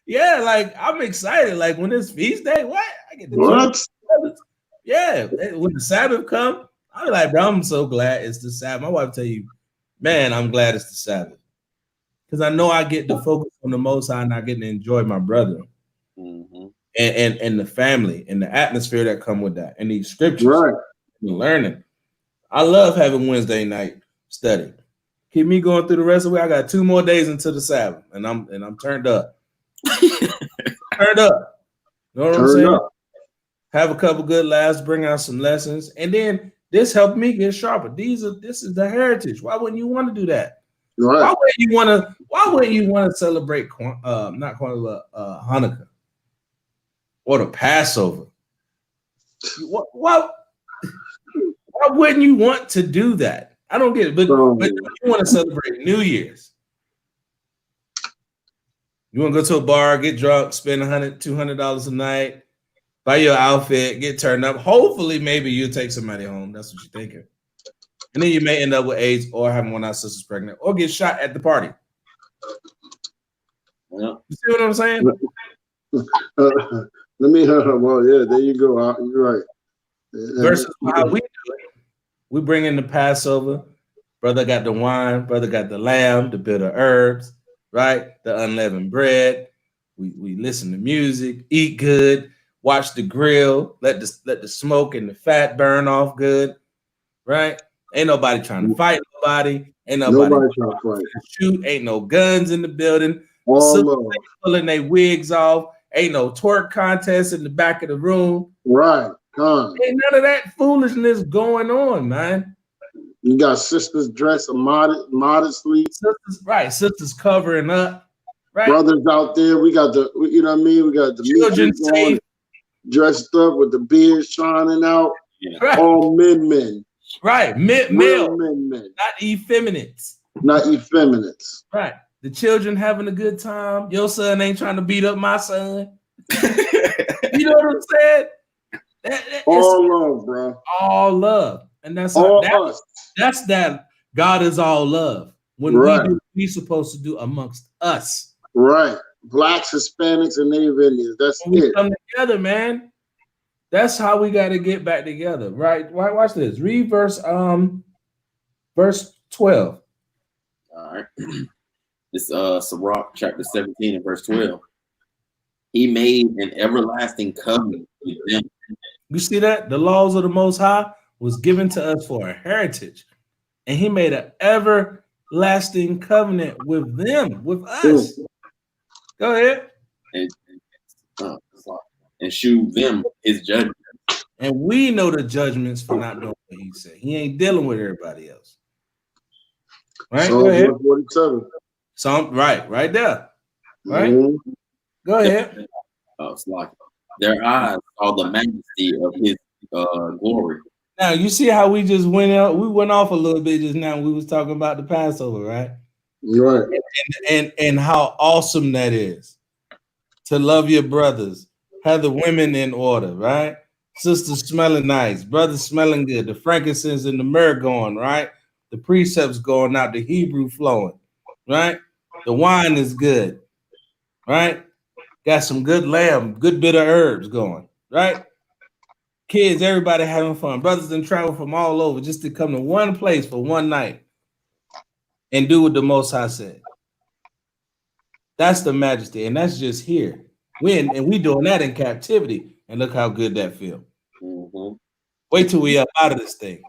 Yeah, like I'm excited. Like when it's feast day, what? I get the yeah. When the Sabbath come, I'm like, bro, I'm so glad it's the Sabbath. My wife tell you, man, I'm glad it's the Sabbath. Because I know I get to focus on the Most High and I get to enjoy my brother. Mm-hmm. And the family and the atmosphere that come with that and these scriptures. Right. And learning. I love having Wednesday night study. Keep me going through the rest of the week. I got 2 more days until the Sabbath, and I'm turned up. Turned up. You know what I'm saying? Have a couple good laughs, bring out some lessons, and then this helped me get sharper. This is the heritage. Why wouldn't you want to do that? Right. Why wouldn't you want to celebrate Hanukkah or the Passover? Why wouldn't you want to do that? I don't get it, but you want to celebrate New Year's. You want to go to a bar, get drunk, spend $100, $200 a night, buy your outfit, get turned up. Hopefully, maybe you'll take somebody home. That's what you're thinking. And then you may end up with AIDS or having one of our sisters pregnant or get shot at the party. Yeah. You see what I'm saying? Let me, well, yeah, there you go. You're right. Versus how we do it. We bring in the Passover. Brother got the wine. Brother got the lamb, the bitter herbs, right? The unleavened bread. We listen to music, eat good, watch the grill, let the smoke and the fat burn off good, right? Ain't nobody trying to fight nobody. Ain't nobody trying to fight. Shoot. Ain't no guns in the building. Pulling their wigs off. Ain't no twerk contest in the back of the room. Right. Ain't none of that foolishness going on, man. You got sisters dressed modestly. Sisters covering up. Right. Brothers out there. We got the, you know what I mean? We got the children safe, dressed up with the beards shining out. Yeah. Right. All men. Right. Male. Men. Not effeminates. Right. The children having a good time. Your son ain't trying to beat up my son. You know what I'm saying? All love, bro. All love. And that's us. That's that God is all love. When we do what we're supposed to do amongst us. Right. Blacks, Hispanics, and Native Indians. That's when we come together, man. That's how we got to get back together. Right. Watch this. Read verse 12. All right. This Sirach chapter 17 and verse 12. He made an everlasting covenant with them. You see that? The laws of the Most High was given to us for a heritage, and he made an everlasting covenant with them, with us. Go ahead. And shew them his judgment. And we know the judgments for not doing what he said. He ain't dealing with everybody else. Right? Psalm Go ahead. 147. Right there. Right? Go ahead. It's like their eyes saw the majesty of his glory. Now you see how we just went out. We went off a little bit just now. We was talking about the Passover, right? Right. And how awesome that is to love your brothers, have the women in order, right? Sisters smelling nice, brothers smelling good, the frankincense and the myrrh going, right? The precepts going out, the Hebrew flowing, right? The wine is good, right? Got some good lamb, good bit of herbs going, right? Kids, everybody having fun. Brothers done travel from all over just to come to one place for one night and do what the Most High said. That's the majesty, and that's just here. We doing that in captivity, and look how good that feels. Mm-hmm. Wait till we up out of this thing,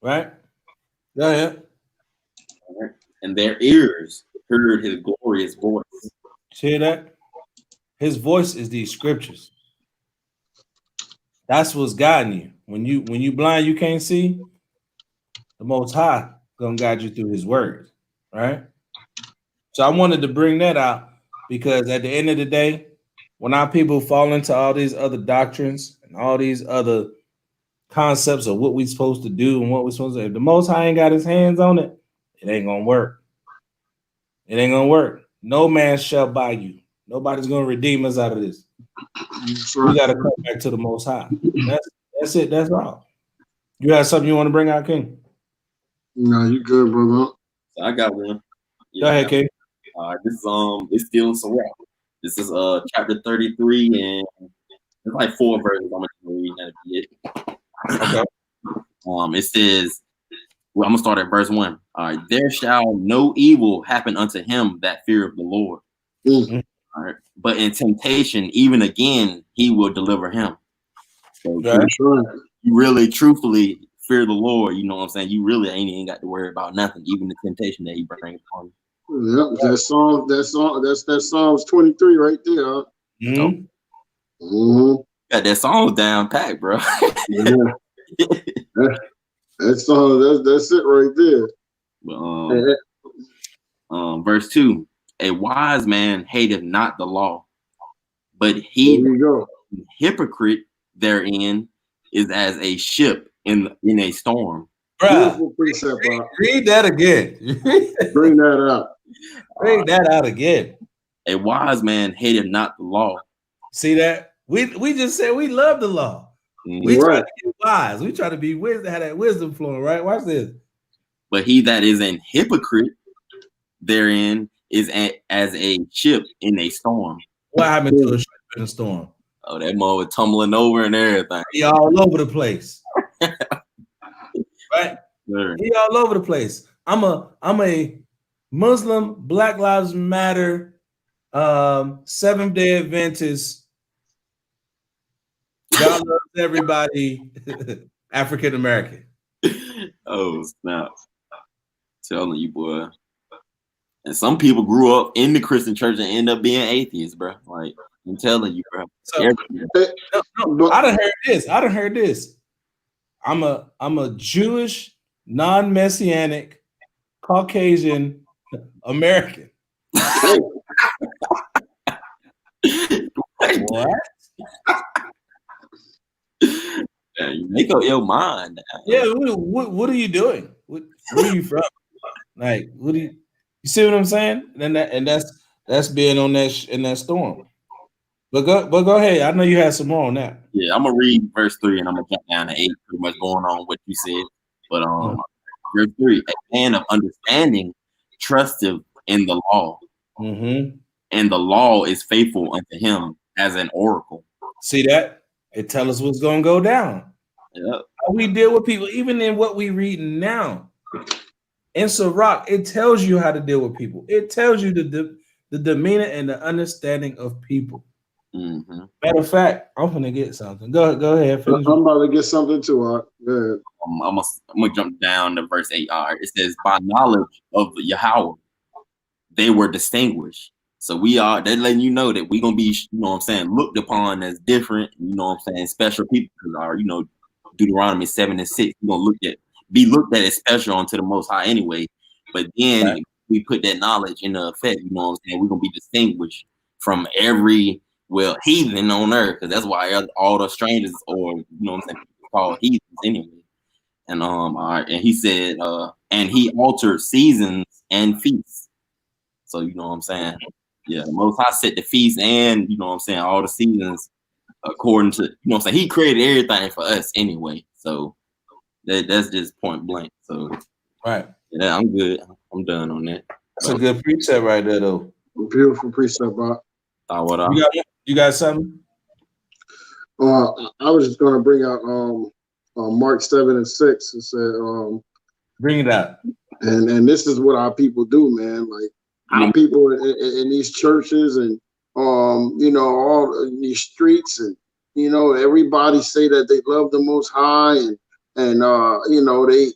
right? Go ahead. Right. And their ears heard his glorious voice. See that? His voice is these scriptures. That's what's guiding you. When you blind, you can't see. The Most High gonna guide you through His word, right? So I wanted to bring that out because at the end of the day, when our people fall into all these other doctrines and all these other concepts of what we're supposed to do and what we're supposed to do, if the Most High ain't got His hands on it, it ain't gonna work. It ain't gonna work. No man shall buy you. Nobody's gonna redeem us out of this. We gotta come back to the Most High. That's it. That's all. You have something you want to bring out, King? No, you good, brother. So I got one. Go ahead, King. This is it's still in Sirach. This is chapter 33, and there's like 4 verses. I'm gonna read that Okay. It says, well, I'm gonna start at verse 1. All right, there shall no evil happen unto him that feareth the Lord. Mm. All right, but in temptation, even again, he will deliver him. So you really, truthfully fear the Lord. You know what I'm saying? You really ain't got to worry about nothing, even the temptation that he brings upon you. Yep, that's Psalms 23 right there. Huh? Mm-hmm. Mm-hmm. Got that song down packed, bro. Yeah. That's it right there. Verse 2: a wise man hateth not the law, but he hypocrite therein is as a ship in a storm. Bruh, read that again. Bring that out. Bring that out again. A wise man hateth not the law. See that? We just said we love the law. We try to be wise. We try to be wisdom, have that wisdom flowing, right? Watch this. But he that is an hypocrite therein is as a ship in a storm. What happened to a ship in a storm? Oh, that mother tumbling over and everything. He all over the place. Right? Sure. He all over the place. I'm a Muslim, Black Lives Matter, Seventh-day Adventist. God loves everybody. African American. Oh snap! Telling you, boy. And some people grew up in the Christian church and end up being atheists, bro. Like I'm telling you, bro. So, I done heard this. I'm a Jewish, non-messianic, Caucasian American. What? Yeah, you make up your mind. Yeah, what are you doing? Where are you from? Like, what do you see what I'm saying? And that's being on in that storm. But go ahead. I know you had some more on that. Yeah, I'm gonna read verse 3 and I'm gonna count down to 8, pretty much going on what you said. But verse 3: a man of understanding trusteth in the law, and the law is faithful unto him as an oracle. See that? It tells us what's gonna go down. Yep. How we deal with people, even in what we read now. In Sirach, it tells you how to deal with people. It tells you the demeanor and the understanding of people. Mm-hmm. Matter of fact, I'm gonna get something. Go ahead. Finish. I'm about to get something too. Good. I'm gonna jump down to verse 8. All right, it says, "By knowledge of Yahweh, they were distinguished." So they're letting you know that we're gonna be, you know what I'm saying, looked upon as different, you know what I'm saying, special people, because our, you know, Deuteronomy 7 and 6, we're gonna be looked at as special unto the Most High anyway. But then we put that knowledge into effect, you know what I'm saying, we're gonna be distinguished from every heathen on earth, because that's why all the strangers, or you know what I'm saying, people called heathens anyway. And all right, and he said, and he altered seasons and feasts. So you know what I'm saying? Yeah, the Most High set the feast and, you know what I'm saying, all the seasons according to, you know what I'm saying, he created everything for us anyway. So that's just point blank. So Right. yeah, I'm good. I'm done on that. That's a good precept right there, though. Beautiful precept, Bob. You got something? I was just gonna bring out Mark 7 and 6. It said Bring it out. And this is what our people do, man. Like our people in these churches and you know, all in these streets, and you know, everybody say that they love the Most High, and you know, they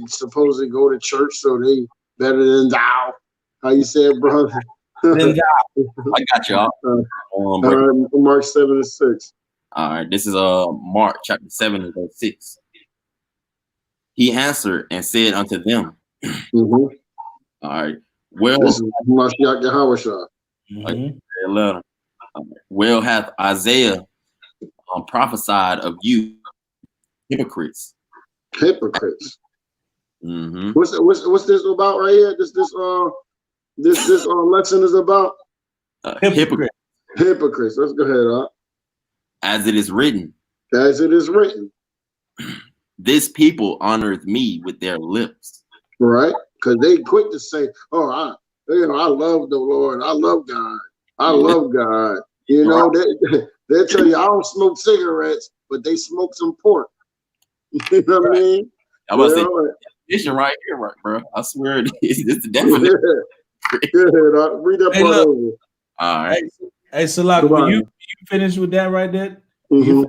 supposedly go to church, so they better than thou. How you say it, brother? Then thou. I got y'all. Mark 7 and 6. All right, this is Mark chapter 7 and verse 6. He answered and said unto them, Mm-hmm. all right, well, this is Mashiach Yahawashah. Mm-hmm. Well hath Isaiah prophesied of you, hypocrites. Hypocrites. Mm-hmm. What's this about right here? This lesson is about Hypocrites. Hypocrites. Let's go ahead. As it is written. As it is written. This people honoreth me with their lips. Right? Because they quick to say, "Oh, I love the Lord. I love God. I love God." You know, they tell you, "I don't smoke cigarettes," but they smoke some pork. You know what I mean? I was saying, definition right here, right, bro. I swear it is. It's the definition. Good. Read that part over. All right. Hey, Salak, when you finish with that right there, mm-hmm.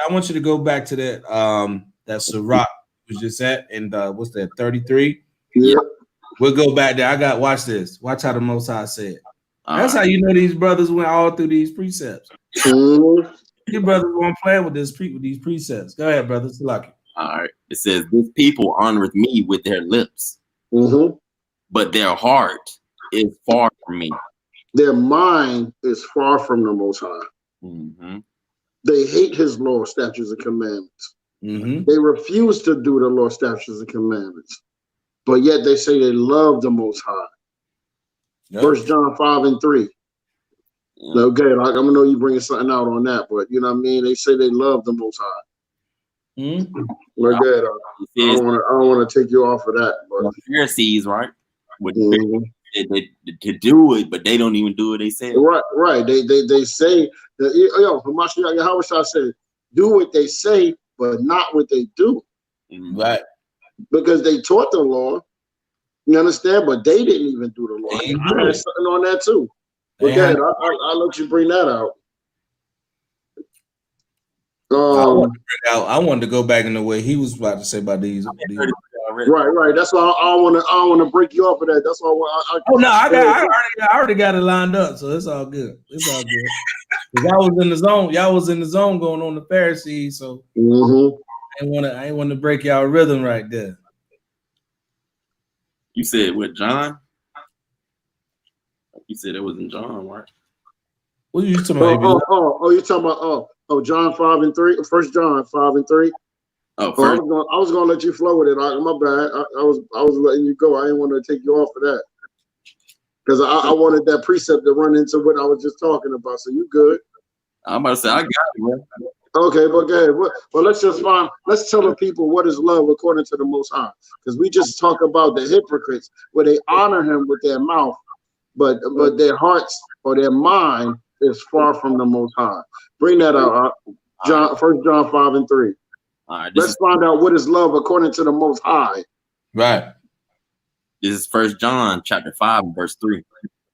I want you to go back to that Sirach was just at, and what's that, 33? Yeah. We'll go back there. Watch this. Watch how the Most High said. That's how you know these brothers went all through these precepts. Mm-hmm. Your brothers won't play with these precepts. Go ahead, brother. Salaki. All right. It says, "This people honoreth me with their lips, mm-hmm. but their heart is far from me." Their mind is far from the Most High. Mm-hmm. They hate his law, statutes, and commandments. Mm-hmm. They refuse to do the law, statutes, and commandments. But yet they say they love the Most High. Yep. 1 John 5 and 3. Yep. Okay, I'm gonna know you bringing something out on that, but you know what I mean. They say they love the Most High. Mm-hmm. Okay, I don't want to take you off of that. But the Pharisees, right? They do it, but they don't even do it. They say right. They say that Mashiach Yahawashah said, "Do what they say, but not what they do." Right. Because they taught the law, you understand, but they didn't even do the law. I had something on that too. But Dad, I'll let you bring that out. I wanted to go back in the way he was about to say about these. Right. That's why I want to break you off of that. That's why I already got it lined up, so it's all good. It's all good. Y'all was in the zone. Y'all was in the zone going on the Pharisees, so I ain't want to break y'all rhythm right there. You said what, John? You said it wasn't John, right? What are you talking about? You're talking about John 5 and 3, 1 John 5 and 3. I was gonna let you flow with it. My bad. I was letting you go. I didn't want to take you off of that because I wanted that precept to run into what I was just talking about. So you good? I'm about to say I got it, man. Okay, but go ahead. Well, let's tell the people what is love according to the Most High, because we just talk about the hypocrites where they honor him with their mouth, but their hearts or their mind is far from the Most High. Bring that out, 1 John 5 and 3. All right, let's find out what is love according to the Most High. Right. This is 1 John chapter 5 verse 3.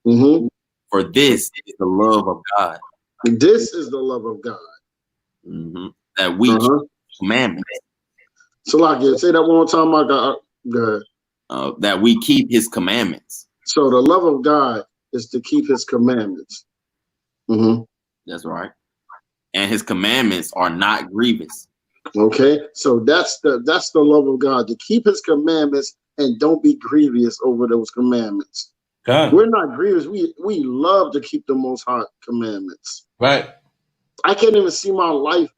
Mm-hmm. For this is the love of God, This is the love of God. That we keep commandments. So, like, say that one more time. I got good. That we keep His commandments. So the love of God is to keep His commandments. That's right. And His commandments are not grievous. Okay, so that's the love of God, to keep His commandments and don't be grievous over those commandments. We're not grievous. We love to keep the Most High commandments. Right. I can't even see my life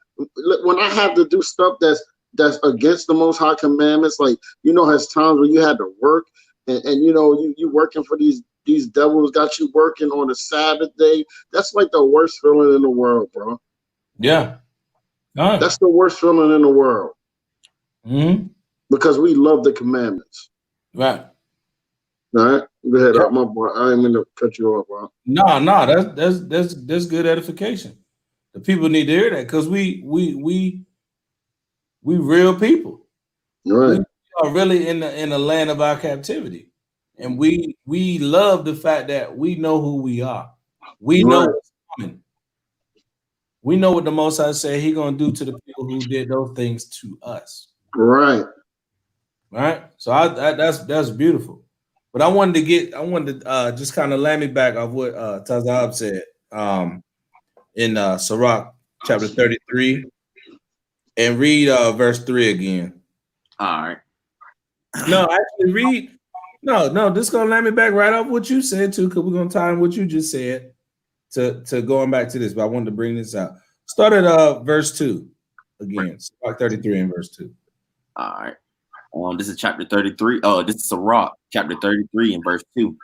when I have to do stuff that's against the Most High commandments. Like, has times where you had to work and you working for these devils, got you working on a Sabbath day. That's like the worst feeling in the world, bro. Yeah. That's the worst feeling in the world. Because we love the commandments. Right. All right. Go ahead, my boy. I didn't mean to cut you off, bro. No, that's good edification. The people need to hear that, because we real people. Right. We are really in the land of our captivity. And we love the fact that we know who we are. We know what's coming. We know what the Most High said He gonna do to the people who did those things to us. Right. Right. So that's beautiful. But I wanted to just kind of land me back off what Tazab said in Sirach chapter 33, and read verse 3 again. All right. No, actually read. No, this is gonna land me back right off what you said too, because we're gonna tie in what you just said to going back to this. But I wanted to bring this out. Start at verse 2 again. Sirach 33 and verse 2. All right. This is chapter 33. This is Sirach chapter 33 and verse 2.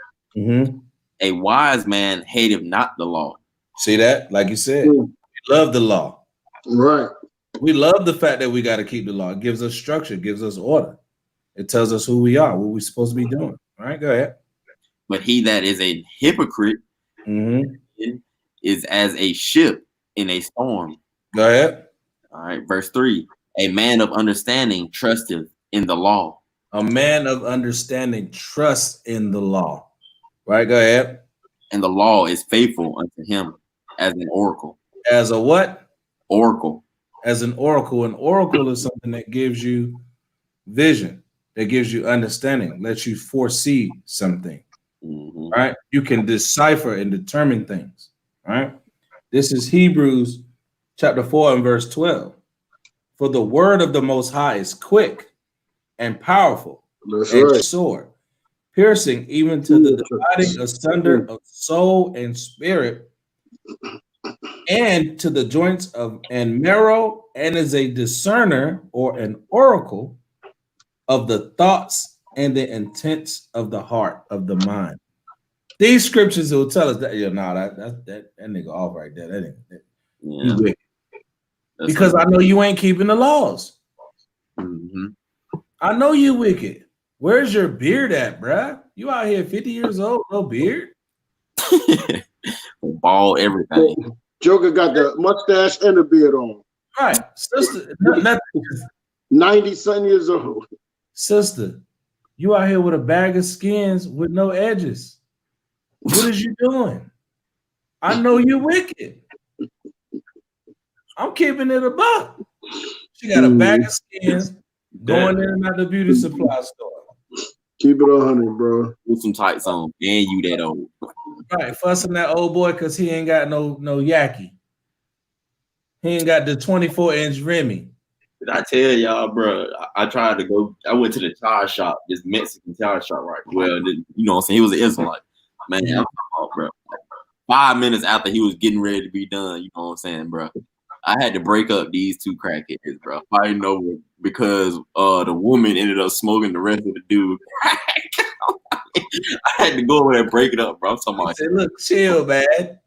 A wise man hateth not the law. See that? Like you said, we love the law. Right. We love the fact that we got to keep the law. It gives us structure, gives us order. It tells us who we are, what we're supposed to be doing. All right, go ahead. But he that is a hypocrite is as a ship in a storm. Go ahead. All right, verse 3. A man of understanding trusteth in the law. A man of understanding trusts in the law. Right, go ahead. And the law is faithful unto him as an oracle. As a what? Oracle. As an oracle. An oracle is something that gives you vision, that gives you understanding, lets you foresee something. Right? You can decipher and determine things. Right? This is Hebrews chapter 4 and verse 12. For the word of the Most High is quick and powerful, and sword, piercing even to the dividing asunder of soul and spirit, and to the joints of and marrow, and is a discerner or an oracle of the thoughts and the intents of the heart, of the mind. These scriptures will tell us that that nigga off right there. That nigga, you wicked. Because I know you ain't keeping the laws. I know you wicked. Where's your beard at, bruh? You out here 50 years old, no beard? Bald everything. Joker got the mustache and the beard on. Right. Sister, 90-something years old. Sister, you out here with a bag of skins with no edges. What is you doing? I know you wicked. I'm keeping it a buck. She got a bag of skins going in and out the beauty supply store. Keep it 100, bro. With some tights on, and you that old. Right, fussing that old boy because he ain't got no yaki. He ain't got the 24-inch Remy. Did I tell y'all, bro? I tried to go. I went to the tire shop, this Mexican tire shop, right? Well, you know what I'm saying? He was an Israelite. Man, I'm talking, bro. 5 minutes after he was getting ready to be done, you know what I'm saying, bro? I had to break up these two crackheads, bro. I know because the woman ended up smoking the rest of the dude. I had to go over there and break it up, bro. I'm talking about. Said, look, chill, man.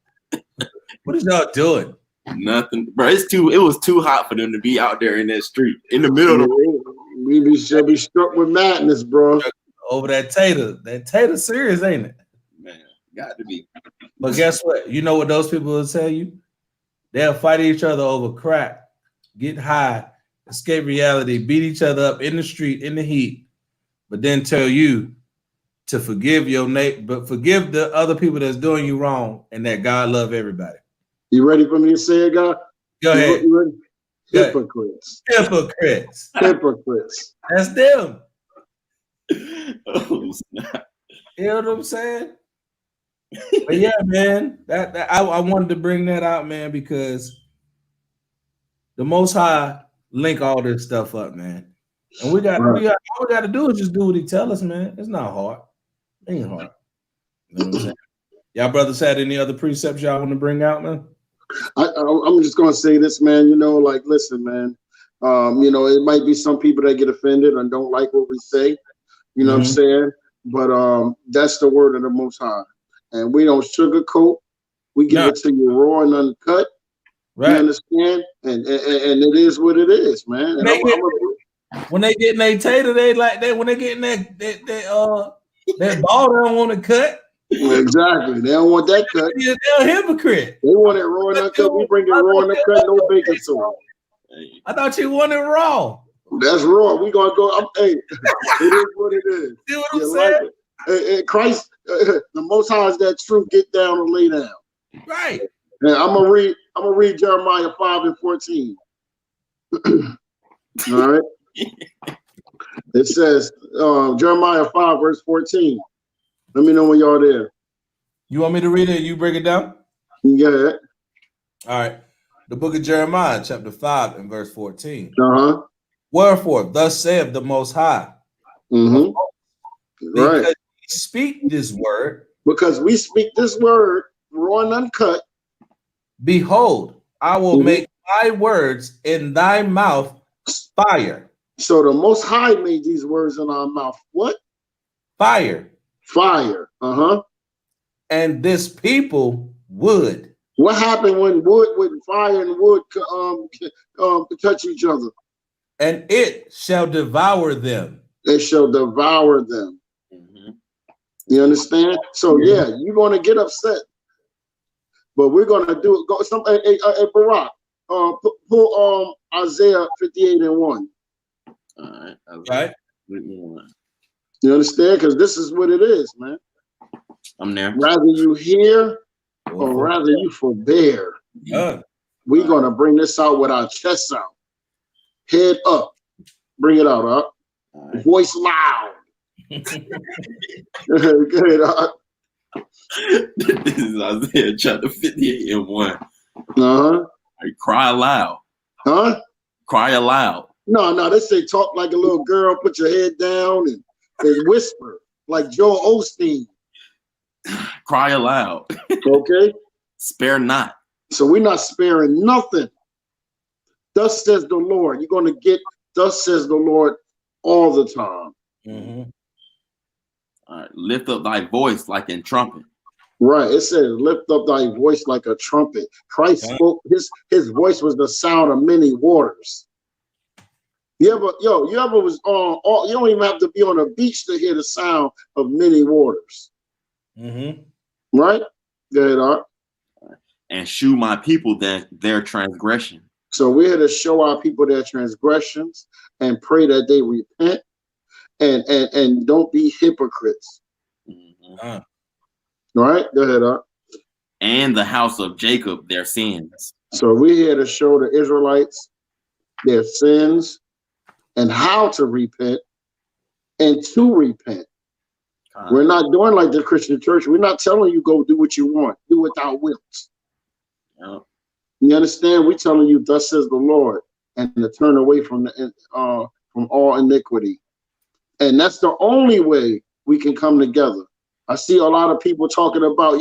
What is y'all doing? Nothing, bro. It was too hot for them to be out there in that street in the middle of the. We should be struck with madness, bro. Over that tater. That tater serious, ain't it? Man, got to be. But guess what? You know what those people will tell you? They'll fight each other over crack, get high, escape reality, beat each other up in the street, in the heat, but then tell you to forgive your neighbor, but forgive the other people that's doing you wrong, and that God love everybody. You ready for me to say it, God? Go ahead. You ready? Go Hypocrites. ahead. Hypocrites. Hypocrites. That's them. Oh, snap. You know what I'm saying? But yeah, man, I wanted to bring that out, man, because the Most High link all this stuff up, man. And all we got to do is just do what he tell us, man. It's not hard. It ain't hard. You know what I'm saying? Y'all brothers had any other precepts y'all want to bring out, man? I'm just gonna say this, man. You know, like, listen, man. You know, it might be some people that get offended and don't like what we say. You know what I'm saying? But that's the word of the Most High, and we don't sugarcoat. We give it to you raw and uncut. Right. You understand? And it is what it is, man. And when they get in their tater, when they get in that ball, they don't want to cut. Exactly. They don't want that cut. They're a hypocrite. They want it raw and uncut. We bring it raw and uncut, no bacon soda. I thought you wanted raw. That's raw. We gonna go. Hey, it is what it is. See what I'm saying? Like Christ, the Most High is that truth. Get down and lay down. Right. And I'm gonna read Jeremiah 5:14. All right. It says Jeremiah 5:14. Let me know when y'all there. You want me to read it? You break it down? Yeah. All right. The book of Jeremiah, chapter 5 and verse 14. Wherefore, thus saith the Most High. Right. Because we speak this word. Because we speak this word, raw and uncut. Behold, I will make my words in thy mouth fire. So the Most High made these words in our mouth. What? Fire. Fire. And this people wood. What happened when fire and wood touch each other? And it shall devour them. It shall devour them. You understand? So yeah, you're gonna get upset, but we're gonna do it. Go some Barak. Pull Isaiah 58:1. All right. You understand? Because this is what it is, man. I'm there. Rather you hear or rather you forbear. We're gonna bring this out with our chest out, head up, bring it out, up, voice loud. Good. This is Isaiah chapter 58:1. I cry aloud. Cry aloud. No, they say talk like a little girl, put your head down and whisper like Joel Osteen. Cry aloud. Okay. Spare not. So we're not sparing nothing. Thus says the Lord. You're going to get thus says the Lord all the time. All right. Lift up thy voice like in trumpet. Right. It says, lift up thy voice like a trumpet. Christ spoke, his voice was the sound of many waters. You ever was on, you don't even have to be on a beach to hear the sound of many waters. Right? Go ahead, Art. And shew my people their transgression. So we're here to show our people their transgressions and pray that they repent and don't be hypocrites. All right? Go ahead, Art. And the house of Jacob their sins. So we're here to show the Israelites their sins and how to repent and to repent. We're not doing like the Christian church. We're not telling you go do what you want. Do it without wills. You understand? We're telling you, thus says the Lord, and to turn away from all iniquity. And that's the only way we can come together. I see a lot of people talking about,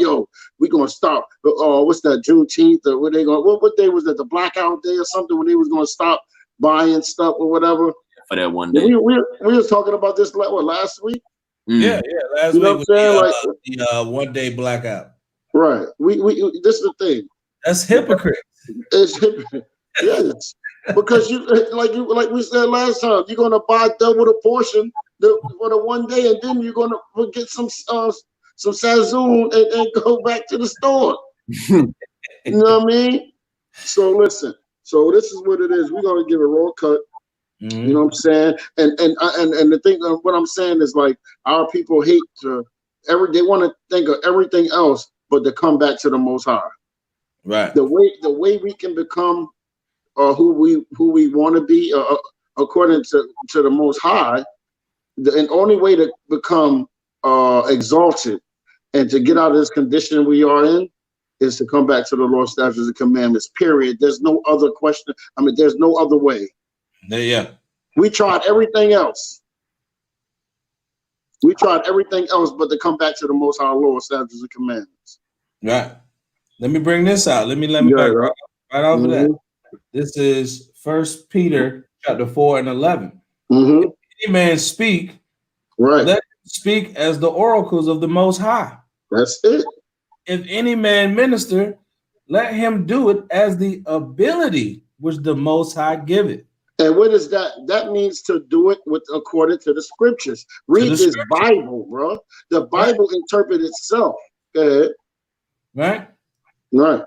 we're going to stop. What's that, Juneteenth? Or what day was that? The blackout day or something when they was going to stop buying stuff or whatever. For that one day. We was talking about this last week. Yeah, last week was the 1 day blackout. Right. We this is the thing. That's hypocrite. It's hypocrite. Yes. Because you like we said last time, you're gonna buy double the portion for the 1 day, and then you're gonna get some Sazon and go back to the store. You know what I mean? So listen. So this is what it is. We're gonna give a raw cut. You know what I'm saying? And the thing, what I'm saying is like our people hate they want to think of everything else, but to come back to the Most High. Right. The way we can become who we want to be according to the Most High. The only way to become exalted and to get out of this condition we are in is to come back to the Lord's statutes and commandments. Period. There's no other question. I mean, there's no other way. Yeah. We tried everything else. We tried everything else, but to come back to the Most High Lord's statutes and commandments. Right. Let me bring this out. Let me Yeah, back right off of that. Mm-hmm. This is 1 Peter chapter 4 and 11. Mm-hmm. If any man speak, Right. let him speak as the oracles of the Most High. That's it. If any man minister, let him do it as the ability which the Most High giveth. And what is that? That means to do it with according to the scriptures. Read this Bible, bro. The Bible interprets itself. Go ahead. Right? Right.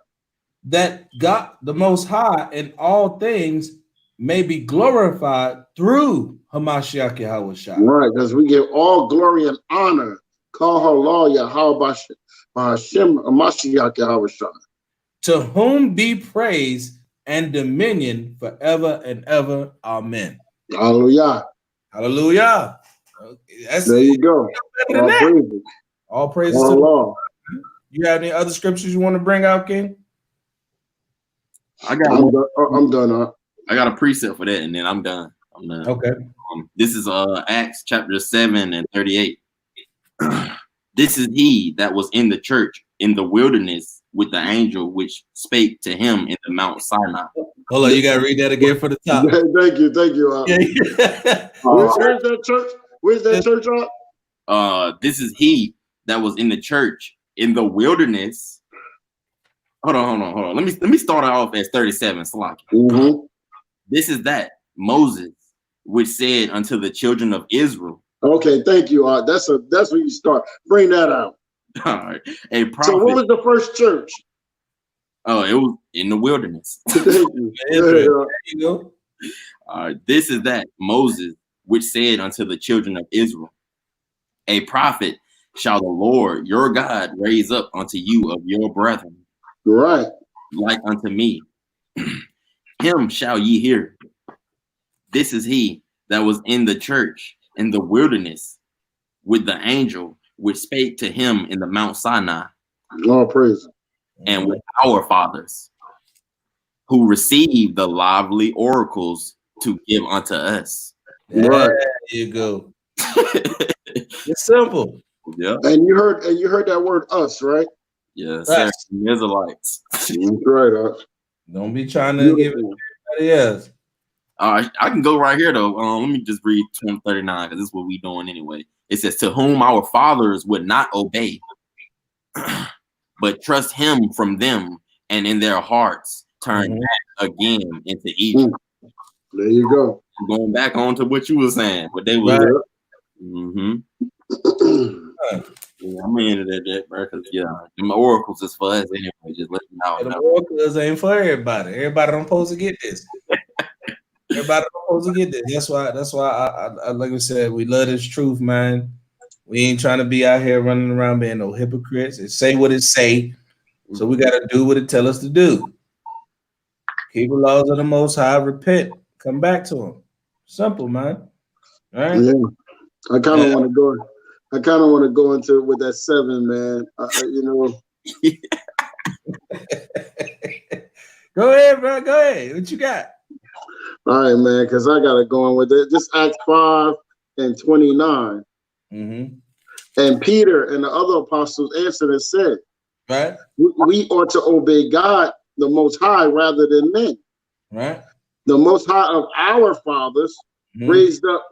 That God, the Most High, in all things may be glorified through Hamashiach Yahushua. Right, because we give all glory and honor. Call her law Yahweh Hashem Hamashiach Yahushua. To whom be praise and dominion forever and ever. Amen. Hallelujah. Hallelujah. There you go. All praises. All praises to the law. You have any other scriptures you want to bring out, King? I'm done. I got a precept for that, and then I'm done. Okay. This is Acts chapter 7 and 38. This is he that was in the church in the wilderness with the angel which spake to him in the Mount Sinai. Hold on, you gotta read that again for the top. Thank you. Where's that church? Where's that church at? This is he that was in the church in the wilderness. Hold on. Let me start off as 37. Salaki. Mm-hmm. This is that Moses which said unto the children of Israel. Okay, thank you. That's where you start. Bring that out. All right. A prophet. So what was the first church? Oh, it was in the wilderness. Thank you. There you go. All right. This is that Moses which said unto the children of Israel, a prophet shall the Lord your God raise up unto you of your brethren, right, like unto me. Him shall ye hear. This is he that was in the church in the wilderness with the angel which spake to him in the Mount Sinai. All praise. And with our fathers, who received the lively oracles to give unto us. Right. There you go. It's simple. Yeah. And you heard that word us, right? Yes, sir. Israelites. That's right. Don't be trying to give it everybody else. I can go right here though. Let me just read 2039 because this is what we doing anyway. It says, to whom our fathers would not obey, but trust him from them, and in their hearts turn back again into Egypt. There you go. Going back on to what you were saying, but they were. Right. Yeah, I'm into that, bro. Because the oracles is for us anyway. Just let them know. The oracles ain't for everybody. Everybody don't supposed to get this. Everybody supposed to get this. That's why I like I said, we love this truth, man. We ain't trying to be out here running around being no hypocrites. It say what it say, so we gotta do what it tell us to do. Keep the laws of the Most High, repent, come back to him. Simple, man. All right. Yeah. I kind of want to go into it with that 7, man. Go ahead, bro. Go ahead. What you got? All right, man, because I got to go in with it. This Acts 5 and 29. And Peter and the other apostles answered and said, right, we ought to obey God, the Most High, rather than men. Right. The Most High of our fathers raised up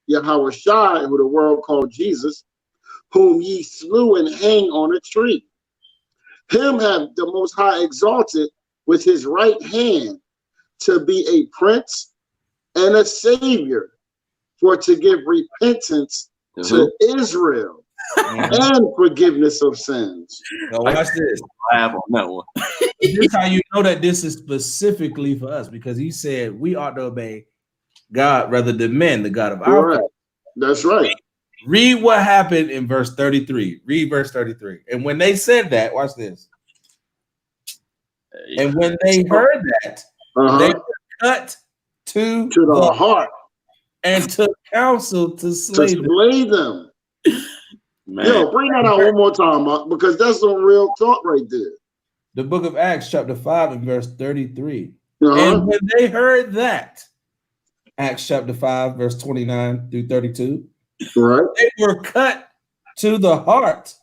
Yahushua, who the world called Jesus, whom ye slew and hang on a tree. Him have the Most High exalted with his right hand to be a prince and a savior, for to give repentance to Israel and forgiveness of sins. Now watch this. I have on that one. This is how you know that this is specifically for us, because he said we ought to obey God rather than men, the God of our fathers. That's right. Read what happened in verse 33. Read verse 33. And when they said that, watch this. And when they heard that, they were cut to the heart and took counsel to slay them. Man. Yo, bring that out one more time, because that's some real talk right there. The book of Acts, chapter 5, and verse 33. And when they heard that, Acts chapter 5, verse 29 through 32, right, they were cut to the heart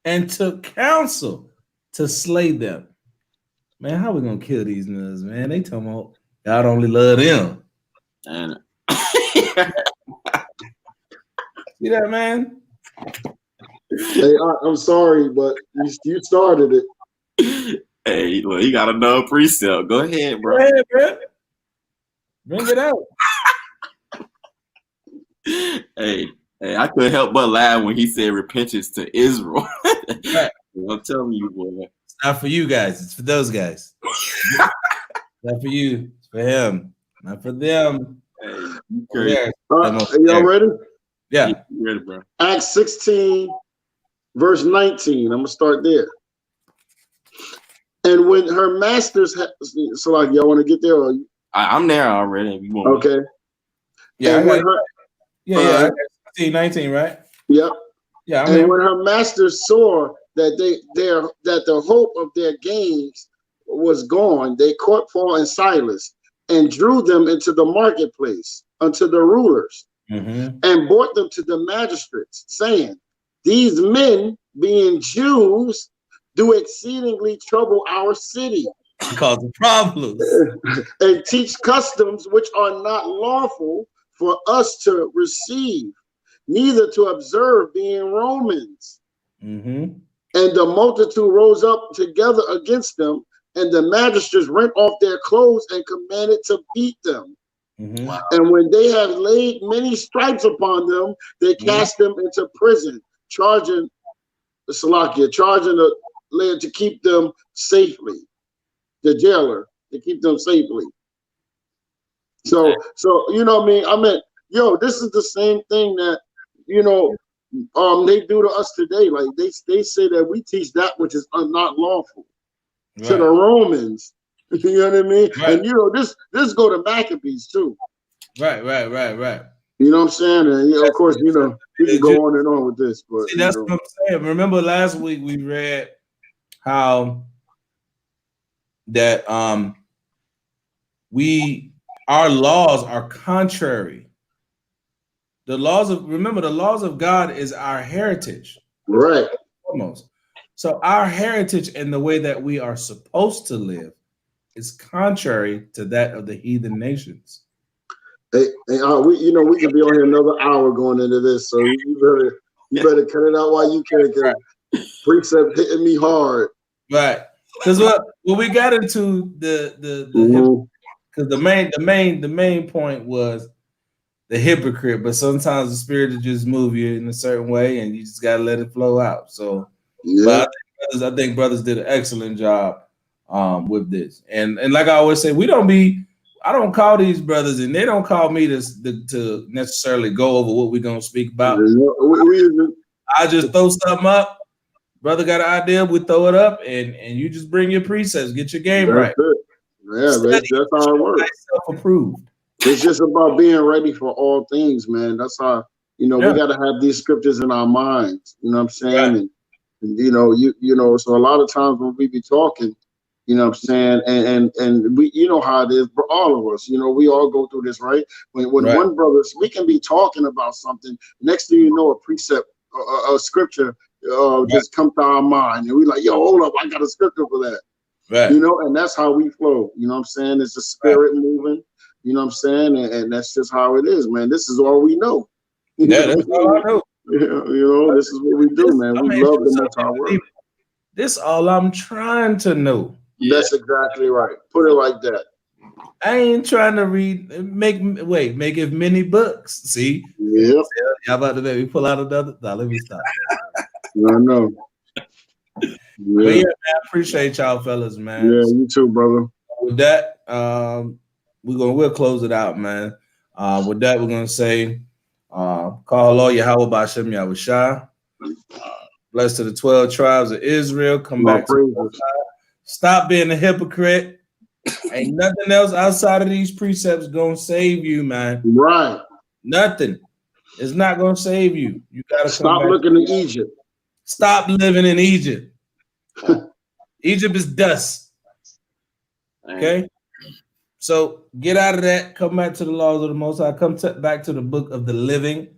and took counsel to slay them. Man, how we gonna kill these nuts, man? They talking about God only love them. And see that, man? Hey, I'm sorry, but you started it. Hey, well, you got another precept. Go ahead, bro. Go ahead, bro. Bring it out. Hey, I couldn't help but laugh when he said repentance to Israel. Right. I'm telling you, boy. It's not for you guys. It's for those guys. Not for you. It's for him. Not for them. Hey, y'all ready? Yeah. Ready, bro. Acts 16, verse 19. I'm gonna start there. And when her masters so like y'all want to get there, or I'm there already. If you want okay. Yeah, and when her, 16, 19, right? Yep. Yeah. And when her masters saw that that the hope of their gains was gone, they caught Paul and Silas and drew them into the marketplace unto the rulers, and brought them to the magistrates, saying, these men, being Jews, do exceedingly trouble our city, causing problems, and teach customs which are not lawful for us to receive, neither to observe, being Romans. And the multitude rose up together against them, and the magistrates rent off their clothes and commanded to beat them. And when they have laid many stripes upon them, they cast them into prison, charging the layer to keep them safely, the jailer to keep them safely. So you know what I mean? I mean, yo, this is the same thing that, you know, they do to us today. Like they say that we teach that which is not lawful to the Romans. You know what I mean? Right. And you know, this go to Maccabees too. Right. You know what I'm saying? And you know, of course, you know, we can go on and on with this, but see, that's what I'm saying. Remember last week we read how that our laws are contrary. The laws of God is our heritage. Right. Almost. So our heritage and the way that we are supposed to live is contrary to that of the heathen nations. Hey, we could be on here another hour going into this, so you better cut it out while you can, because precept hitting me hard. Right. Because when we got into because the main point was the hypocrite, but sometimes the spirit will just move you in a certain way, and you just gotta let it flow out. So, but I think brothers did an excellent job with this, and like I always say, I don't call these brothers, and they don't call me to necessarily go over what we're gonna speak about. I just throw something up. Brother got an idea, we throw it up, and you just bring your precepts, get your game right. Yeah, that's how it works. Self-approved. It's just about being ready for all things, man. That's how, we got to have these scriptures in our minds. You know what I'm saying? Right. And you know, so a lot of times when we be talking, you know what I'm saying, and we, you know how it is for all of us. You know, we all go through this, right? When one brother, we can be talking about something. Next thing you know, a precept, a scripture just come to our mind, and we like, yo, hold up, I got a scripture for that. Right. You know, and that's how we flow. You know what I'm saying? It's the spirit moving. You know what I'm saying? And that's just how it is, man. This is all we know. Yeah, that's all I know. You know, this is what we do, man. We love the Most High Word. This all I'm trying to know. Yeah. That's exactly right. Put it like that. I ain't trying to make it many books. See? Yep. How about the baby pull out another? No, let me stop. I know. Yeah. But yeah, man, I appreciate y'all fellas, man. Yeah, you too, brother. With that, we'll close it out, man. With that, we're gonna say, call Allah Yahweh B'Shem Yahushua. Blessed to the 12 tribes of Israel. Come back to Stop being a hypocrite. Ain't nothing else outside of these precepts gonna save you, man. Right. Nothing. It's not gonna save you. You gotta Stop looking to Egypt. Stop living in Egypt. Egypt is dust. Okay. So get out of that. Come back to the laws of the Most High. Come back to the book of the living.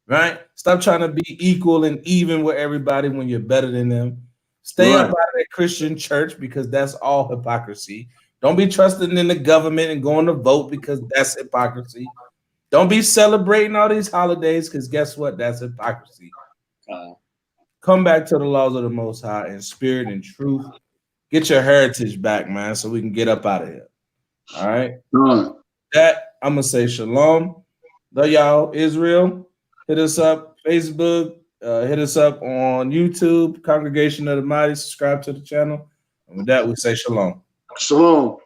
Right? Stop trying to be equal and even with everybody when you're better than them. Stay up out of that Christian church because that's all hypocrisy. Don't be trusting in the government and going to vote because that's hypocrisy. Don't be celebrating all these holidays because guess what? That's hypocrisy. Come back to the laws of the Most High in spirit and truth. Get your heritage back, man, so we can get up out of here. All right? That, I'm going to say shalom. Love y'all, Israel. Hit us up, Facebook. Hit us up on YouTube, Congregation of the Mighty. Subscribe to the channel. And with that, we say shalom. Shalom.